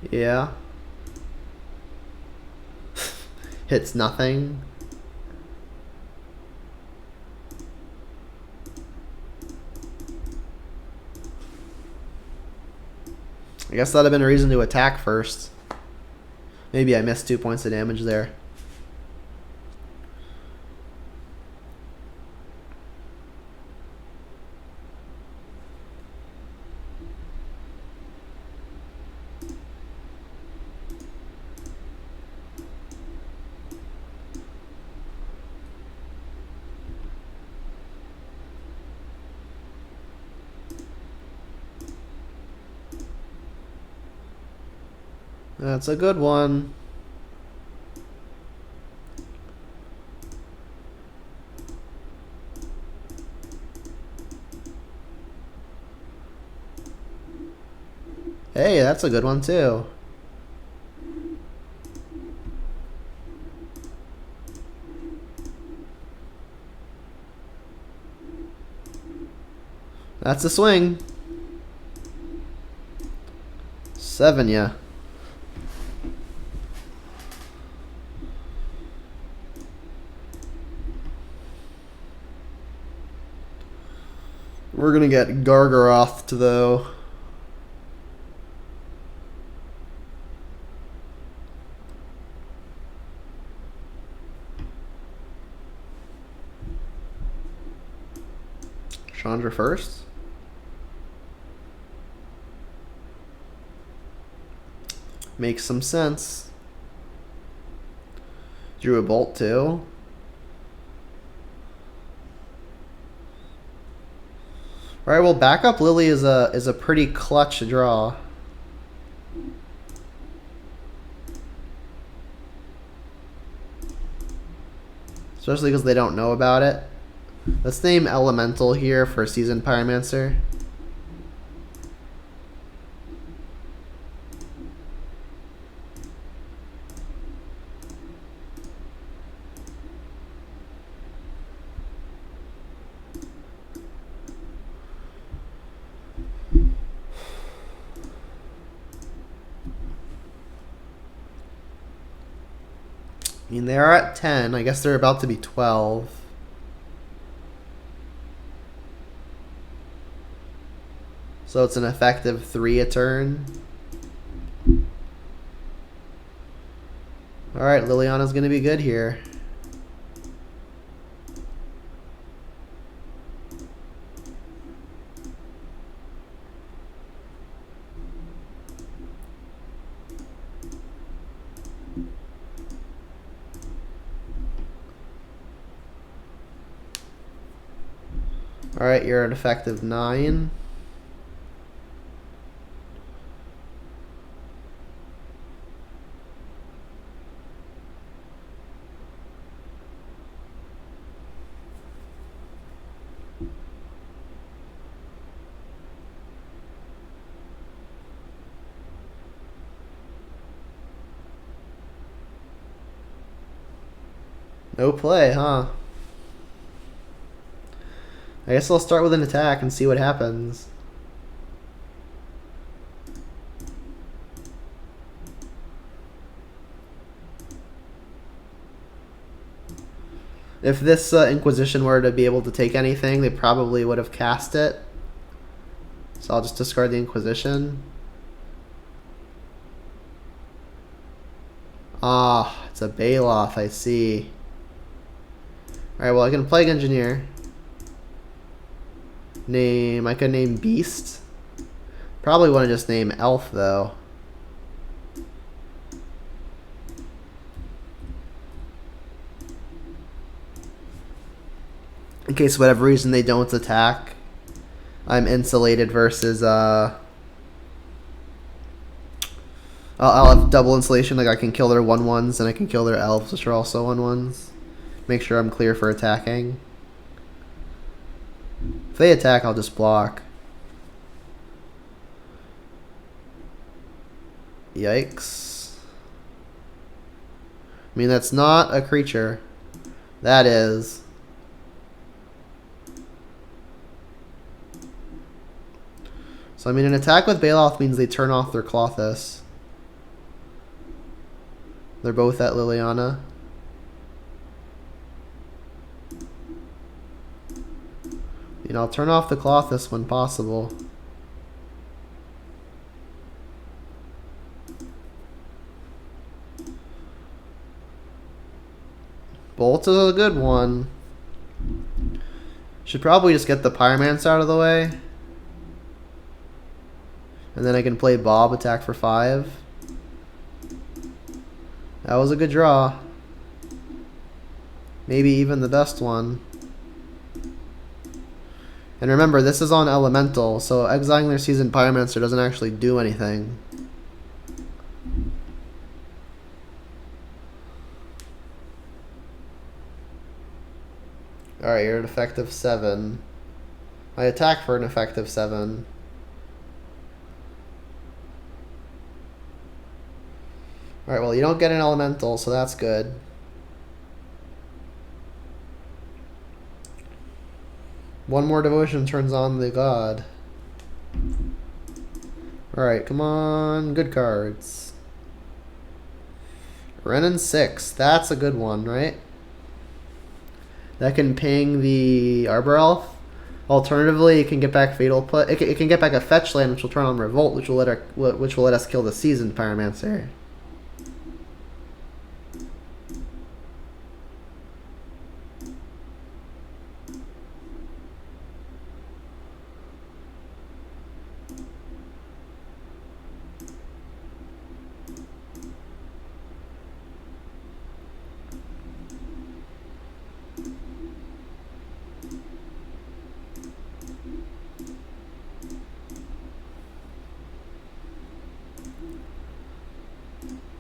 Yeah. Hits nothing. I guess that'd have been a reason to attack first. Maybe I missed 2 points of damage there. That's a good one. Hey, that's a good one too. That's a swing. Selesnya. We're gonna get Gargaroth though. Chandra first. Makes some sense. Drew a bolt too. Alright, well, backup Lily is a pretty clutch draw. Especially because they don't know about it. Let's name Elemental here for Seasoned Pyromancer. I mean, they are at 10. I guess they're about to be 12. So it's an effective 3 a turn. Alright, Liliana's going to be good here. Alright, you're at effective 9. No play, huh? I guess I'll start with an attack and see what happens. If this Inquisition were to be able to take anything, they probably would have cast it. So I'll just discard the Inquisition. Ah, it's a Baloth, I see. Alright, well, I can Plague Engineer. I could name Beast. Probably want to just name Elf, though. In case for whatever reason they don't attack, I'm insulated versus I'll have double insulation, like I can kill their 1/1s and I can kill their elves, which are also 1/1s. Make sure I'm clear for attacking. If they attack, I'll just block. Yikes. I mean, that's not a creature. That is. So, I mean, an attack with Baloth means they turn off their Klothys. They're both at Liliana. You know, I'll turn off the Colossus when possible. Bolt is a good one. Should probably just get the Pyromancer out of the way. And then I can play Bob, attack for 5. That was a good draw. Maybe even the best one. And remember, this is on Elemental, so exiling their Seasoned Pyromancer doesn't actually do anything. Alright, you're at effective 7. I attack for an effective 7. Alright, well, you don't get an Elemental, so that's good. One more devotion turns on the god. Alright, come on. Good cards. Renin 6. That's a good one, right? That can ping the Arbor Elf. Alternatively, it can get back Fatal Put. It can get back a fetch land, which will turn on Revolt, which will let us kill the Seasoned Pyromancer.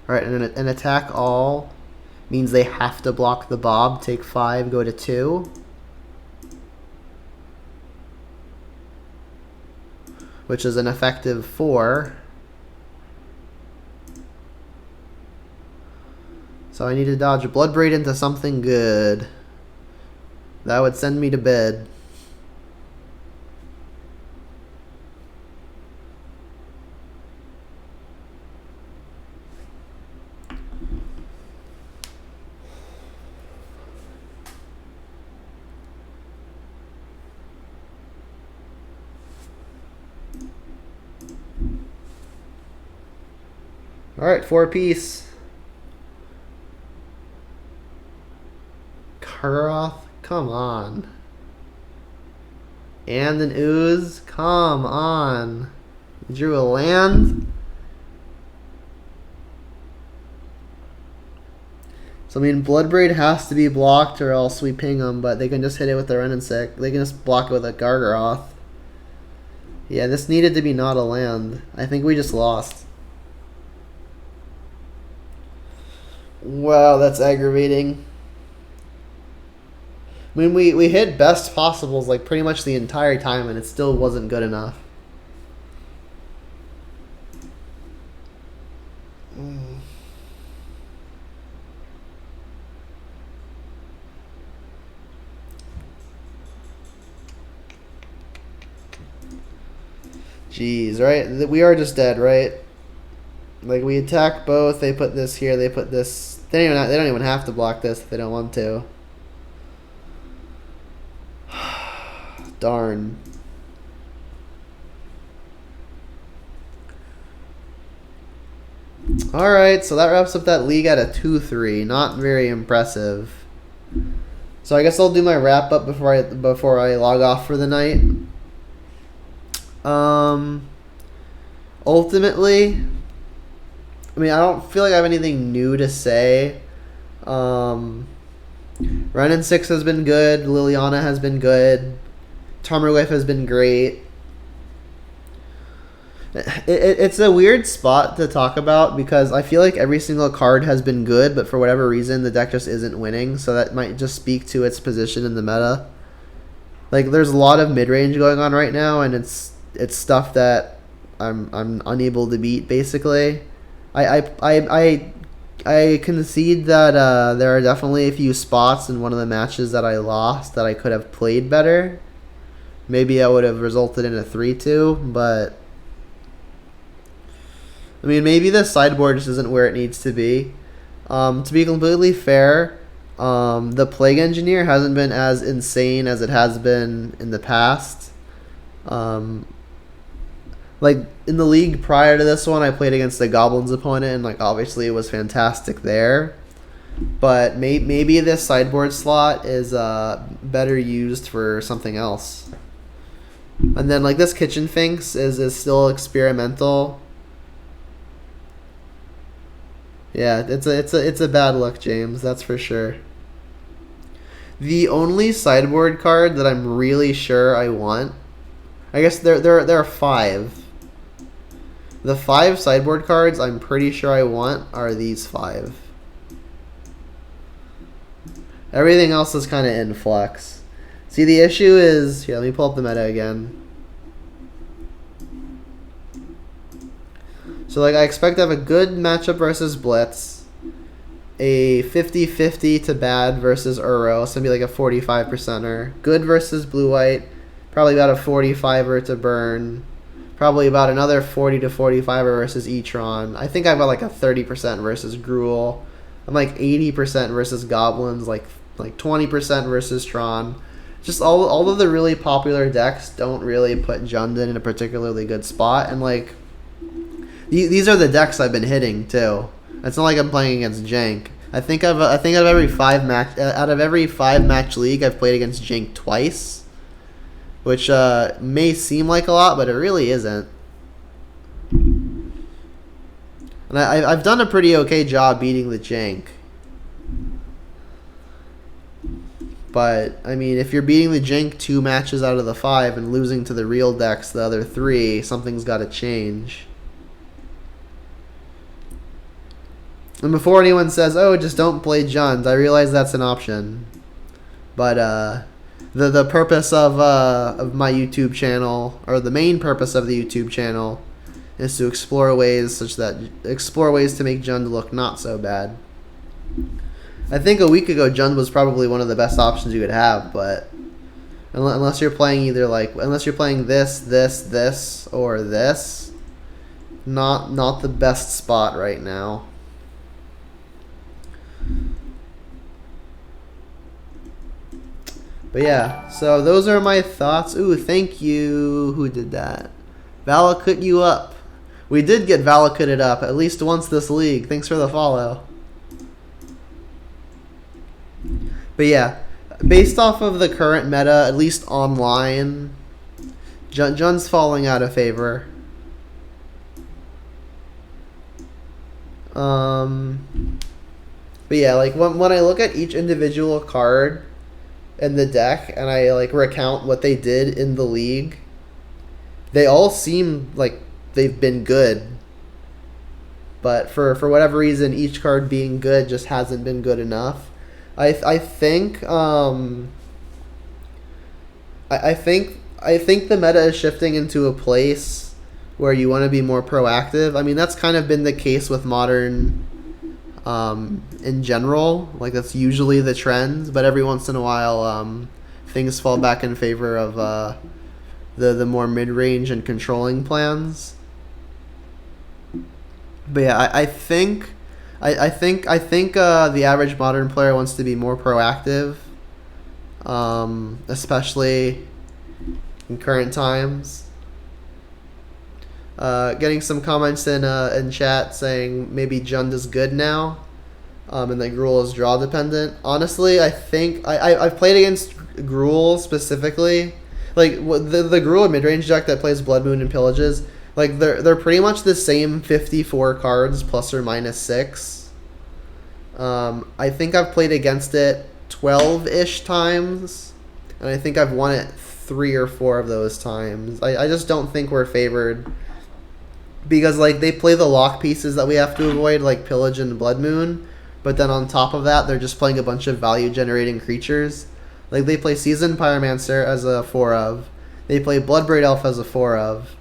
Alright, and an attack all means they have to block the Bob, take 5, go to 2. Which is an effective 4. So I need to dodge a Bloodbraid into something good. That would send me to bed. Alright, 4-piece. Karroth? Come on. And an ooze? Come on. You drew a land? So, I mean, Bloodbraid has to be blocked or else we ping them, but they can just hit it with their Renin 6. They can just block it with a Gargaroth. Yeah, this needed to be not a land. I think we just lost. Wow, that's aggravating. I mean, we hit best possibles like pretty much the entire time, and it still wasn't good enough. Jeez, right? We are just dead, right? Like, we attack both, they put this here, they put this... They don't even have to block this if they don't want to. Darn. Alright, so that wraps up that league at a 2-3. Not very impressive. So I guess I'll do my wrap-up before I log off for the night. Ultimately... I mean, I don't feel like I have anything new to say. Renin 6 has been good. Liliana has been good. Tarmogoyf has been great. It's a weird spot to talk about because I feel like every single card has been good, but for whatever reason, the deck just isn't winning. So that might just speak to its position in the meta. Like, there's a lot of mid-range going on right now, and it's stuff that I'm unable to beat, basically. I concede that there are definitely a few spots in one of the matches that I lost that I could have played better. Maybe that would have resulted in a 3-2, but... I mean, maybe the sideboard just isn't where it needs to be. To be completely fair, the Plague Engineer hasn't been as insane as it has been in the past. Like in the league prior to this one, I played against the Goblins opponent, and like obviously it was fantastic there. But maybe this sideboard slot is better used for something else. And then like this Kitchen Finks is still experimental. Yeah, it's a bad look, James. That's for sure. The only sideboard card that I'm really sure I want, I guess there are 5. The 5 sideboard cards I'm pretty sure I want are these 5. Everything else is kind of in flux. See, the issue is... Here, let me pull up the meta again. So, like, I expect to have a good matchup versus Blitz. A 50-50 to bad versus Uro. So, it'll be like a 45%er. Good versus Blue-White. Probably about a 45er to Burn. Probably about another 40 to 45er versus E-Tron. I think I've got like a 30% versus Gruul. I'm like 80% versus Goblins. Like 20% versus Tron. Just all of the really popular decks don't really put Jundin in a particularly good spot. And like... These are the decks I've been hitting too. It's not like I'm playing against Jank. I think out of every 5 match league, I've played against Jank twice, which may seem like a lot, but it really isn't. And I've done a pretty okay job beating the Jank. But I mean, if you're beating the Jank 2 matches out of the 5 and losing to the real decks the other 3, something's got to change. And before anyone says, "Oh, just don't play Jund," I realize that's an option. But the purpose of my YouTube channel, or the main purpose of the YouTube channel, is to explore ways to make Jund look not so bad. I think a week ago Jund was probably one of the best options you could have, but unless you're playing this, or this, not the best spot right now. But yeah, so those are my thoughts. Ooh, thank you. Who did that? Valakut you up. We did get Valakuted up at least once this league. Thanks for the follow. But yeah, based off of the current meta, at least online, Jund's falling out of favor. But yeah, like when I look at each individual card in the deck and I like recount what they did in the league, they all seem like they've been good. But for whatever reason, each card being good just hasn't been good enough. I think the meta is shifting into a place where you want to be more proactive. I mean, that's kind of been the case with Modern in general. Like, that's usually the trend, but every once in a while things fall back in favor of the more mid-range and controlling plans. But yeah, I think the average Modern player wants to be more proactive, especially in current times. Getting some comments in chat saying maybe Jund is good now, and that Gruul is draw dependent. Honestly, I think I've played against Gruul specifically, like the Gruul midrange deck that plays Blood Moon and Pillages. Like they're pretty much the same 54 cards plus or minus 6. I think I've played against it 12-ish times, and I think I've won it 3 or 4 of those times. I just don't think we're favored because like they play the lock pieces that we have to avoid, like Pillage and Blood Moon, but then on top of that, they're just playing a bunch of value generating creatures. Like they play Seasoned Pyromancer as a 4 of, they play Bloodbraid Elf as a 4 of.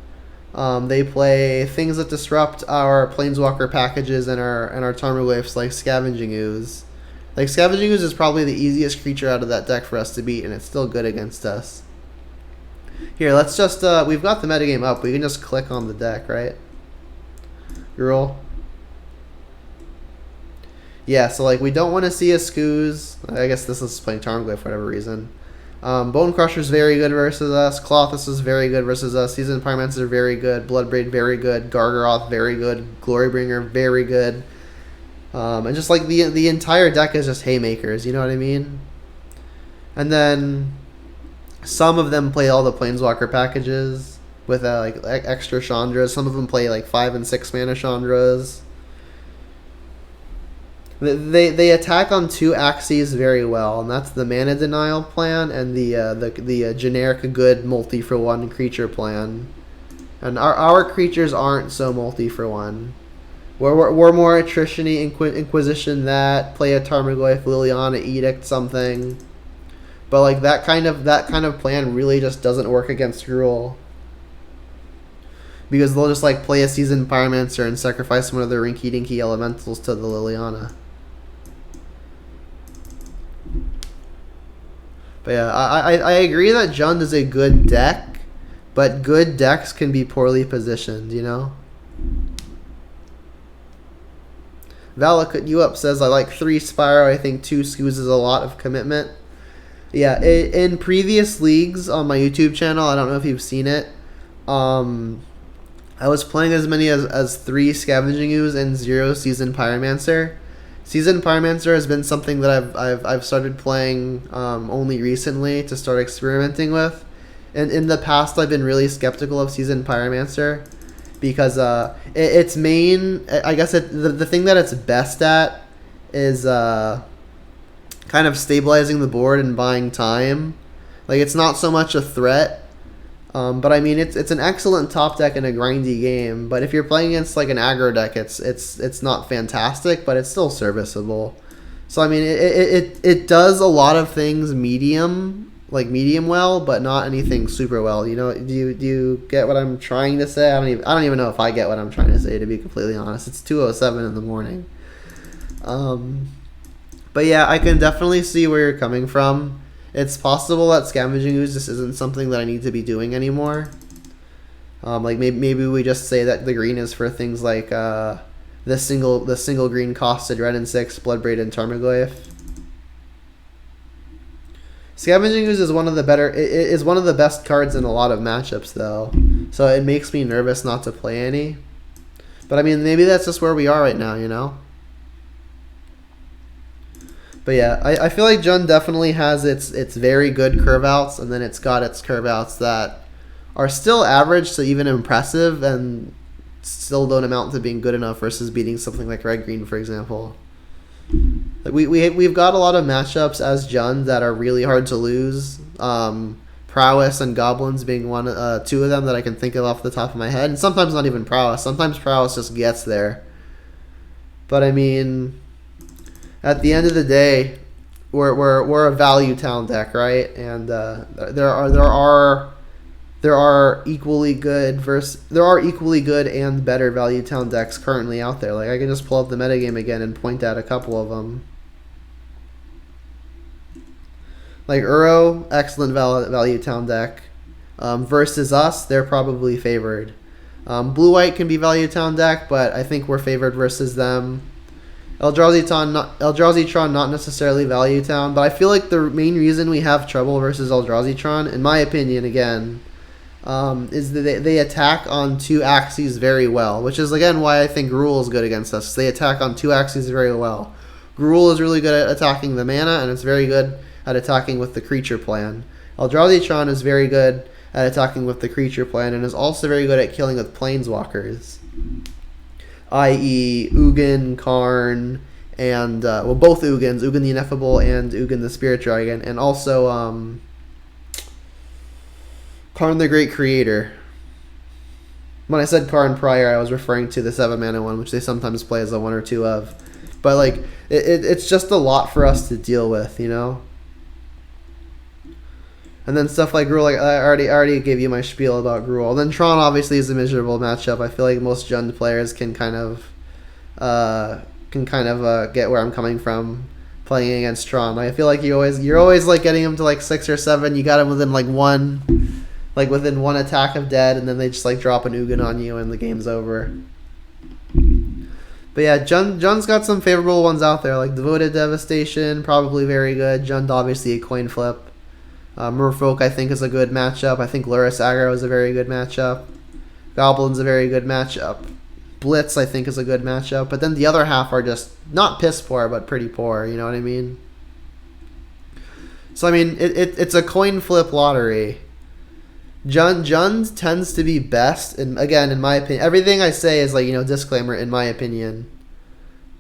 They play things that disrupt our Planeswalker packages and our Tarmogoyfs, like Scavenging Ooze. Like, Scavenging Ooze is probably the easiest creature out of that deck for us to beat, and it's still good against us. Here, let's just, we've got the metagame up. We can just click on the deck, right? Gruul. Yeah, so like we don't want to see a Scooz. I guess this is playing Tarmogoyf for whatever reason. Bone Crusher's very good versus us. Colossus is very good versus us. Seasoned Pyromancer very good. Bloodbraid very good. Gargaroth very good. Glorybringer very good. And just like the entire deck is just haymakers, you know what I mean? And then some of them play all the Planeswalker packages with like extra Chandras. Some of them play like 5 and 6 mana Chandras. They attack on 2 axes very well, and that's the Mana Denial plan and the generic good multi for 1 creature plan. And our creatures aren't so multi for 1. We're more attrition-y, Inquisition that, play a Tarmogoyf, Liliana, Edict something. But like that kind of plan really just doesn't work against Gruul. Because they'll just like play a Seasoned Pyromancer and sacrifice one of their Rinky Dinky Elementals to the Liliana. But yeah, I agree that Jund is a good deck, but good decks can be poorly positioned, you know? Valakut You Up says, I like 3 Spyro, I think 2 Scooz is a lot of commitment. Yeah, in previous leagues on my YouTube channel, I don't know if you've seen it, I was playing as many as 3 Scavenging Ooze and 0 Seasoned Pyromancer. Seasoned Pyromancer has been something that I've started playing only recently to start experimenting with. And in the past, I've been really skeptical of Seasoned Pyromancer because its main, I guess the thing that it's best at is kind of stabilizing the board and buying time. Like, it's not so much a threat. But I mean, it's an excellent top deck in a grindy game. But if you're playing against like an aggro deck, it's not fantastic, but it's still serviceable. So I mean, it does a lot of things medium well, but not anything super well. You know, do you get what I'm trying to say? I don't even know if I get what I'm trying to say, to be completely honest. It's 2:07 in the morning. But yeah, I can definitely see where you're coming from. It's possible that Scavenging Ooze just isn't something that I need to be doing anymore. Like maybe we just say that the green is for things like the single green costed red and 6 Bloodbraid and Tarmogoyf. Scavenging Ooze is one of the best cards in a lot of matchups though, so it makes me nervous not to play any. But I mean, maybe that's just where we are right now, you know. But yeah, I feel like Jund definitely has its very good curve outs, and then it's got its curve outs that are still average to even impressive and still don't amount to being good enough versus beating something like Red Green, for example. Like we've got a lot of matchups as Jund that are really hard to lose. Prowess and Goblins being two of them that I can think of off the top of my head, and sometimes not even Prowess. Sometimes Prowess just gets there. But I mean, at the end of the day, we're a value town deck, right? And there are equally good and better value town decks currently out there. Like I can just pull up the metagame again and point out a couple of them. Like Uro, excellent value town deck. Versus us, they're probably favored. Blue-white can be value town deck, but I think we're favored versus them. Eldrazi not necessarily value town, but I feel like the main reason we have trouble versus Eldrazi, in my opinion, again, is that they attack on 2 axes very well, which is again why I think Gruul is good against us. They attack on 2 axes very well. Gruul is really good at attacking the mana, and it's very good at attacking with the creature plan. Eldrazi is very good at attacking with the creature plan, and is also very good at killing with planeswalkers. I.e. Ugin, Karn, and both Ugins, Ugin the Ineffable and Ugin the Spirit Dragon, and also Karn the Great Creator. When I said Karn prior, I was referring to the 7-mana one, which they sometimes play as a 1 or 2 of. But like, it's just a lot for us to deal with, you know? And then stuff like Gruul, like I already gave you my spiel about Gruul. Then Tron obviously is a miserable matchup. I feel like most Jund players can kind of get where I'm coming from playing against Tron. I feel like you're always like getting them to like 6 or 7. You got them within within one attack of dead, and then they just like drop an Ugin on you and the game's over. But But yeah, Jund's got some favorable ones out there, like Devoted Devastation, probably very good. Jund, obviously, a coin flip. Merfolk, I think, is a good matchup. I think Lurrus Aggro is a very good matchup. Goblin's a very good matchup. Blitz, I think, is a good matchup. But then the other half are just not piss poor, but pretty poor. You know what I mean? So, I mean, it's a coin flip lottery. Jund tends to be best, and again, in my opinion, everything I say is like, you know, disclaimer, in my opinion.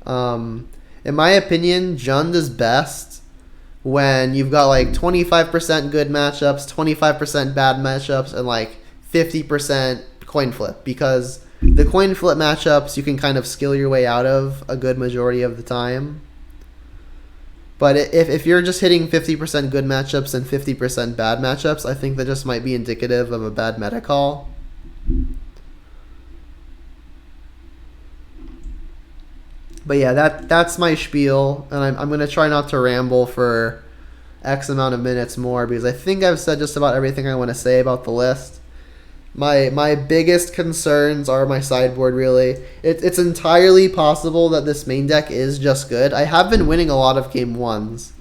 In my opinion, Jund is best when you've got like 25% good matchups, 25% bad matchups, and like 50% coin flip. Because the coin flip matchups you can kind of skill your way out of a good majority of the time. But if you're just hitting 50% good matchups and 50% bad matchups, I think that just might be indicative of a bad meta call. But yeah, that's my spiel, and I'm going to try not to ramble for X amount of minutes more, because I think I've said just about everything I want to say about the list. My biggest concerns are my sideboard, really. It's entirely possible that this main deck is just good. I have been winning a lot of game ones,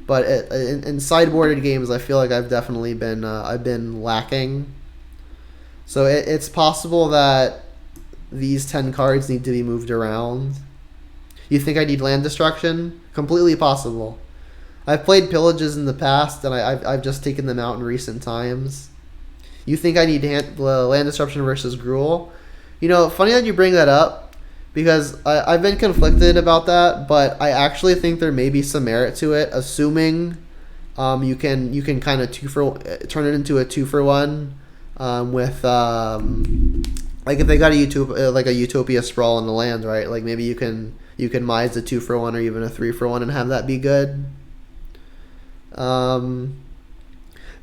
but in sideboarded games, I feel like I've definitely been I've been lacking. So it's possible that these 10 cards need to be moved around. You think I need land destruction? Completely possible. I've played pillages in the past, and I've just taken them out in recent times. You think I need land disruption versus Gruul? You know, funny that you bring that up, because I've been conflicted about that, but I actually think there may be some merit to it, assuming you can kind of turn it into a 2-for-1 with like if they got a Utopia Sprawl in the land, right? Like maybe you can Mize a 2-for-1 or even a 3-for-1 and have that be good.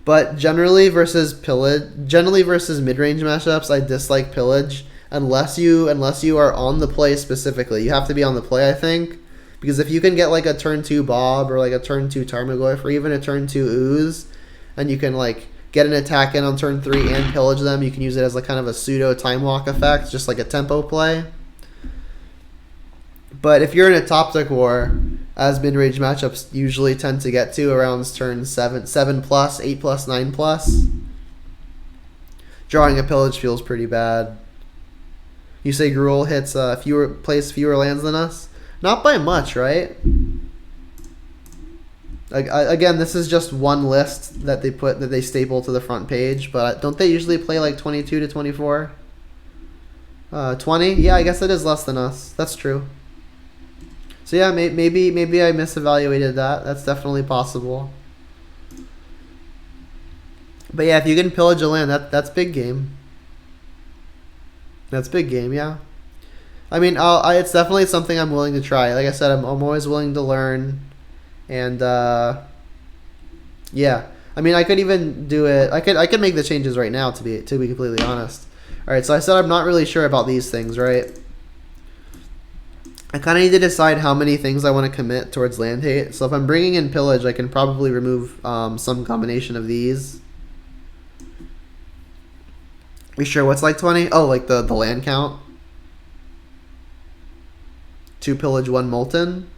But generally versus mid-range matchups, I dislike pillage unless you are on the play specifically. You have to be on the play, I think, because if you can get like a turn 2 Bob or like a turn 2 Tarmogoyf or even a turn 2 Ooze, and you can like get an attack in on turn 3 and pillage them, you can use it as like kind of a pseudo time walk effect, just like a tempo play. But if you're in a top deck war, as mid-range matchups usually tend to get to around turn 7+, 8+, 9+, drawing a pillage feels pretty bad. You say Gruul hits plays fewer lands than us? Not by much, right? Again, this is just one list that they staple to the front page, but don't they usually play like 22 to 24? 20? Yeah, I guess it is less than us. That's true. So yeah, maybe I misevaluated that. That's definitely possible. But yeah, if you can pillage a land, that's big game. That's big game, yeah. I mean, it's definitely something I'm willing to try. Like I said, I'm always willing to learn, and yeah. I mean, I could even do it. I could make the changes right now, to be completely honest. All right, so I said I'm not really sure about these things, right? I kind of need to decide how many things I want to commit towards land hate. So if I'm bringing in pillage, I can probably remove some combination of these. You sure what's like 20? Oh, like the land count? 2 pillage, 1 molten?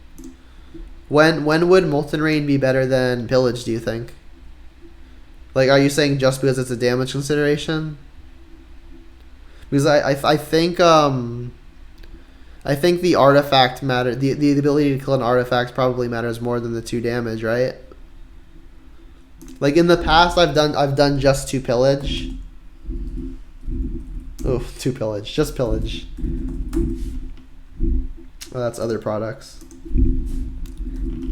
When would Molten Rain be better than pillage, do you think? Like, are you saying just because it's a damage consideration? Because I think the artifact matter. The ability to kill an artifact probably matters more than the 2 damage, right? Like in the past, I've done just 2 pillage. Oh, 2 pillage, just pillage. Oh, that's other products.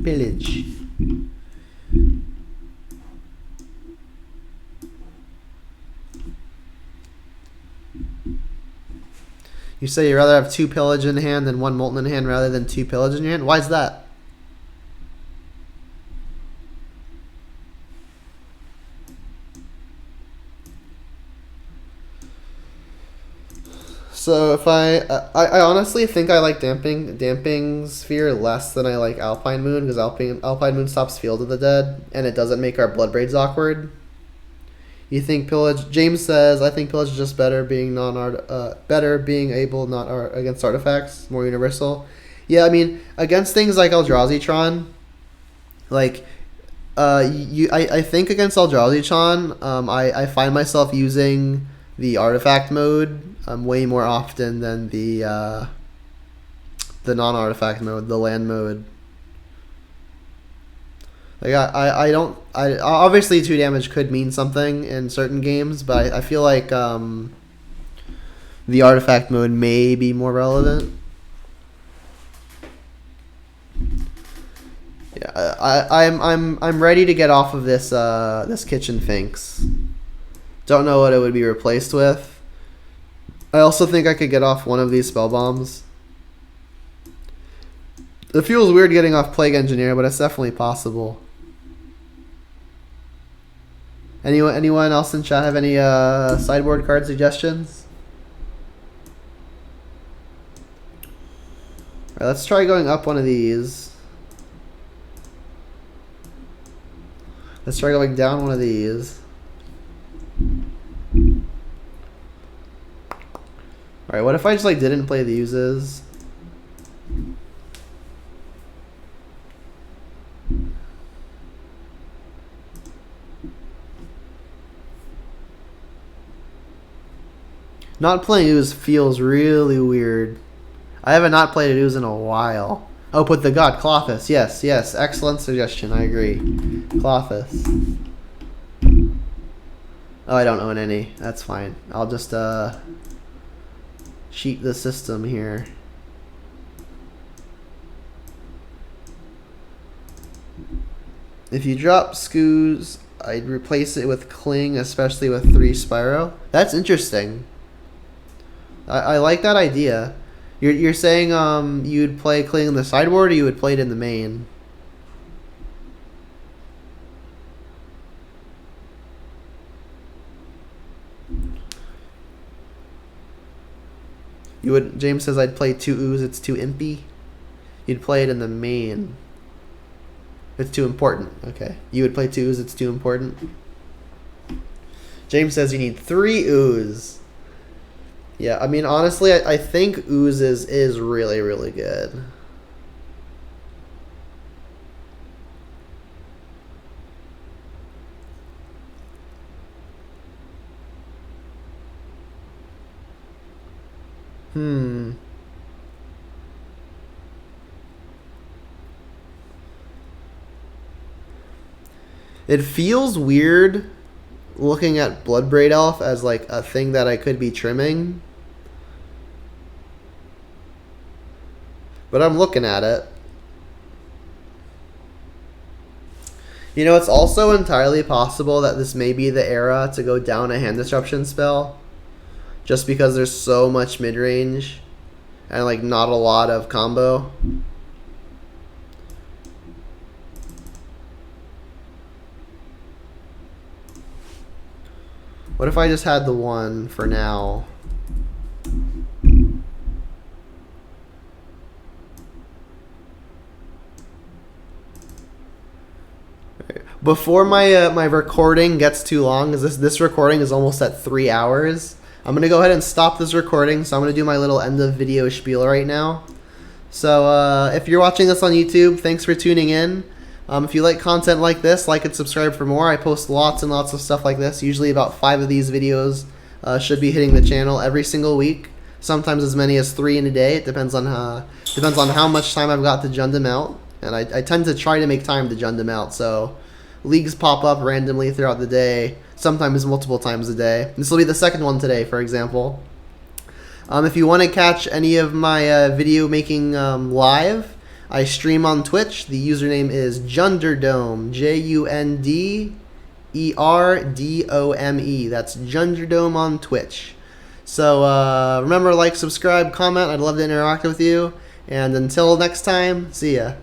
Pillage. You say you'd rather have 2 pillage in hand than 1 molten in hand rather than 2 pillage in your hand? Why is that? So if I honestly think I like Damping Sphere less than I like Alpine Moon, because Alpine Moon stops Field of the Dead and it doesn't make our Blood Braids awkward. You think pillage? James says, I think pillage is just better being non-art, better being able not art against artifacts, more universal. Yeah, I mean against things like Eldrazi-tron, like I think against Eldrazi-tron, I find myself using the artifact mode way more often than the non-artifact mode, the land mode. Like I don't obviously 2 damage could mean something in certain games, but I feel like the artifact mode may be more relevant. Yeah, I'm ready to get off of this this kitchen finks. Don't know what it would be replaced with. I also think I could get off one of these spell bombs. It feels weird getting off Plague Engineer, but it's definitely possible. Anyone else in chat have any sideboard card suggestions? Alright, let's try going up one of these. Let's try going down one of these. Alright, what if I just like didn't play the uses? Not playing ooze feels really weird. I haven't not played ooze in a while. Oh, put the god, Clothis. Yes, yes. Excellent suggestion. I agree. Clothis. Oh, I don't own any. That's fine. I'll just cheat the system here. If you drop Skoos, I'd replace it with Cling, especially with 3 Spyro. That's interesting. I like that idea. You're saying you'd play Cling in the sideboard, or you would play it in the main? You would. James says I'd play 2 ooze. It's too impy. You'd play it in the main. It's too important. Okay. You would play 2 ooze. It's too important. James says you need 3 ooze. Yeah, I mean, honestly, I think oozes is really, really good. It feels weird looking at Bloodbraid Elf as like a thing that I could be trimming. But I'm looking at it. You know, it's also entirely possible that this may be the era to go down a hand disruption spell. Just because there's so much midrange and like not a lot of combo. What if I just had the 1 for now? Before my recording gets too long, because this recording is almost at 3 hours, I'm going to go ahead and stop this recording. So I'm going to do my little end of video spiel right now. So if you're watching this on YouTube, thanks for tuning in. If you like content like this, like and subscribe for more. I post lots and lots of stuff like this. Usually about 5 of these videos should be hitting the channel every single week. Sometimes as many as 3 in a day. It depends on how much time I've got to jund them out. And I tend to try to make time to jund them out. So leagues pop up randomly throughout the day, sometimes multiple times a day. This will be the second one today, for example. If you want to catch any of my video making live, I stream on Twitch. The username is Junderdome, Junderdome. That's Junderdome on Twitch. So remember, like, subscribe, comment. I'd love to interact with you. And until next time, see ya.